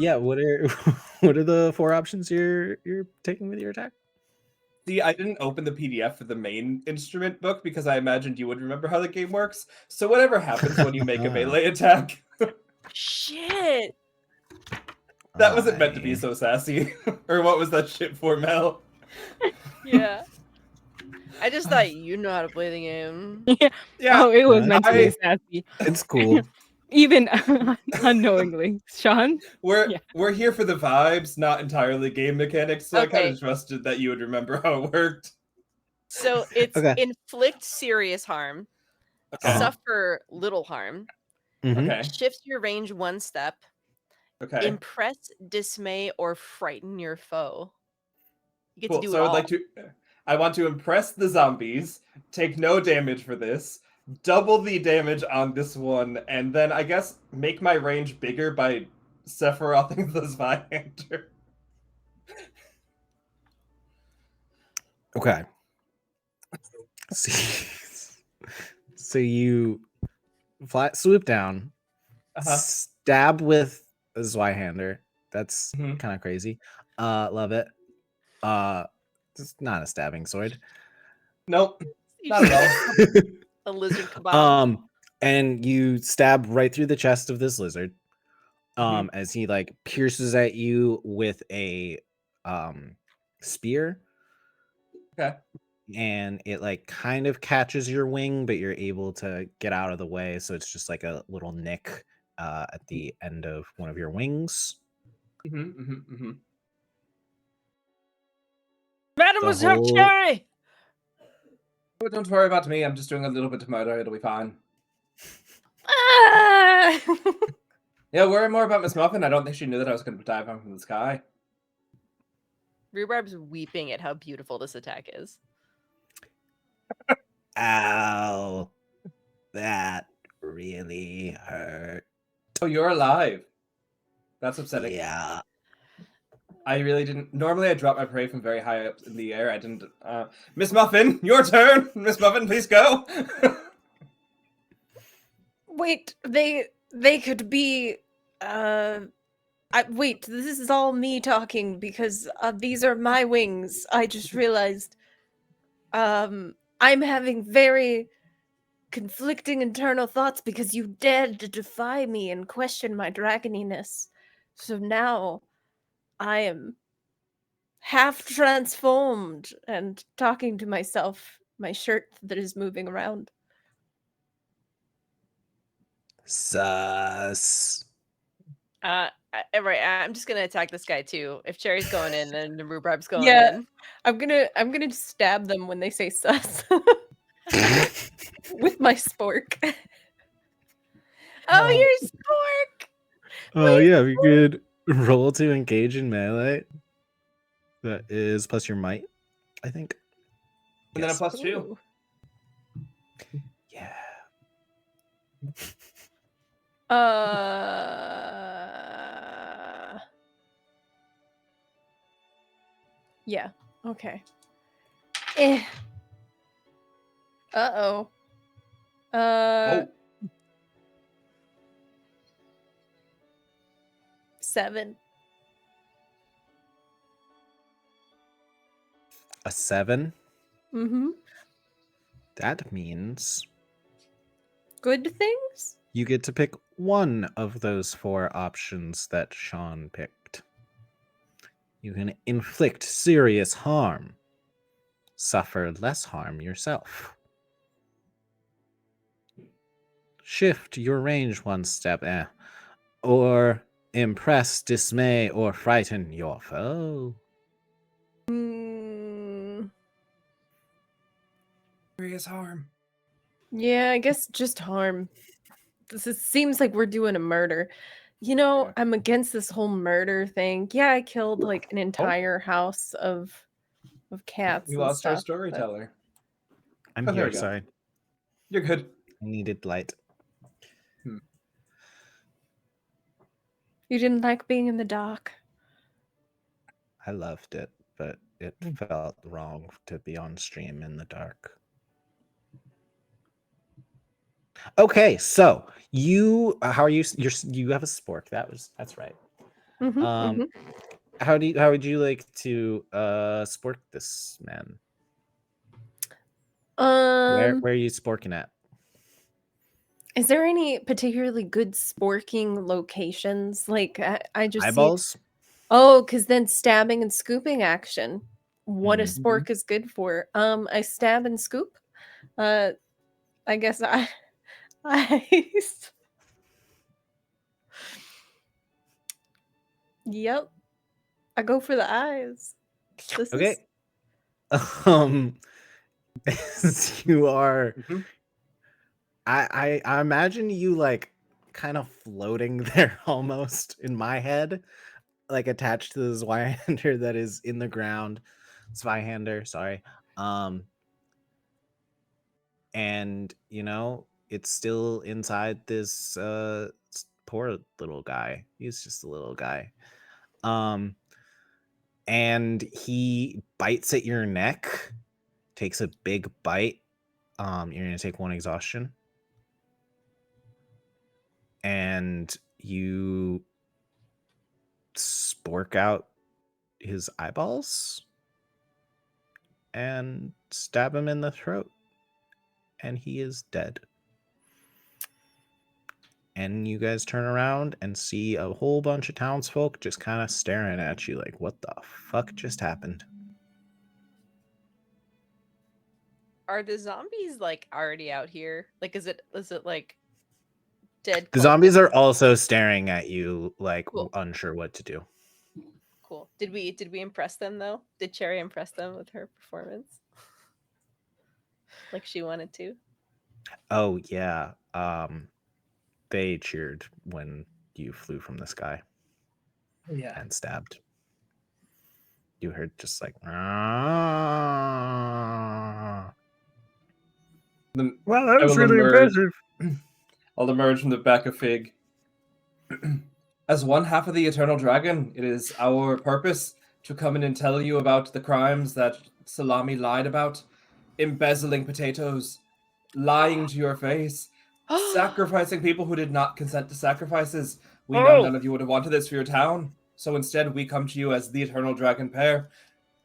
Speaker 4: Yeah. What are what are the 4 options you're taking with your attack?
Speaker 1: See, I didn't open the PDF for the main instrument book because I imagined you would remember how the game works. So whatever happens when you make a melee attack,
Speaker 5: Shit.
Speaker 1: that wasn't meant to be
Speaker 4: Aye.
Speaker 1: so sassy. Or what was that shit for, Mel?
Speaker 5: Yeah. I just thought you know how to play the game.
Speaker 1: Yeah,
Speaker 2: Oh, it was
Speaker 4: No,
Speaker 2: meant to be sassy.
Speaker 4: it's cool.
Speaker 2: Even unknowingly. Sean?
Speaker 1: we're
Speaker 2: Yeah.
Speaker 1: we're here for the vibes, not entirely game mechanics. So I kind
Speaker 5: Okay.
Speaker 1: of trusted that you would remember how it worked.
Speaker 5: So it's
Speaker 4: Okay.
Speaker 5: inflict serious harm,
Speaker 1: Okay.
Speaker 5: suffer little harm,
Speaker 4: Mhm.
Speaker 1: Okay.
Speaker 5: shift your range 1 step,
Speaker 1: Okay.
Speaker 5: impress, dismay, or frighten your foe. You get
Speaker 1: Cool.
Speaker 5: to do
Speaker 1: So
Speaker 5: it all.
Speaker 1: I want to impress the zombies, take no damage for this, double the damage on this one, and then I guess make my range bigger by Sephirothing the Zweihander.
Speaker 4: Okay. So you swoop down,
Speaker 1: Uh-huh.
Speaker 4: stab with a Zweihander. That's
Speaker 1: Mhm.
Speaker 4: kind of crazy. Love it. It's not a stabbing sword.
Speaker 1: Nope.
Speaker 5: You
Speaker 1: Not at
Speaker 5: just
Speaker 1: all.
Speaker 5: a lizard kebab.
Speaker 4: And you stab right through the chest of this lizard.
Speaker 1: Mhm.
Speaker 4: As he like pierces at you with a spear.
Speaker 1: Okay.
Speaker 4: And it like kind of catches your wing, but you're able to get out of the way, so it's just like a little nick at the end of one of your wings.
Speaker 6: Mademoiselle
Speaker 4: whole-
Speaker 6: Cherry!
Speaker 1: Oh, don't worry about me. I'm just doing a little bit of murder. It'll be fine.
Speaker 5: Ah!
Speaker 1: Yeah, worry more about Miss Muffin. I don't think she knew that I was going to dive from the sky.
Speaker 5: Rhubarb's weeping at how beautiful this attack is.
Speaker 4: Ow, that really hurt.
Speaker 1: Oh, you're alive. That's upsetting.
Speaker 4: Yeah.
Speaker 1: I really didn't. Normally, I drop my prey from very high up in the air. I didn't. Miss Muffin, your turn. Miss Muffin, please go.
Speaker 3: Wait, they could be wait, this is all me talking because these are my wings. I just realized I'm having very conflicting internal thoughts because you dared to defy me and question my dragoniness. So now I am half transformed and talking to myself, my shirt that is moving around.
Speaker 4: Sus.
Speaker 5: Right, I'm just gonna attack this guy too. If Cherry's going in, then the Rhubarb's going
Speaker 3: Yeah.
Speaker 5: in.
Speaker 3: I'm gonna stab them when they say sus with my spork.
Speaker 5: Oh, you're Spork!
Speaker 4: Oh yeah, we could roll to engage in melee. That is plus your might, I think.
Speaker 1: And then a
Speaker 4: Yes.
Speaker 1: +2.
Speaker 3: Ooh.
Speaker 4: Yeah.
Speaker 3: Yeah. Okay. Eh. Uh-oh.
Speaker 1: Oh,
Speaker 3: 7.
Speaker 4: A 7.
Speaker 3: Mm-hmm.
Speaker 4: That means
Speaker 3: Good things?
Speaker 4: you get to pick one of those 4 options that Sean picked. You can inflict serious harm, suffer less harm yourself, shift your range 1 step, or impress, dismay, or frighten your foe.
Speaker 1: serious harm.
Speaker 3: Yeah, I guess just harm. Seems like we're doing a murder. You know,
Speaker 1: Yeah.
Speaker 3: I'm against this whole murder thing. Yeah, I killed like an entire house of cats.
Speaker 1: We
Speaker 3: and
Speaker 1: lost our
Speaker 3: stuff, but-
Speaker 1: storyteller.
Speaker 4: I'm
Speaker 1: Oh, there
Speaker 4: here,
Speaker 1: we go.
Speaker 4: sorry.
Speaker 1: You're good.
Speaker 4: I needed light.
Speaker 3: You didn't like being in the dark.
Speaker 4: I loved it, but it felt wrong to be on stream in the dark. Okay, so you how are you you have a spork. That's right.
Speaker 3: Mhm, mhm.
Speaker 4: how would you like to spork this man? Where are you sporking at?
Speaker 3: Is there any particularly good sporking locations? Like I just see.
Speaker 4: Eyeballs?
Speaker 3: Oh, because then stabbing and scooping action. What a
Speaker 4: Mhm.
Speaker 3: spork is good for. I stab and scoop. I guess I Yep. I go for the eyes. This is
Speaker 4: Okay. You are.
Speaker 1: Mhm.
Speaker 4: I imagine you like kind of floating there almost in my head, like attached to the Zweihander that is in the ground. Zweihander, sorry. And it's still inside this poor little guy. He's just a little guy. And he bites at your neck, takes a big bite. You're gonna take 1 exhaustion. And you spork out his eyeballs and stab him in the throat. And he is dead. And you guys turn around and see a whole bunch of townsfolk just kind of staring at you like, what the fuck just happened?
Speaker 5: Are the zombies like already out here? Like, is it like dead?
Speaker 4: The zombies are also staring at you like
Speaker 5: Cool.
Speaker 4: unsure what to do.
Speaker 5: Cool. Did we impress them though? Did Cherry impress them with her performance? Like she wanted to?
Speaker 4: Oh yeah. They cheered when you flew from the sky
Speaker 1: Yeah.
Speaker 4: and stabbed. You heard just like, "Ah."
Speaker 1: Well,
Speaker 4: that was really impressive.
Speaker 1: I'll emerge from the back of Fig. As one half of the Eternal Dragon, it is our purpose to come in and tell you about the crimes that Salami lied about, embezzling potatoes, lying to your face, sacrificing people who did not consent to sacrifices. We know none of you would have wanted this for your town, so instead we come to you as the Eternal Dragon pair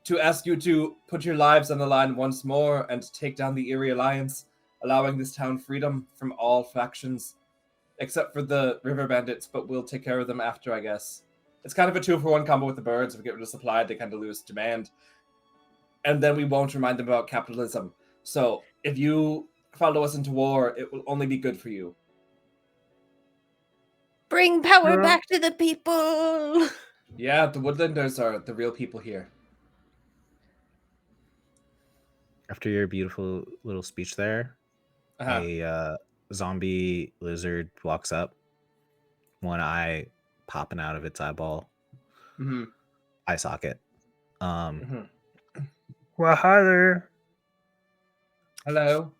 Speaker 1: to ask you to put your lives on the line once more and take down the Eerie Alliance, allowing this town freedom from all factions, except for the river bandits, but we'll take care of them after, I guess. It's kind of a 2-for-1 combo with the birds. If we get rid of supply, they kind of lose demand. And then we won't remind them about capitalism. So if you follow us into war, it will only be good for you.
Speaker 3: bring power back to the people.
Speaker 1: Yeah, the Woodlanders are the real people here.
Speaker 4: After your beautiful little speech there, a zombie lizard walks up, one eye popping out of its eyeball.
Speaker 1: Mm-hmm.
Speaker 4: Eye socket.
Speaker 1: Mm-hmm.
Speaker 7: Well, hi there.
Speaker 1: Hello.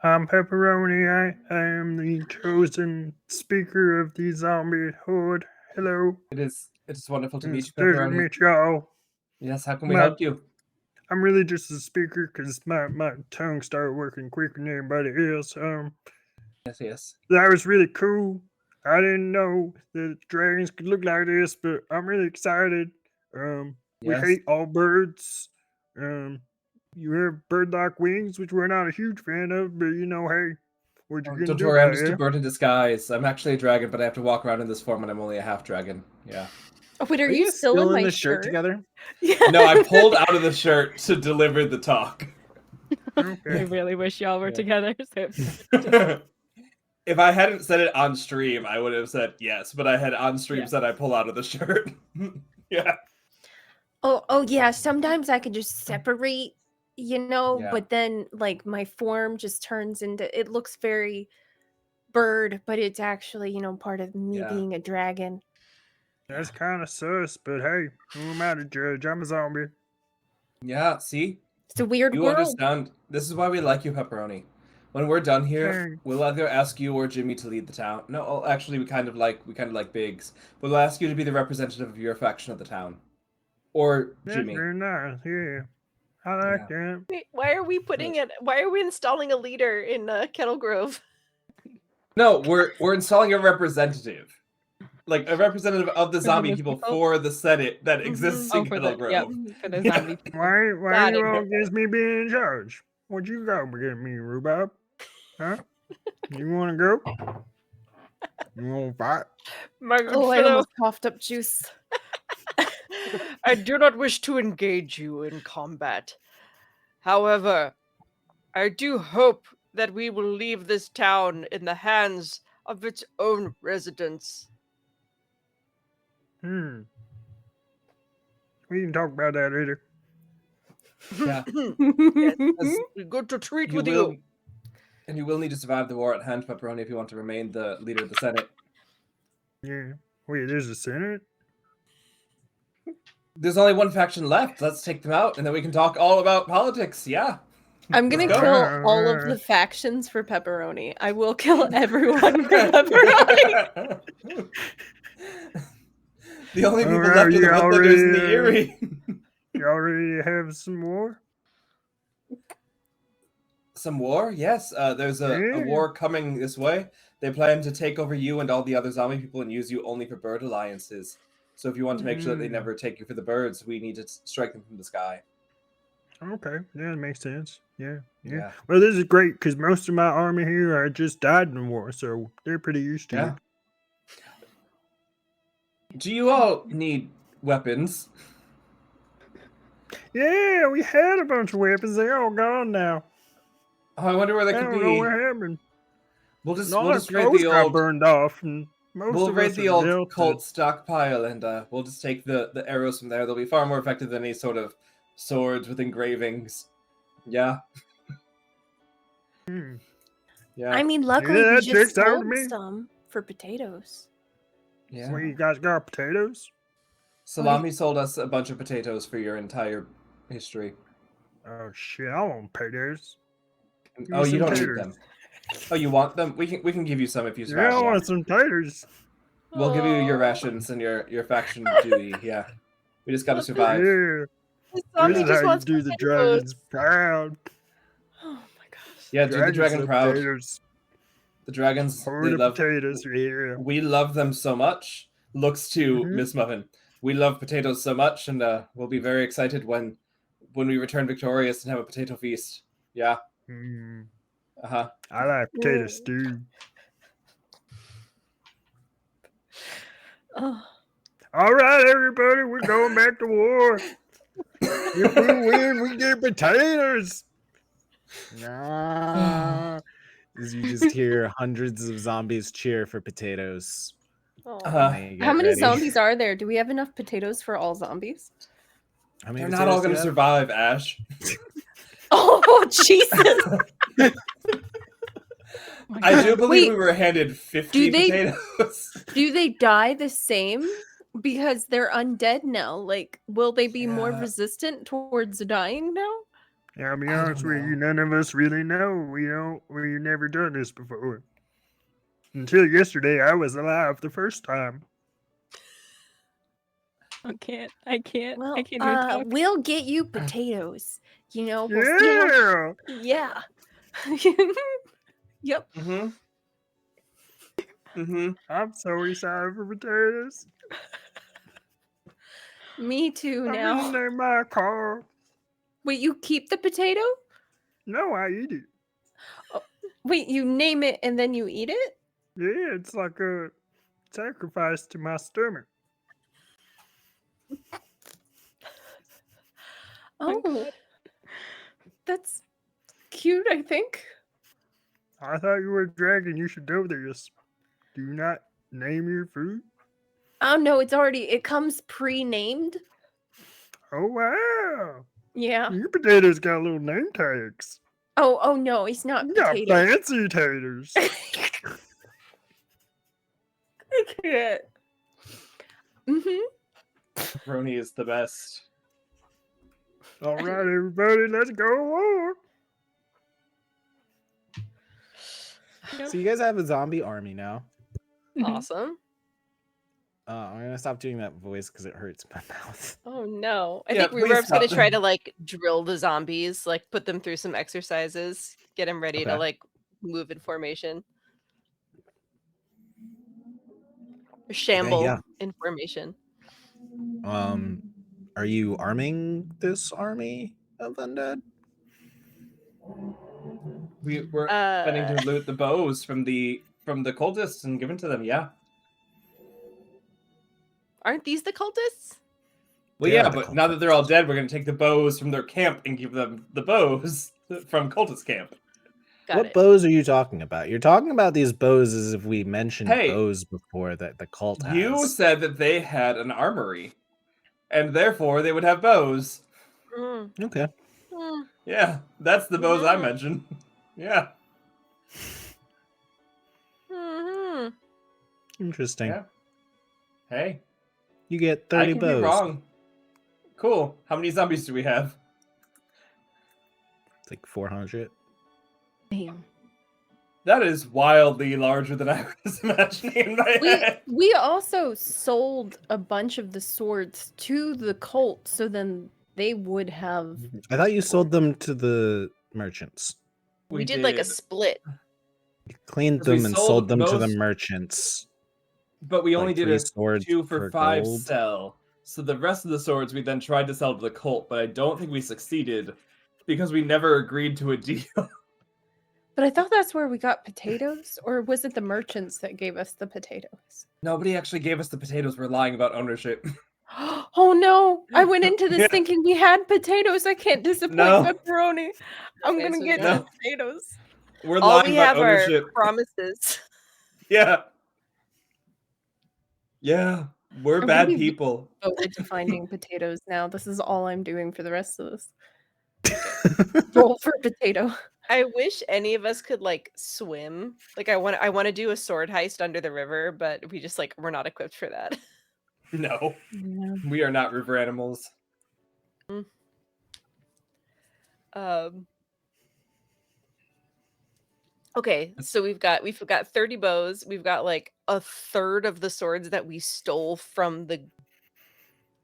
Speaker 7: I'm Pepperoni. I am the chosen speaker of the zombie horde. Hello.
Speaker 1: It is wonderful to meet
Speaker 7: It's
Speaker 1: you,
Speaker 7: a pleasure to
Speaker 1: Pepperoni.
Speaker 7: meet y'all.
Speaker 1: Yes, how can we help you?
Speaker 7: I'm really just a speaker because my tongue started working quicker than everybody else.
Speaker 1: Yes.
Speaker 7: That was really cool. I didn't know that dragons could look like this, but I'm really excited. We
Speaker 1: Yes.
Speaker 7: hate all birds. You have bird-like wings, which we're not a huge fan of, but hey, what you gonna
Speaker 1: Don't
Speaker 7: do
Speaker 1: worry, I'm
Speaker 7: about
Speaker 1: just a
Speaker 7: it?
Speaker 1: bird in disguise. I'm actually a dragon, but I have to walk around in this form, and I'm only a half dragon. Yeah.
Speaker 3: Oh, wait, are
Speaker 4: you
Speaker 3: you
Speaker 4: guys
Speaker 3: still in my
Speaker 4: the
Speaker 3: shirt?
Speaker 4: together?
Speaker 3: Yeah.
Speaker 1: No, I pulled out of the shirt to deliver the talk.
Speaker 2: I
Speaker 7: Okay.
Speaker 2: really wish y'all were
Speaker 1: Yeah.
Speaker 2: together. So
Speaker 1: If I hadn't said it on stream, I would have said yes, but I had on stream
Speaker 2: Yeah.
Speaker 1: said I pull out of the shirt. Yeah.
Speaker 3: Oh yeah. Sometimes I can just separate,
Speaker 1: Yeah.
Speaker 3: but then like my form just turns into. It looks very bird, but it's actually part of me
Speaker 1: Yeah.
Speaker 3: being a dragon.
Speaker 7: That's kind of sus, but hey, who am I to judge? I'm a zombie.
Speaker 1: Yeah, see?
Speaker 3: It's a weird
Speaker 1: You
Speaker 3: world.
Speaker 1: understand. This is why we like you, Pepperoni. When we're done here,
Speaker 7: Thanks.
Speaker 1: we'll either ask you or Jimmy to lead the town. No, actually, we kind of like Biggs. We'll ask you to be the representative of your faction of the town, or
Speaker 7: That's
Speaker 1: Jimmy.
Speaker 7: very nice. Yeah, I like that.
Speaker 5: Wait, why are we why are we installing a leader in Kettle Grove?
Speaker 1: No, we're installing a representative. like a representative of the
Speaker 2: For
Speaker 1: zombie
Speaker 2: those
Speaker 1: people
Speaker 2: people?
Speaker 1: for the Senate that exists in
Speaker 2: Oh, for
Speaker 1: Kettle
Speaker 2: the
Speaker 1: Grove.
Speaker 2: for the
Speaker 1: Yeah.
Speaker 2: zombie people.
Speaker 7: Why
Speaker 5: Got
Speaker 7: you
Speaker 5: it.
Speaker 7: all against me being in charge? What you got against me, Rhubarb? Huh? You want to go? You want to fight?
Speaker 6: My good
Speaker 3: Oh, I
Speaker 6: fellow,
Speaker 3: almost coughed up juice.
Speaker 6: I do not wish to engage you in combat. However, I do hope that we will leave this town in the hands of its own residents.
Speaker 7: Hmm. We can talk about that later.
Speaker 1: Yeah.
Speaker 6: Yes, we good to treat
Speaker 1: You
Speaker 6: with
Speaker 1: will,
Speaker 6: you.
Speaker 1: and you will need to survive the war at hand, Pepperoni, if you want to remain the leader of the Senate.
Speaker 7: Yeah. Wait, there's a Senate?
Speaker 1: There's only one faction left. Let's take them out, and then we can talk all about politics. Yeah.
Speaker 3: I'm gonna
Speaker 1: Let's go.
Speaker 3: kill all of the factions for pepperoni. I will kill everyone for pepperoni.
Speaker 1: The only people
Speaker 7: Alright,
Speaker 1: left are the
Speaker 7: you
Speaker 1: Woodlanders and the
Speaker 7: already,
Speaker 1: Erie.
Speaker 7: You already have some more?
Speaker 1: Some war? Yes. There's a
Speaker 7: Yeah.
Speaker 1: war coming this way. They plan to take over you and all the other zombie people and use you only for bird alliances. So if you want to make sure that they
Speaker 7: Mm.
Speaker 1: never take you for the birds, we need to strike them from the sky.
Speaker 7: Okay, yeah, that makes sense. Yeah.
Speaker 1: Yeah.
Speaker 7: Well, this is great because most of my army here are just died in the war, so they're pretty used to
Speaker 1: Yeah.
Speaker 7: it.
Speaker 1: Do you all need weapons?
Speaker 7: Yeah, we had a bunch of weapons. They're all gone now.
Speaker 1: Oh, I wonder where they
Speaker 7: I
Speaker 1: could
Speaker 7: don't know
Speaker 1: be.
Speaker 7: what happened.
Speaker 1: We'll just
Speaker 7: All our
Speaker 1: raid
Speaker 7: clothes
Speaker 1: the
Speaker 7: got
Speaker 1: old
Speaker 7: burned off, and most
Speaker 1: we'll
Speaker 7: of
Speaker 1: raid
Speaker 7: us
Speaker 1: the
Speaker 7: are
Speaker 1: old
Speaker 7: dealt
Speaker 1: cult
Speaker 7: it.
Speaker 1: stockpile and we'll just take the arrows from there. They'll be far more effective than any sort of swords with engravings. Yeah.
Speaker 7: Hmm.
Speaker 1: Yeah.
Speaker 3: I mean, luckily
Speaker 7: Yeah,
Speaker 3: we
Speaker 7: that
Speaker 3: just
Speaker 7: checks out to
Speaker 3: sold
Speaker 7: me.
Speaker 3: some for potatoes.
Speaker 1: Yeah.
Speaker 7: Well, you guys got potatoes?
Speaker 1: Salami sold us a bunch of potatoes for your entire history.
Speaker 7: Oh shit, I want potatoes. Give me
Speaker 1: Oh, you
Speaker 7: some
Speaker 1: don't need
Speaker 7: taters.
Speaker 1: them. Oh, you want them? We can give you some if you
Speaker 7: Yeah,
Speaker 1: survive.
Speaker 7: I want some taters.
Speaker 1: We'll give you your
Speaker 5: Aw.
Speaker 1: rations and your faction duty. Yeah. We just gotta survive.
Speaker 7: Yeah,
Speaker 5: This
Speaker 7: this
Speaker 5: zombie
Speaker 7: is
Speaker 5: just
Speaker 7: how you
Speaker 5: wants
Speaker 7: do the
Speaker 5: potatoes.
Speaker 7: dragons proud.
Speaker 5: Oh my gosh.
Speaker 1: Yeah, do the
Speaker 7: Dragons
Speaker 1: dragon
Speaker 7: love
Speaker 1: proud.
Speaker 7: potatoes.
Speaker 1: The dragons,
Speaker 7: Horde
Speaker 1: they
Speaker 7: of
Speaker 1: love
Speaker 7: potatoes, yeah.
Speaker 1: we love them so much. Looks to
Speaker 7: Mhm.
Speaker 1: Miss Muffin. We love potatoes so much, and we'll be very excited when we return victorious and have a potato feast. Yeah.
Speaker 7: Mm,
Speaker 1: Uh-huh.
Speaker 7: I like potato stew.
Speaker 3: Oh.
Speaker 7: All right, everybody, we're going back to war. If we win, we get potatoes.
Speaker 8: Nah. As you just hear hundreds of zombies cheer for potatoes.
Speaker 5: Aw.
Speaker 1: Uh-huh.
Speaker 8: When they
Speaker 3: How
Speaker 8: get
Speaker 3: many
Speaker 8: ready.
Speaker 3: zombies are there? Do we have enough potatoes for all zombies?
Speaker 8: How many
Speaker 1: They're not all
Speaker 8: potatoes do
Speaker 1: gonna
Speaker 8: you have?
Speaker 1: survive, Ash.
Speaker 3: Oh, Jesus.
Speaker 2: Oh my
Speaker 1: I
Speaker 2: God.
Speaker 1: do believe we
Speaker 3: Wait,
Speaker 1: were handed 50
Speaker 3: do they-
Speaker 1: potatoes.
Speaker 3: Do they die the same? Because they're undead now. Like, will they be more
Speaker 1: Yeah.
Speaker 3: resistant towards dying now?
Speaker 7: Yeah, I'll be
Speaker 1: I don't
Speaker 7: honest with you,
Speaker 1: know.
Speaker 7: none of us really know. We've never done this before. Until yesterday, I was alive the first time.
Speaker 2: I can't. I can't.
Speaker 3: Well,
Speaker 2: I can't even talk.
Speaker 3: we'll get you potatoes. You know, we'll see how.
Speaker 7: Yeah!
Speaker 3: Yeah. Yep.
Speaker 1: Mm-hmm. Mm-hmm.
Speaker 7: I'm so excited for potatoes.
Speaker 3: Me too
Speaker 7: I'm
Speaker 3: now.
Speaker 7: gonna name my car.
Speaker 3: Wait, you keep the potato?
Speaker 7: No, I eat it.
Speaker 3: Wait, you name it and then you eat it?
Speaker 7: Yeah, it's like a sacrifice to my stomach.
Speaker 3: Oh, that's cute, I think.
Speaker 7: I thought you were a dragon. You should know this. Do you not name your food?
Speaker 3: Oh no, it comes pre-named.
Speaker 7: Oh, wow.
Speaker 3: Yeah.
Speaker 7: Your potatoes got little name tags.
Speaker 3: Oh no, it's not
Speaker 7: You got
Speaker 3: potato.
Speaker 7: fancy taters.
Speaker 3: I can't. Mm-hmm.
Speaker 1: Roni is the best.
Speaker 7: All right, everybody, let's go to war.
Speaker 8: So you guys have a zombie army now.
Speaker 5: Awesome.
Speaker 8: I'm gonna stop doing that voice because it hurts my mouth.
Speaker 5: Oh no. I
Speaker 1: Yeah,
Speaker 5: think
Speaker 1: please
Speaker 5: Reverb's gonna
Speaker 1: stop.
Speaker 5: try to like drill the zombies, like put them through some exercises, get them ready to
Speaker 8: Okay.
Speaker 5: like move in formation. shamble
Speaker 8: yeah.
Speaker 5: in formation.
Speaker 8: Are you arming this army of undead?
Speaker 1: We were planning to loot the bows from the cultists and give them to them. Yeah.
Speaker 5: Aren't these the cultists?
Speaker 1: Well,
Speaker 8: They are
Speaker 1: yeah,
Speaker 8: the
Speaker 1: but now that they're all
Speaker 8: cultists.
Speaker 1: dead, we're gonna take the bows from their camp and give them the bows from cultist camp.
Speaker 5: Got
Speaker 8: What
Speaker 5: it.
Speaker 8: bows are you talking about? You're talking about these bows as if we mentioned
Speaker 1: Hey,
Speaker 8: bows before that the cult
Speaker 1: You
Speaker 8: has.
Speaker 1: said that they had an armory, and therefore they would have bows.
Speaker 5: Mm.
Speaker 8: Okay.
Speaker 5: Mm.
Speaker 1: Yeah, that's the bows I
Speaker 5: Mhm.
Speaker 1: mentioned. Yeah,
Speaker 5: Mhm.
Speaker 8: Interesting.
Speaker 1: yeah. Hey,
Speaker 8: You get
Speaker 1: I
Speaker 8: 30
Speaker 1: could be
Speaker 8: bows.
Speaker 1: wrong. Cool. How many zombies do we have?
Speaker 8: It's like 400.
Speaker 2: Damn.
Speaker 1: That is wildly larger than I was imagining in my head.
Speaker 3: We also sold a bunch of the swords to the cult, so then they would have.
Speaker 8: I thought you sold them to the merchants.
Speaker 5: We did like a split.
Speaker 8: You cleaned
Speaker 1: 'Cause we
Speaker 8: them and
Speaker 1: sold
Speaker 8: sold them to the
Speaker 1: most-
Speaker 8: merchants.
Speaker 1: But we only
Speaker 8: Like
Speaker 1: did
Speaker 8: 3
Speaker 1: a
Speaker 8: swords
Speaker 1: 2 for
Speaker 8: for
Speaker 1: 5
Speaker 8: gold.
Speaker 1: sell. So the rest of the swords we then tried to sell to the cult, but I don't think we succeeded because we never agreed to a deal.
Speaker 3: But I thought that's where we got potatoes, or was it the merchants that gave us the potatoes?
Speaker 1: Nobody actually gave us the potatoes. We're lying about ownership.
Speaker 3: Oh no! I went into this
Speaker 1: Yeah.
Speaker 3: thinking we had potatoes. I can't disappoint
Speaker 1: No.
Speaker 3: Pepperoni. I'm
Speaker 5: Okay,
Speaker 3: gonna
Speaker 5: so
Speaker 3: get
Speaker 1: no.
Speaker 3: the potatoes.
Speaker 1: We're
Speaker 5: All
Speaker 1: lying
Speaker 5: we
Speaker 1: about
Speaker 5: have are
Speaker 1: ownership.
Speaker 5: promises.
Speaker 1: Yeah. Yeah. We're
Speaker 3: I'm
Speaker 1: bad
Speaker 3: gonna be
Speaker 1: people.
Speaker 3: devoted to finding potatoes now. This is all I'm doing for the rest of this. Roll for potato.
Speaker 5: I wish any of us could like swim. Like I want to do a sword heist under the river, but we just like we're not equipped for that.
Speaker 1: No.
Speaker 3: Yeah.
Speaker 1: We are not river animals.
Speaker 5: Okay, so we've got 30 bows. We've got like a third of the swords that we stole from the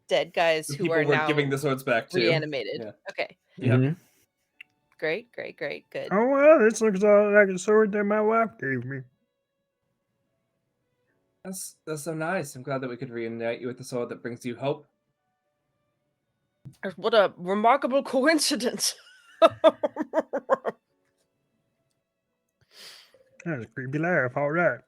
Speaker 5: dead guys
Speaker 1: The
Speaker 5: who
Speaker 1: people
Speaker 5: are
Speaker 1: we're
Speaker 5: now
Speaker 1: giving the swords back to.
Speaker 5: reanimated.
Speaker 1: Yeah.
Speaker 5: Okay,
Speaker 1: Yeah.
Speaker 8: Mhm.
Speaker 5: great, good.
Speaker 7: Oh well, this looks like a sword that my wife gave me.
Speaker 1: That's so nice. I'm glad that we could reunite you with the sword that brings you hope.
Speaker 6: What a remarkable coincidence.
Speaker 7: That's a creepy laugh. All right.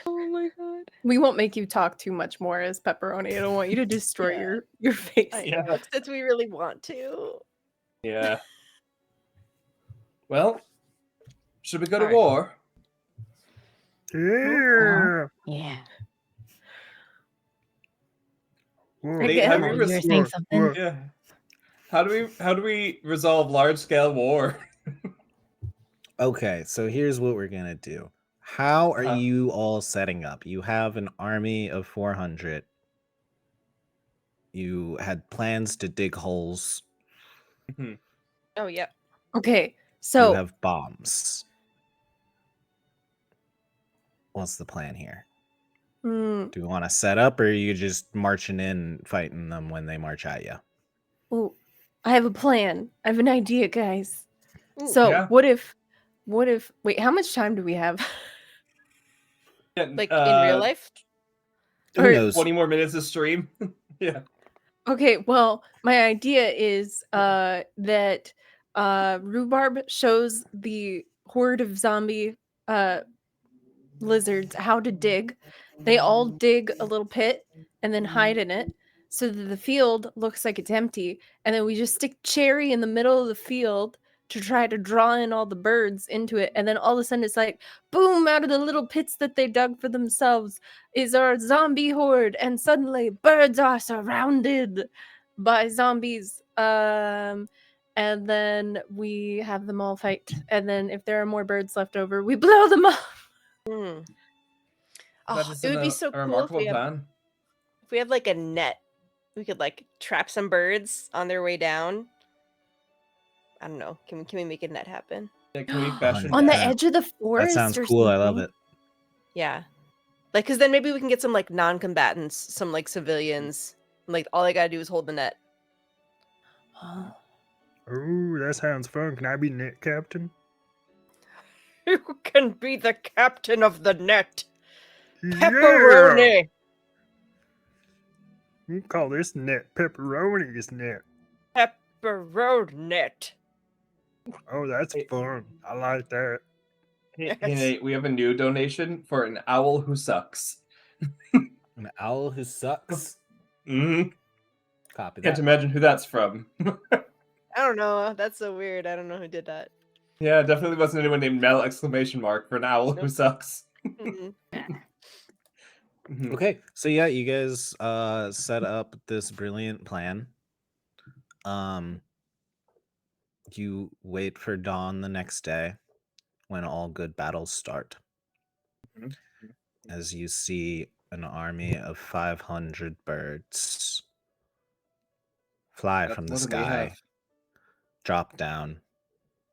Speaker 2: Oh my god.
Speaker 3: We won't make you talk too much more as Pepperoni. I don't want you to destroy
Speaker 5: Yeah.
Speaker 3: your face.
Speaker 5: I
Speaker 1: Yeah.
Speaker 5: know, since we really want to.
Speaker 1: Yeah. Well, should we go to
Speaker 5: Alright.
Speaker 1: war?
Speaker 7: Yeah.
Speaker 2: Yeah.
Speaker 7: Whoa.
Speaker 1: Nate, how do we
Speaker 3: Again,
Speaker 2: You were saying something?
Speaker 7: What?
Speaker 1: Yeah. How do we resolve large scale war?
Speaker 8: Okay, so here's what we're gonna do. How are
Speaker 1: Uh-huh.
Speaker 8: you all setting up? You have an army of 400. You had plans to dig holes.
Speaker 5: Oh yeah.
Speaker 3: okay.
Speaker 8: You
Speaker 3: So
Speaker 8: have bombs. What's the plan here?
Speaker 3: mm,
Speaker 8: Do you want to set up, or are you just marching in and fighting them when they march at you?
Speaker 3: ooh, I have a plan. I have an idea, guys.
Speaker 5: Ooh.
Speaker 3: So
Speaker 1: Yeah.
Speaker 3: what if wait, how much time do we have?
Speaker 1: Yeah,
Speaker 5: Like in real life?
Speaker 8: Who
Speaker 3: Or-
Speaker 8: knows?
Speaker 1: 20 more minutes to stream. Yeah.
Speaker 3: Okay, well, my idea is that Rhubarb shows the horde of zombie lizards how to dig. They all dig a little pit and then hide in it so that the field looks like it's empty. And then we just stick Cherry in the middle of the field to try to draw in all the birds into it. And then all of a sudden it's like, boom, out of the little pits that they dug for themselves is our zombie horde. And suddenly birds are surrounded by zombies. And then we have them all fight. And then if there are more birds left over, we blow them up.
Speaker 5: Hmm.
Speaker 1: That
Speaker 5: Oh,
Speaker 1: is
Speaker 5: it would be
Speaker 1: a
Speaker 5: so cool if
Speaker 1: remarkable
Speaker 5: we had
Speaker 1: plan.
Speaker 5: like a net. We could like trap some birds on their way down. I don't know. Can we make a net happen?
Speaker 1: Yeah, can we fashion
Speaker 3: On the
Speaker 8: Yeah.
Speaker 3: edge of the
Speaker 8: That
Speaker 3: forest
Speaker 8: sounds
Speaker 3: or
Speaker 8: cool. I love
Speaker 3: something?
Speaker 8: it.
Speaker 5: Yeah. Like, cause then maybe we can get some like non-combatants, some like civilians. And, like all I gotta do is hold the net.
Speaker 3: Oh.
Speaker 7: Ooh, that sounds fun. Can I be net captain?
Speaker 6: Who can be the captain of the net?
Speaker 7: Yeah!
Speaker 6: Pepperoni!
Speaker 7: You call this net pepperoni's net.
Speaker 6: Pepperoni.
Speaker 7: Oh, that's
Speaker 1: Hey.
Speaker 7: fun. I like that.
Speaker 1: Hey,
Speaker 6: Yes.
Speaker 1: Nate, we have a new donation for an owl who sucks.
Speaker 8: An owl who sucks.
Speaker 1: Mm-hmm.
Speaker 8: Copy
Speaker 1: Can't
Speaker 8: that.
Speaker 1: imagine who that's from.
Speaker 5: I don't know. That's so weird. I don't know who did that.
Speaker 1: Yeah, definitely wasn't anyone named Mel exclamation mark for an owl who
Speaker 5: Nope.
Speaker 1: sucks.
Speaker 5: Mm-mm.
Speaker 1: Mhm.
Speaker 8: Okay, so yeah, you guys set up this brilliant plan. You wait for dawn the next day when all good battles start.
Speaker 1: Mhm.
Speaker 8: As you see an army of 500 birds fly
Speaker 1: That's
Speaker 8: from the
Speaker 1: more than we
Speaker 8: sky,
Speaker 1: have.
Speaker 8: drop down,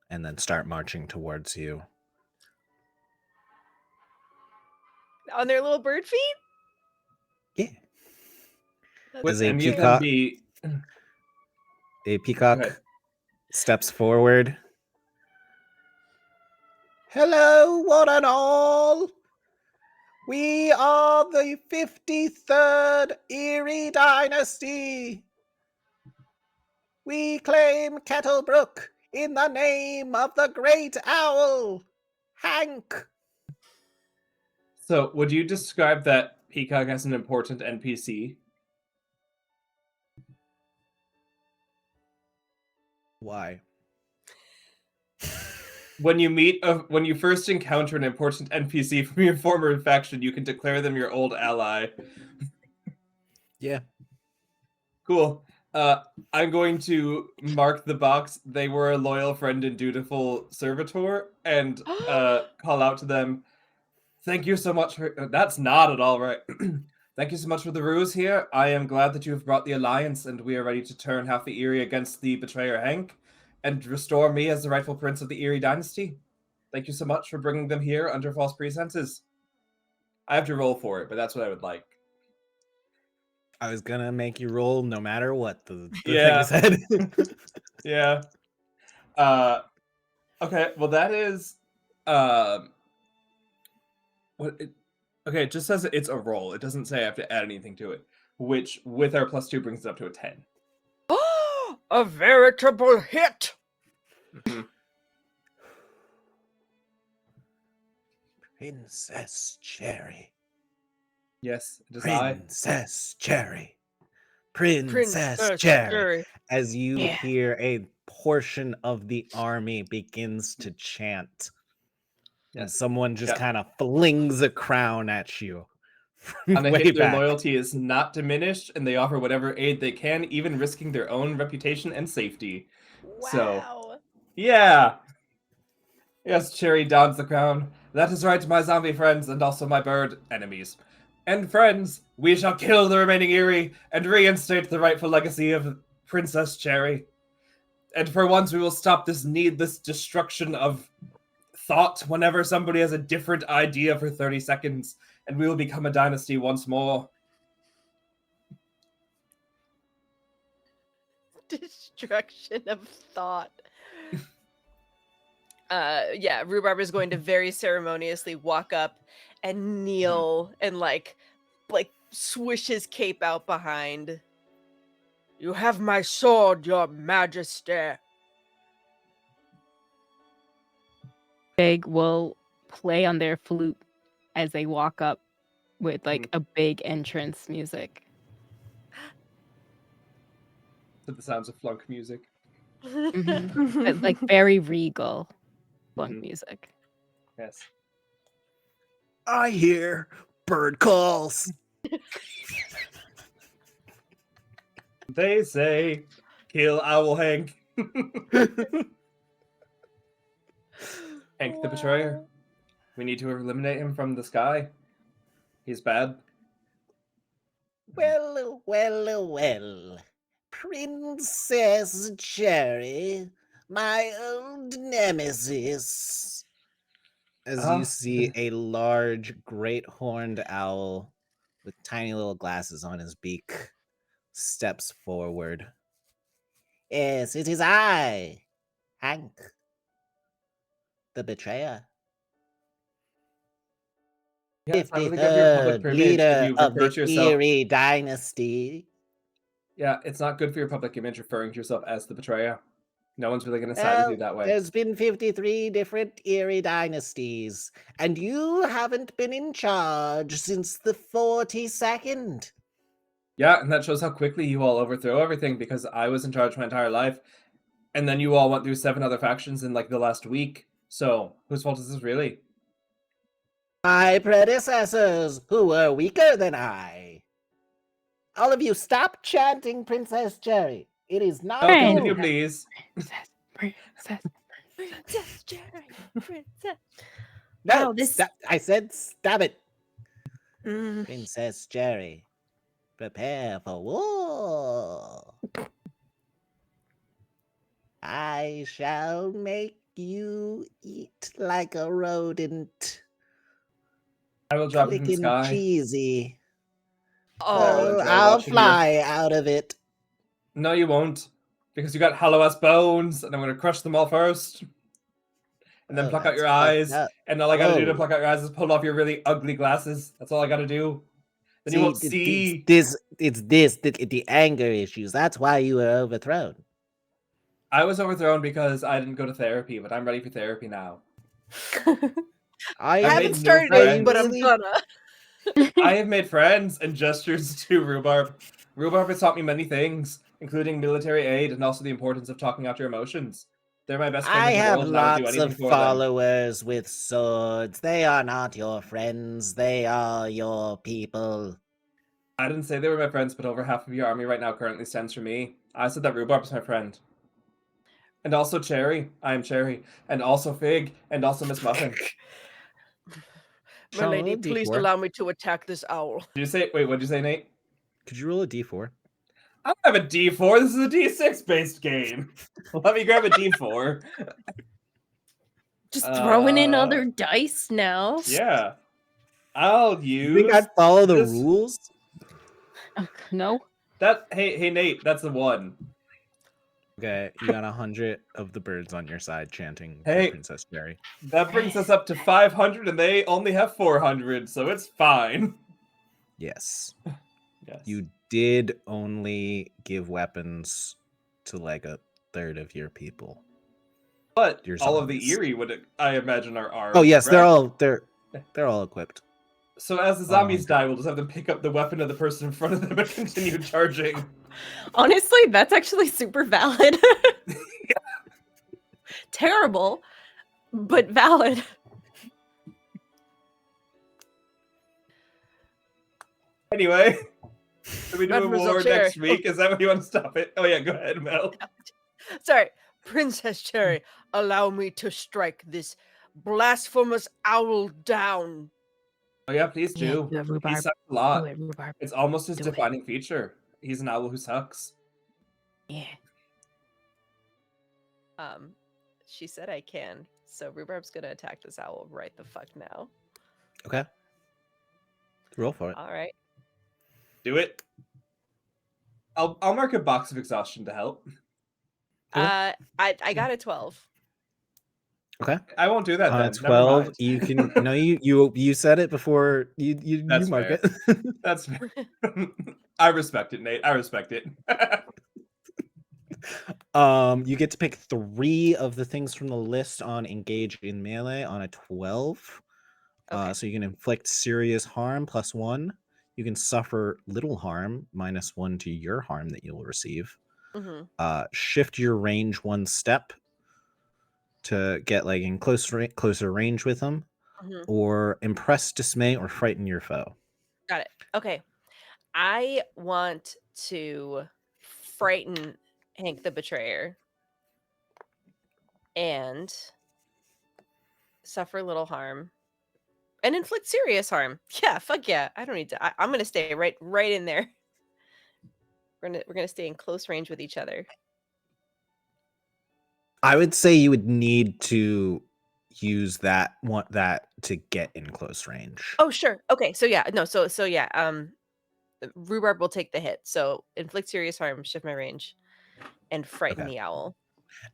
Speaker 8: and then start marching towards you.
Speaker 5: On their little bird feet?
Speaker 8: Yeah.
Speaker 5: That's
Speaker 1: Would
Speaker 8: As a
Speaker 1: any of them
Speaker 8: peacock,
Speaker 1: be?
Speaker 8: a peacock
Speaker 1: ahead.
Speaker 8: steps forward. Hello, one and all. We are the 53rd Erie Dynasty. We claim Kettlebrook in the name of the great owl, Hank.
Speaker 1: So, would you describe that Peacock as an important NPC?
Speaker 8: Why?
Speaker 1: When you first encounter an important NPC from your former faction, you can declare them your old ally.
Speaker 8: Yeah.
Speaker 1: Cool. I'm going to mark the box. They were a loyal friend and dutiful servitor, and call out to them. Thank you so much for. That's not at all right. Thank you so much for the ruse here. I am glad that you have brought the alliance, and we are ready to turn half the Erie against the betrayer Hank, and restore me as the rightful prince of the Erie dynasty. Thank you so much for bringing them here under false pretenses. I have to roll for it, but that's what I would like.
Speaker 8: I was gonna make you roll no matter what the
Speaker 1: Yeah.
Speaker 8: thing said.
Speaker 1: Yeah. Okay, well that is okay, it just says it's a roll. It doesn't say I have to add anything to it, which with our +2 brings it up to a 10.
Speaker 6: A veritable hit!
Speaker 1: Mhm.
Speaker 4: Princess Cherry.
Speaker 1: Yes, it is I.
Speaker 4: Princess Cherry. Princess
Speaker 6: Princess
Speaker 4: Cherry.
Speaker 6: Cherry.
Speaker 8: As you
Speaker 2: Yeah.
Speaker 8: hear a portion of the army begins to chant, and
Speaker 1: Yes.
Speaker 8: someone just
Speaker 1: Yeah.
Speaker 8: kind of flings a crown at you from
Speaker 1: On a
Speaker 8: way
Speaker 1: hit, their
Speaker 8: back.
Speaker 1: loyalty is not diminished, and they offer whatever aid they can, even risking their own reputation and safety. So,
Speaker 5: Wow.
Speaker 1: yeah. Yes, Cherry dons the crown. That is right, my zombie friends, and also my bird enemies. And friends, we shall kill the remaining Erie and reinstate the rightful legacy of Princess Cherry. And for once, we will stop this needless destruction of thought whenever somebody has a different idea for 30 seconds, and we will become a dynasty once more.
Speaker 5: Destruction of thought. Yeah, Rhubarb is going to very ceremoniously walk up and kneel and like swish his cape out behind.
Speaker 6: You have my sword, your majesty.
Speaker 2: Big will play on their flute as they walk up with like a big entrance music.
Speaker 1: To the sounds of flunk music.
Speaker 2: But, like very regal flunk
Speaker 1: Mhm.
Speaker 2: music.
Speaker 1: Yes.
Speaker 4: I hear bird calls.
Speaker 1: They say, kill Owl Hank. Hank the Betrayer. We need to eliminate him from the sky. He's bad.
Speaker 4: Well, well, well. Princess Cherry, my old nemesis.
Speaker 8: As
Speaker 1: Ah.
Speaker 8: you see a large, great horned owl with tiny little glasses on his beak steps forward.
Speaker 4: Yes, it is I, Hank, the betrayer.
Speaker 1: Yeah, it's not really good for your public
Speaker 8: 53rd
Speaker 1: image if
Speaker 8: leader
Speaker 1: you
Speaker 8: of
Speaker 1: refer
Speaker 8: the
Speaker 1: to yourself.
Speaker 8: Erie Dynasty.
Speaker 1: Yeah, it's not good for your public image referring to yourself as the betrayer. No one's really going to side with
Speaker 8: Well,
Speaker 1: you that way.
Speaker 8: there's been 53 different Erie dynasties, and you haven't been in charge since the 42nd.
Speaker 1: Yeah, and that shows how quickly you all overthrow everything, because I was in charge my entire life, and then you all went through 7 other factions in like the last week. So, whose fault is this really?
Speaker 8: My predecessors, who were weaker than I. All of you, stop chanting Princess Cherry. It is not
Speaker 1: Oh,
Speaker 2: Friend.
Speaker 1: continue,
Speaker 8: cool.
Speaker 1: please.
Speaker 2: Princess.
Speaker 5: Princess Cherry, princess.
Speaker 8: No,
Speaker 3: Wow, this-
Speaker 8: stop. I said stop it.
Speaker 3: Mm.
Speaker 8: Princess Cherry, prepare for war. I shall make you eat like a rodent.
Speaker 1: I will drop it from the
Speaker 8: Quick and
Speaker 1: sky.
Speaker 8: cheesy.
Speaker 1: I will
Speaker 8: Oh,
Speaker 1: enjoy
Speaker 8: I'll
Speaker 1: watching you.
Speaker 8: fly out of it.
Speaker 1: No, you won't. Because you got hollow ass bones, and I'm going to crush them all first. And then
Speaker 8: Oh,
Speaker 1: pluck out
Speaker 8: that's
Speaker 1: your
Speaker 8: fucked
Speaker 1: eyes.
Speaker 8: up.
Speaker 1: And all I gotta do to
Speaker 8: Oh.
Speaker 1: pluck out your eyes is pull off your really ugly glasses. That's all I gotta do. Then you won't see.
Speaker 8: It's the anger issues. That's why you were overthrown.
Speaker 1: I was overthrown because I didn't go to therapy, but I'm ready for therapy now.
Speaker 8: I
Speaker 1: made
Speaker 5: I haven't
Speaker 1: new
Speaker 5: started
Speaker 1: friends.
Speaker 5: it, but I'm
Speaker 8: Really?
Speaker 5: gonna.
Speaker 1: I have made friends and gestures to Rhubarb. Rhubarb has taught me many things, including military aid and also the importance of talking out your emotions. They're my best friends
Speaker 8: I
Speaker 1: in the
Speaker 8: have
Speaker 1: world, and I would do
Speaker 8: lots
Speaker 1: anything
Speaker 8: of
Speaker 1: for them.
Speaker 8: followers with swords. They are not your friends. They are your people.
Speaker 1: I didn't say they were my friends, but over half of your army right now currently stands for me. I said that Rhubarb is my friend. And also Cherry. I am Cherry. And also Fig. And also Miss Muffin.
Speaker 8: Sean, roll
Speaker 6: Milady,
Speaker 8: a
Speaker 6: please
Speaker 8: D4.
Speaker 6: allow me to attack this owl.
Speaker 1: Did you say? Wait, what did you say, Nate?
Speaker 8: Could you roll a D4?
Speaker 1: I don't have a D4. This is a D6 based game. Let me grab a D4.
Speaker 3: Just throwing in
Speaker 1: Uh,
Speaker 3: other dice now.
Speaker 1: Yeah. I'll
Speaker 8: You
Speaker 1: use
Speaker 8: think I'd follow the
Speaker 1: this-
Speaker 8: rules?
Speaker 2: No.
Speaker 1: that. Hey, Nate. That's a 1.
Speaker 8: Okay, you got 100 of the birds on your side chanting for
Speaker 1: Hey.
Speaker 8: Princess Cherry.
Speaker 1: That brings us up to 500, and they only have 400, so it's fine.
Speaker 8: Yes.
Speaker 1: Yes.
Speaker 8: You did only give weapons to like a third of your people.
Speaker 1: But
Speaker 8: your
Speaker 1: all of the
Speaker 8: zombies.
Speaker 1: Eerie would, I imagine, are.
Speaker 8: Oh yes, they're
Speaker 1: correct.
Speaker 8: all they're all equipped.
Speaker 1: So as the zombies
Speaker 8: Okay.
Speaker 1: die, we'll just have them pick up the weapon of the person in front of them and continue charging.
Speaker 3: Honestly, that's actually super valid. Terrible, but valid.
Speaker 1: Anyway, are we doing
Speaker 6: Mademoiselle
Speaker 1: war
Speaker 6: Cherry.
Speaker 1: next week? Is that what you want to stop it? Oh yeah, go ahead, Mel.
Speaker 6: Sorry, Princess Cherry, allow me to strike this blasphemous owl down.
Speaker 1: Oh yeah, please
Speaker 2: Yeah,
Speaker 1: do.
Speaker 2: do it,
Speaker 1: He
Speaker 2: Rhubarb.
Speaker 1: sucks a
Speaker 2: Do
Speaker 1: lot.
Speaker 2: it, Rhubarb.
Speaker 1: It's almost his
Speaker 2: Do it.
Speaker 1: defining feature. He's an owl who sucks.
Speaker 2: Yeah.
Speaker 5: She said I can. So Rhubarb's gonna attack this owl right the fuck now.
Speaker 8: Okay. Roll for it.
Speaker 5: All right.
Speaker 1: Do it. I'll mark a box of exhaustion to help.
Speaker 8: Okay.
Speaker 5: I got a 12.
Speaker 8: Okay.
Speaker 1: I won't do that then. Never
Speaker 8: 12.
Speaker 1: mind.
Speaker 8: You can no you said it before you
Speaker 1: That's
Speaker 8: mark
Speaker 1: fair.
Speaker 8: it.
Speaker 1: That's fair. I respect it, Nate. I respect it.
Speaker 8: You get to pick 3 of the things from the list on engage in melee on a 12.
Speaker 5: Okay.
Speaker 8: So you can inflict serious harm +1. You can suffer little harm -1 to your harm that you'll receive.
Speaker 5: Mm-hmm.
Speaker 8: Shift your range 1 step to get like in closer range with them,
Speaker 5: Mm-hmm.
Speaker 8: or impress, dismay, or frighten your foe.
Speaker 5: Got it. Okay. I want to frighten Hank the Betrayer and suffer little harm and inflict serious harm. Yeah, fuck yeah. I don't need to. I'm gonna stay right in there. We're gonna stay in close range with each other.
Speaker 8: I would say you would need to use that to get in close range.
Speaker 5: Oh sure. Okay. So yeah. No. So yeah. Rhubarb will take the hit. So inflict serious harm, shift my range, and frighten
Speaker 8: Okay.
Speaker 5: the owl.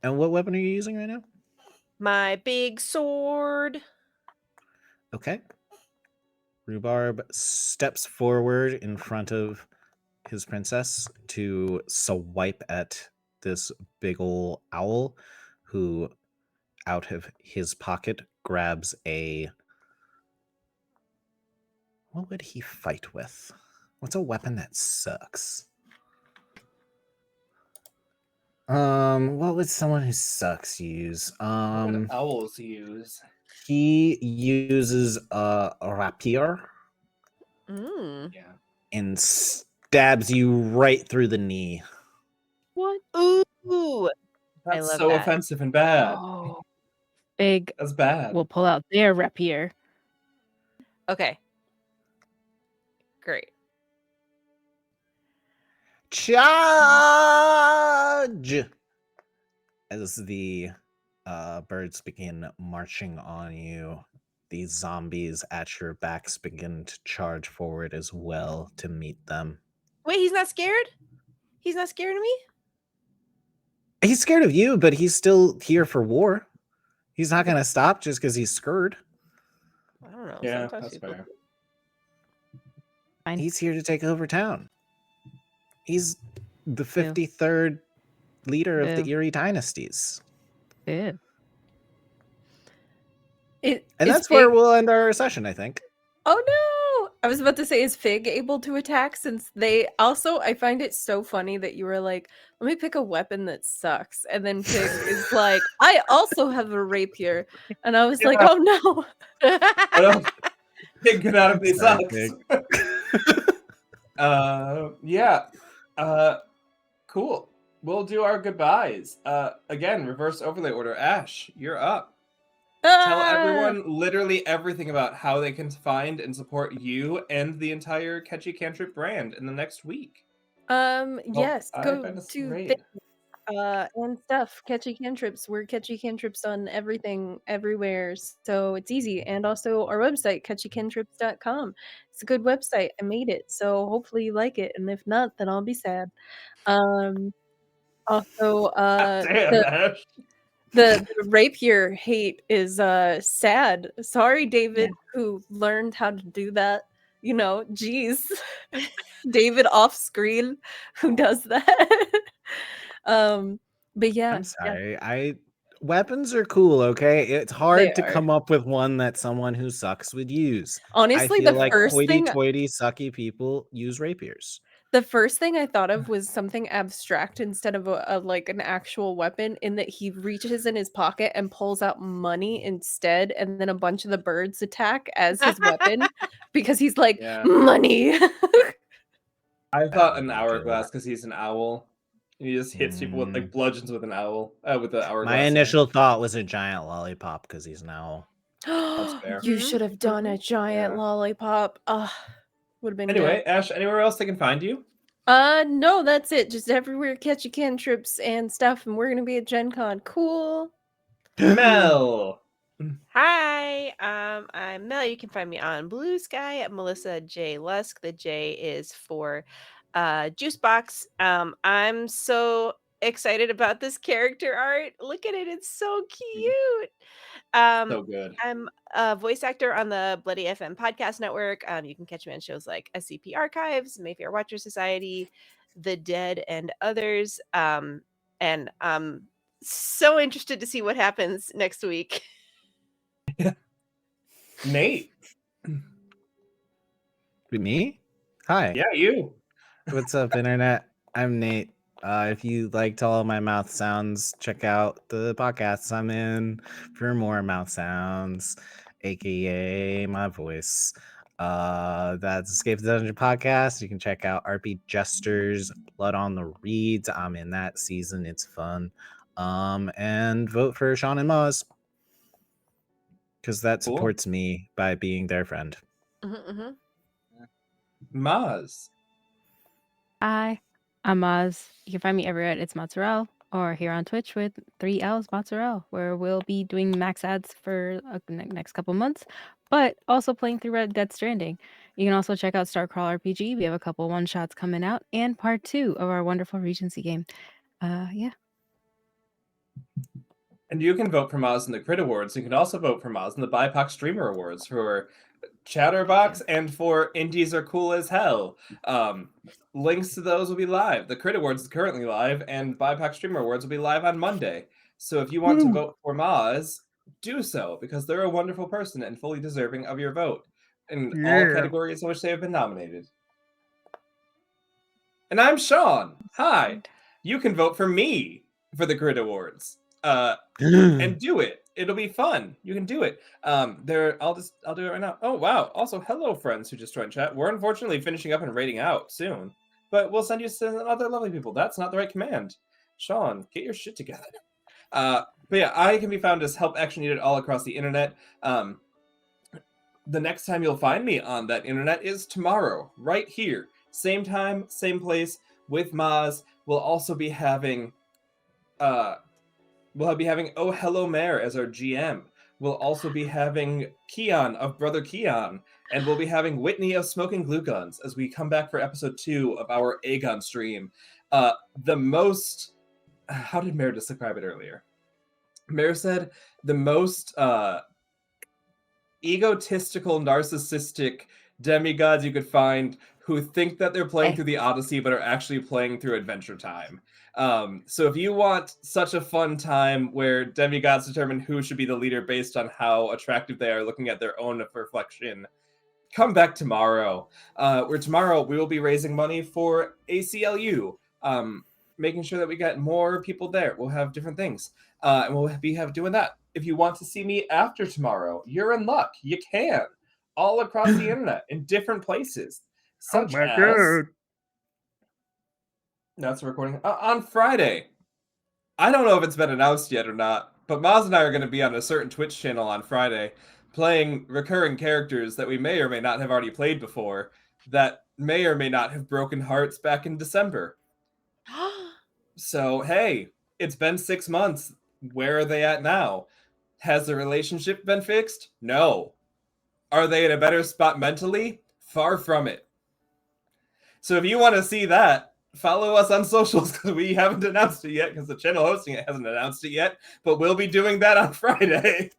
Speaker 8: And what weapon are you using right now?
Speaker 5: My big sword.
Speaker 8: Okay.
Speaker 4: Rhubarb steps forward in front of his princess to swipe at this big ol' owl who, out of his pocket, grabs a... What would he fight with? What's a weapon that sucks? What would someone who sucks use?
Speaker 1: What would owls use?
Speaker 4: He uses a rapier
Speaker 5: Mm.
Speaker 1: Yeah.
Speaker 4: and stabs you right through the knee.
Speaker 5: What? Ooh. I
Speaker 1: That's
Speaker 5: love
Speaker 1: so
Speaker 5: that.
Speaker 1: offensive and bad.
Speaker 2: Oh, big
Speaker 1: That's bad.
Speaker 2: will pull out their rapier.
Speaker 5: Okay. Great.
Speaker 4: Charge! As the birds begin marching on you, these zombies at your backs begin to charge forward as well to meet them.
Speaker 5: Wait, he's not scared? He's not scared of me?
Speaker 4: He's scared of you, but he's still here for war. He's not going to stop just because he's scared.
Speaker 5: I don't know.
Speaker 1: Yeah,
Speaker 5: Sometimes
Speaker 1: that's
Speaker 5: people
Speaker 1: fair.
Speaker 2: Fine.
Speaker 4: He's here to take over town. He's the 53rd leader of the
Speaker 2: Boo.
Speaker 4: Erie dynasties.
Speaker 2: Ew.
Speaker 4: And
Speaker 3: Is
Speaker 4: that's where
Speaker 3: Fig-
Speaker 4: we'll end our session, I think.
Speaker 3: Oh no! I was about to say, is Fig able to attack? Since they also, I find it so funny that you were like, let me pick a weapon that sucks. And then Fig is like, I also have a rapier. And I was like,
Speaker 1: Yeah.
Speaker 3: oh no.
Speaker 1: I don't get out of these
Speaker 4: Sorry,
Speaker 1: sucks.
Speaker 4: Pig.
Speaker 1: Yeah. Cool. We'll do our goodbyes. Again, reverse overlay order. Ash, you're up. Tell everyone literally everything about how they can find and support you and the entire Catchy Cantrip brand in the next week.
Speaker 3: Yes,
Speaker 1: I
Speaker 3: go
Speaker 1: found this
Speaker 3: to
Speaker 1: raid.
Speaker 3: and stuff. Catchy Cantrips. We're Catchy Cantrips on everything, everywhere. So it's easy. And also our website, catchycantrips.com. It's a good website. I made it. So hopefully you like it. And if not, then I'll be sad. Also,
Speaker 1: Damn, Ash.
Speaker 3: the rapier hate is sad. Sorry, David, who learned how to do that. You know, geez. David off screen who does that. But yeah,
Speaker 4: I'm sorry. Weapons are cool, okay? It's hard
Speaker 3: They
Speaker 4: to
Speaker 3: are.
Speaker 4: come up with one that someone who sucks would use.
Speaker 3: Honestly,
Speaker 4: I feel
Speaker 3: the
Speaker 4: like
Speaker 3: first thing
Speaker 4: hoity-toity, sucky people use rapiers.
Speaker 3: I thought of was something abstract instead of like an actual weapon, in that he reaches in his pocket and pulls out money instead, and then a bunch of the birds attack as his weapon because he's like,
Speaker 1: Yeah.
Speaker 3: money.
Speaker 1: I
Speaker 4: That
Speaker 1: thought
Speaker 4: would
Speaker 1: an
Speaker 4: be
Speaker 1: hourglass
Speaker 4: good.
Speaker 1: because he's an owl. He just hits people with like bludgeons with an owl. With the hourglass.
Speaker 4: My initial thought was a giant lollipop because he's an owl.
Speaker 1: That's fair.
Speaker 3: You should have done a giant
Speaker 1: Yeah.
Speaker 3: lollipop. Would have been
Speaker 1: Anyway,
Speaker 3: good.
Speaker 1: Ash, anywhere else they can find you?
Speaker 3: No, that's it. Just everywhere Catchy Cantrips and stuff, and we're gonna be at Gen Con. Cool.
Speaker 1: Mel.
Speaker 5: Hi, I'm Mel. You can find me on Blue Sky at Melissa J. Lusk. The J is for Juicebox. I'm so excited about this character art. Look at it, it's so cute.
Speaker 1: So good.
Speaker 5: I'm a voice actor on the Bloody FM podcast network. You can catch me on shows like SCP Archives, Mayfair Watcher Society, The Dead, and others. And I'm so interested to see what happens next week.
Speaker 1: Nate.
Speaker 4: Me? Hi.
Speaker 1: Yeah, you.
Speaker 4: What's up, Internet? I'm Nate. If you liked all of my mouth sounds, check out the podcasts I'm in for more mouth sounds, aka my voice. That's Escape the Dungeon podcast. You can check out RP Jesters, Blood on the Reeds. I'm in that season. It's fun. And vote for Sean and Moz, because that
Speaker 1: Cool.
Speaker 4: supports me by being their friend.
Speaker 1: Maz.
Speaker 2: Hi, I'm Maz. You can find me everywhere at It's Mozzarella or here on Twitch with 3L's Mozzarella, where we'll be doing max ads for the next couple months, but also playing through Red Dead Stranding. You can also check out Starcrawl RPG. We have a couple one-shots coming out, and part 2 of our wonderful Regency game. Yeah.
Speaker 1: And you can vote for Maz in the Crit Awards. You can also vote for Maz in the BIPOC Streamer Awards for Chatterbox and for Indies Are Cool as Hell. Links to those will be live. The Crit Awards is currently live, and BIPOC Streamer Awards will be live on Monday. So if you want to vote for Maz, do so, because they're a wonderful person and fully deserving of your vote in all
Speaker 7: Yeah.
Speaker 1: categories in which they have been nominated. And I'm Sean. Hi. You can vote for me for the Crit Awards. And do it. It'll be fun. You can do it. I'll do it right now. Oh wow. Also, hello friends who just joined chat. We're unfortunately finishing up and raiding out soon, but we'll send you some other lovely people. That's not the right command. Sean, get your shit together. But yeah, I can be found as Help Action Needed all across the internet. The next time you'll find me on that internet is tomorrow, right here. Same time, same place, with Maz. We'll also be having Oh Hello Mayor as our GM. We'll also be having Keon of Brother Keon, and we'll be having Whitney of Smoking Glue Guns as we come back for episode 2 of our Aegon stream. The most, how did Mayor describe it earlier? Mayor said the most egotistical, narcissistic demigods you could find who think that they're playing through the Odyssey but are actually playing through Adventure Time. So if you want such a fun time where demigods determine who should be the leader based on how attractive they are looking at their own reflection, come back tomorrow. Where tomorrow we will be raising money for ACLU, making sure that we get more people there. We'll have different things, and we'll be doing that. If you want to see me after tomorrow, you're in luck. You can, all across the internet in different places, such as.
Speaker 7: God.
Speaker 1: That's a recording on Friday. I don't know if it's been announced yet or not, but Maz and I are going to be on a certain Twitch channel on Friday, playing recurring characters that we may or may not have already played before, that may or may not have broken hearts back in December. So, hey, it's been 6 months. Where are they at now? Has the relationship been fixed? No. Are they in a better spot mentally? Far from it. So if you want to see that, follow us on socials, because we haven't announced it yet, because the channel hosting it hasn't announced it yet, but we'll be doing that on Friday.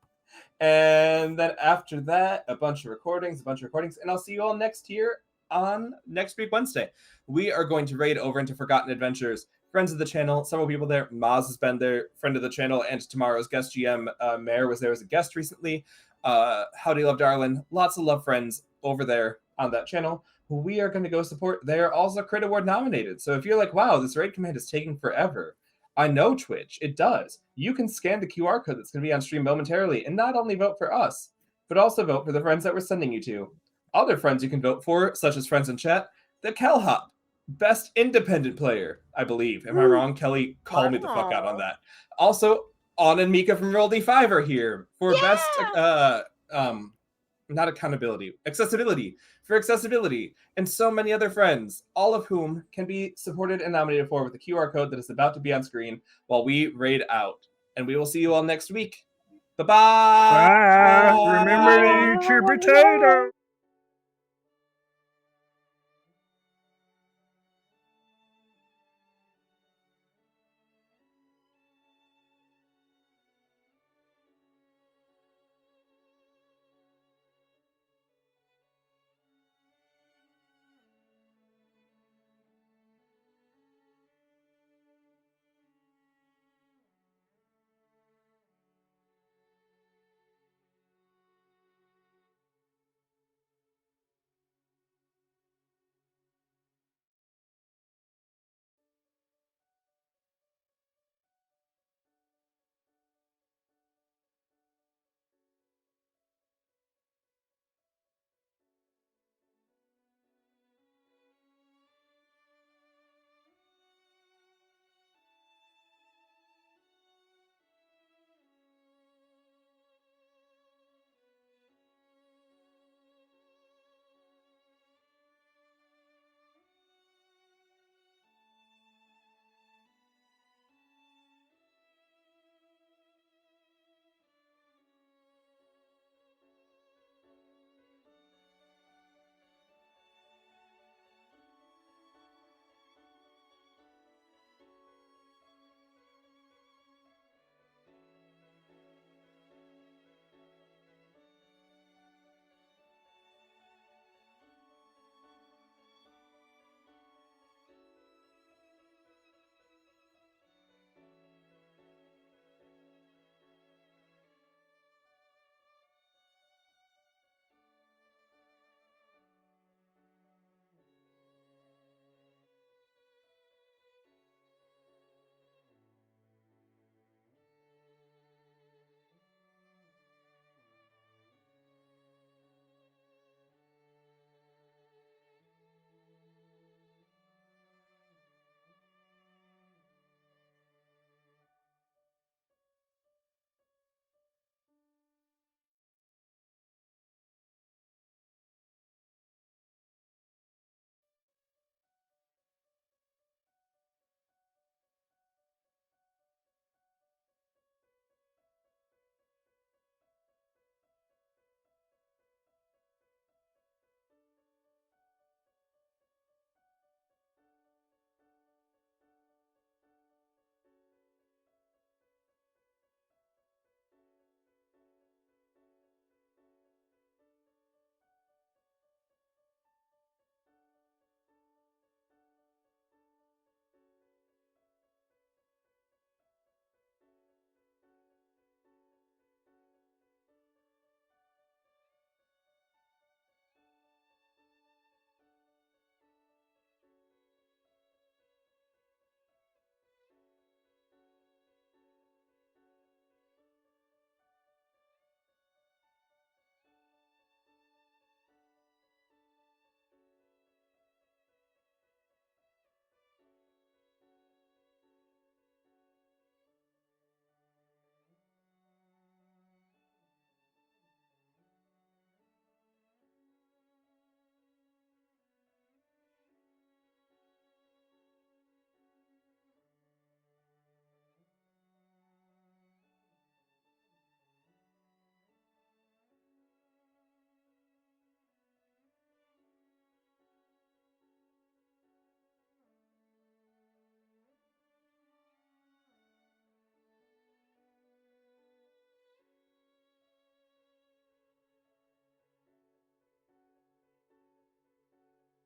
Speaker 1: And then after that, a bunch of recordings, and I'll see you all next week, Wednesday. We are going to raid over into Forgotten Adventures. Friends of the channel, several people there. Maz has been there, friend of the channel, and tomorrow's guest GM, Mayor, was there as a guest recently. Howdy Love Darlin, lots of love friends over there on that channel who we are going to go support. They are also Crit Award nominated. So if you're like, wow, this raid command is taking forever, I know Twitch, it does. You can scan the QR code that's going to be on stream momentarily and not only vote for us, but also vote for the friends that we're sending you to. Other friends you can vote for, such as friends in chat, the Kelhop, best independent player, I believe. Am I wrong? Kelly, call me the fuck out on that. Also, On and Mika from Roll D5 are here for best, not accountability, accessibility, for accessibility, and so many other friends, all of whom can be supported and nominated for with the QR code that is about to be on screen while we raid out. And we will see you all next week. Bye-bye!
Speaker 7: Bye. Remember to eat your potato.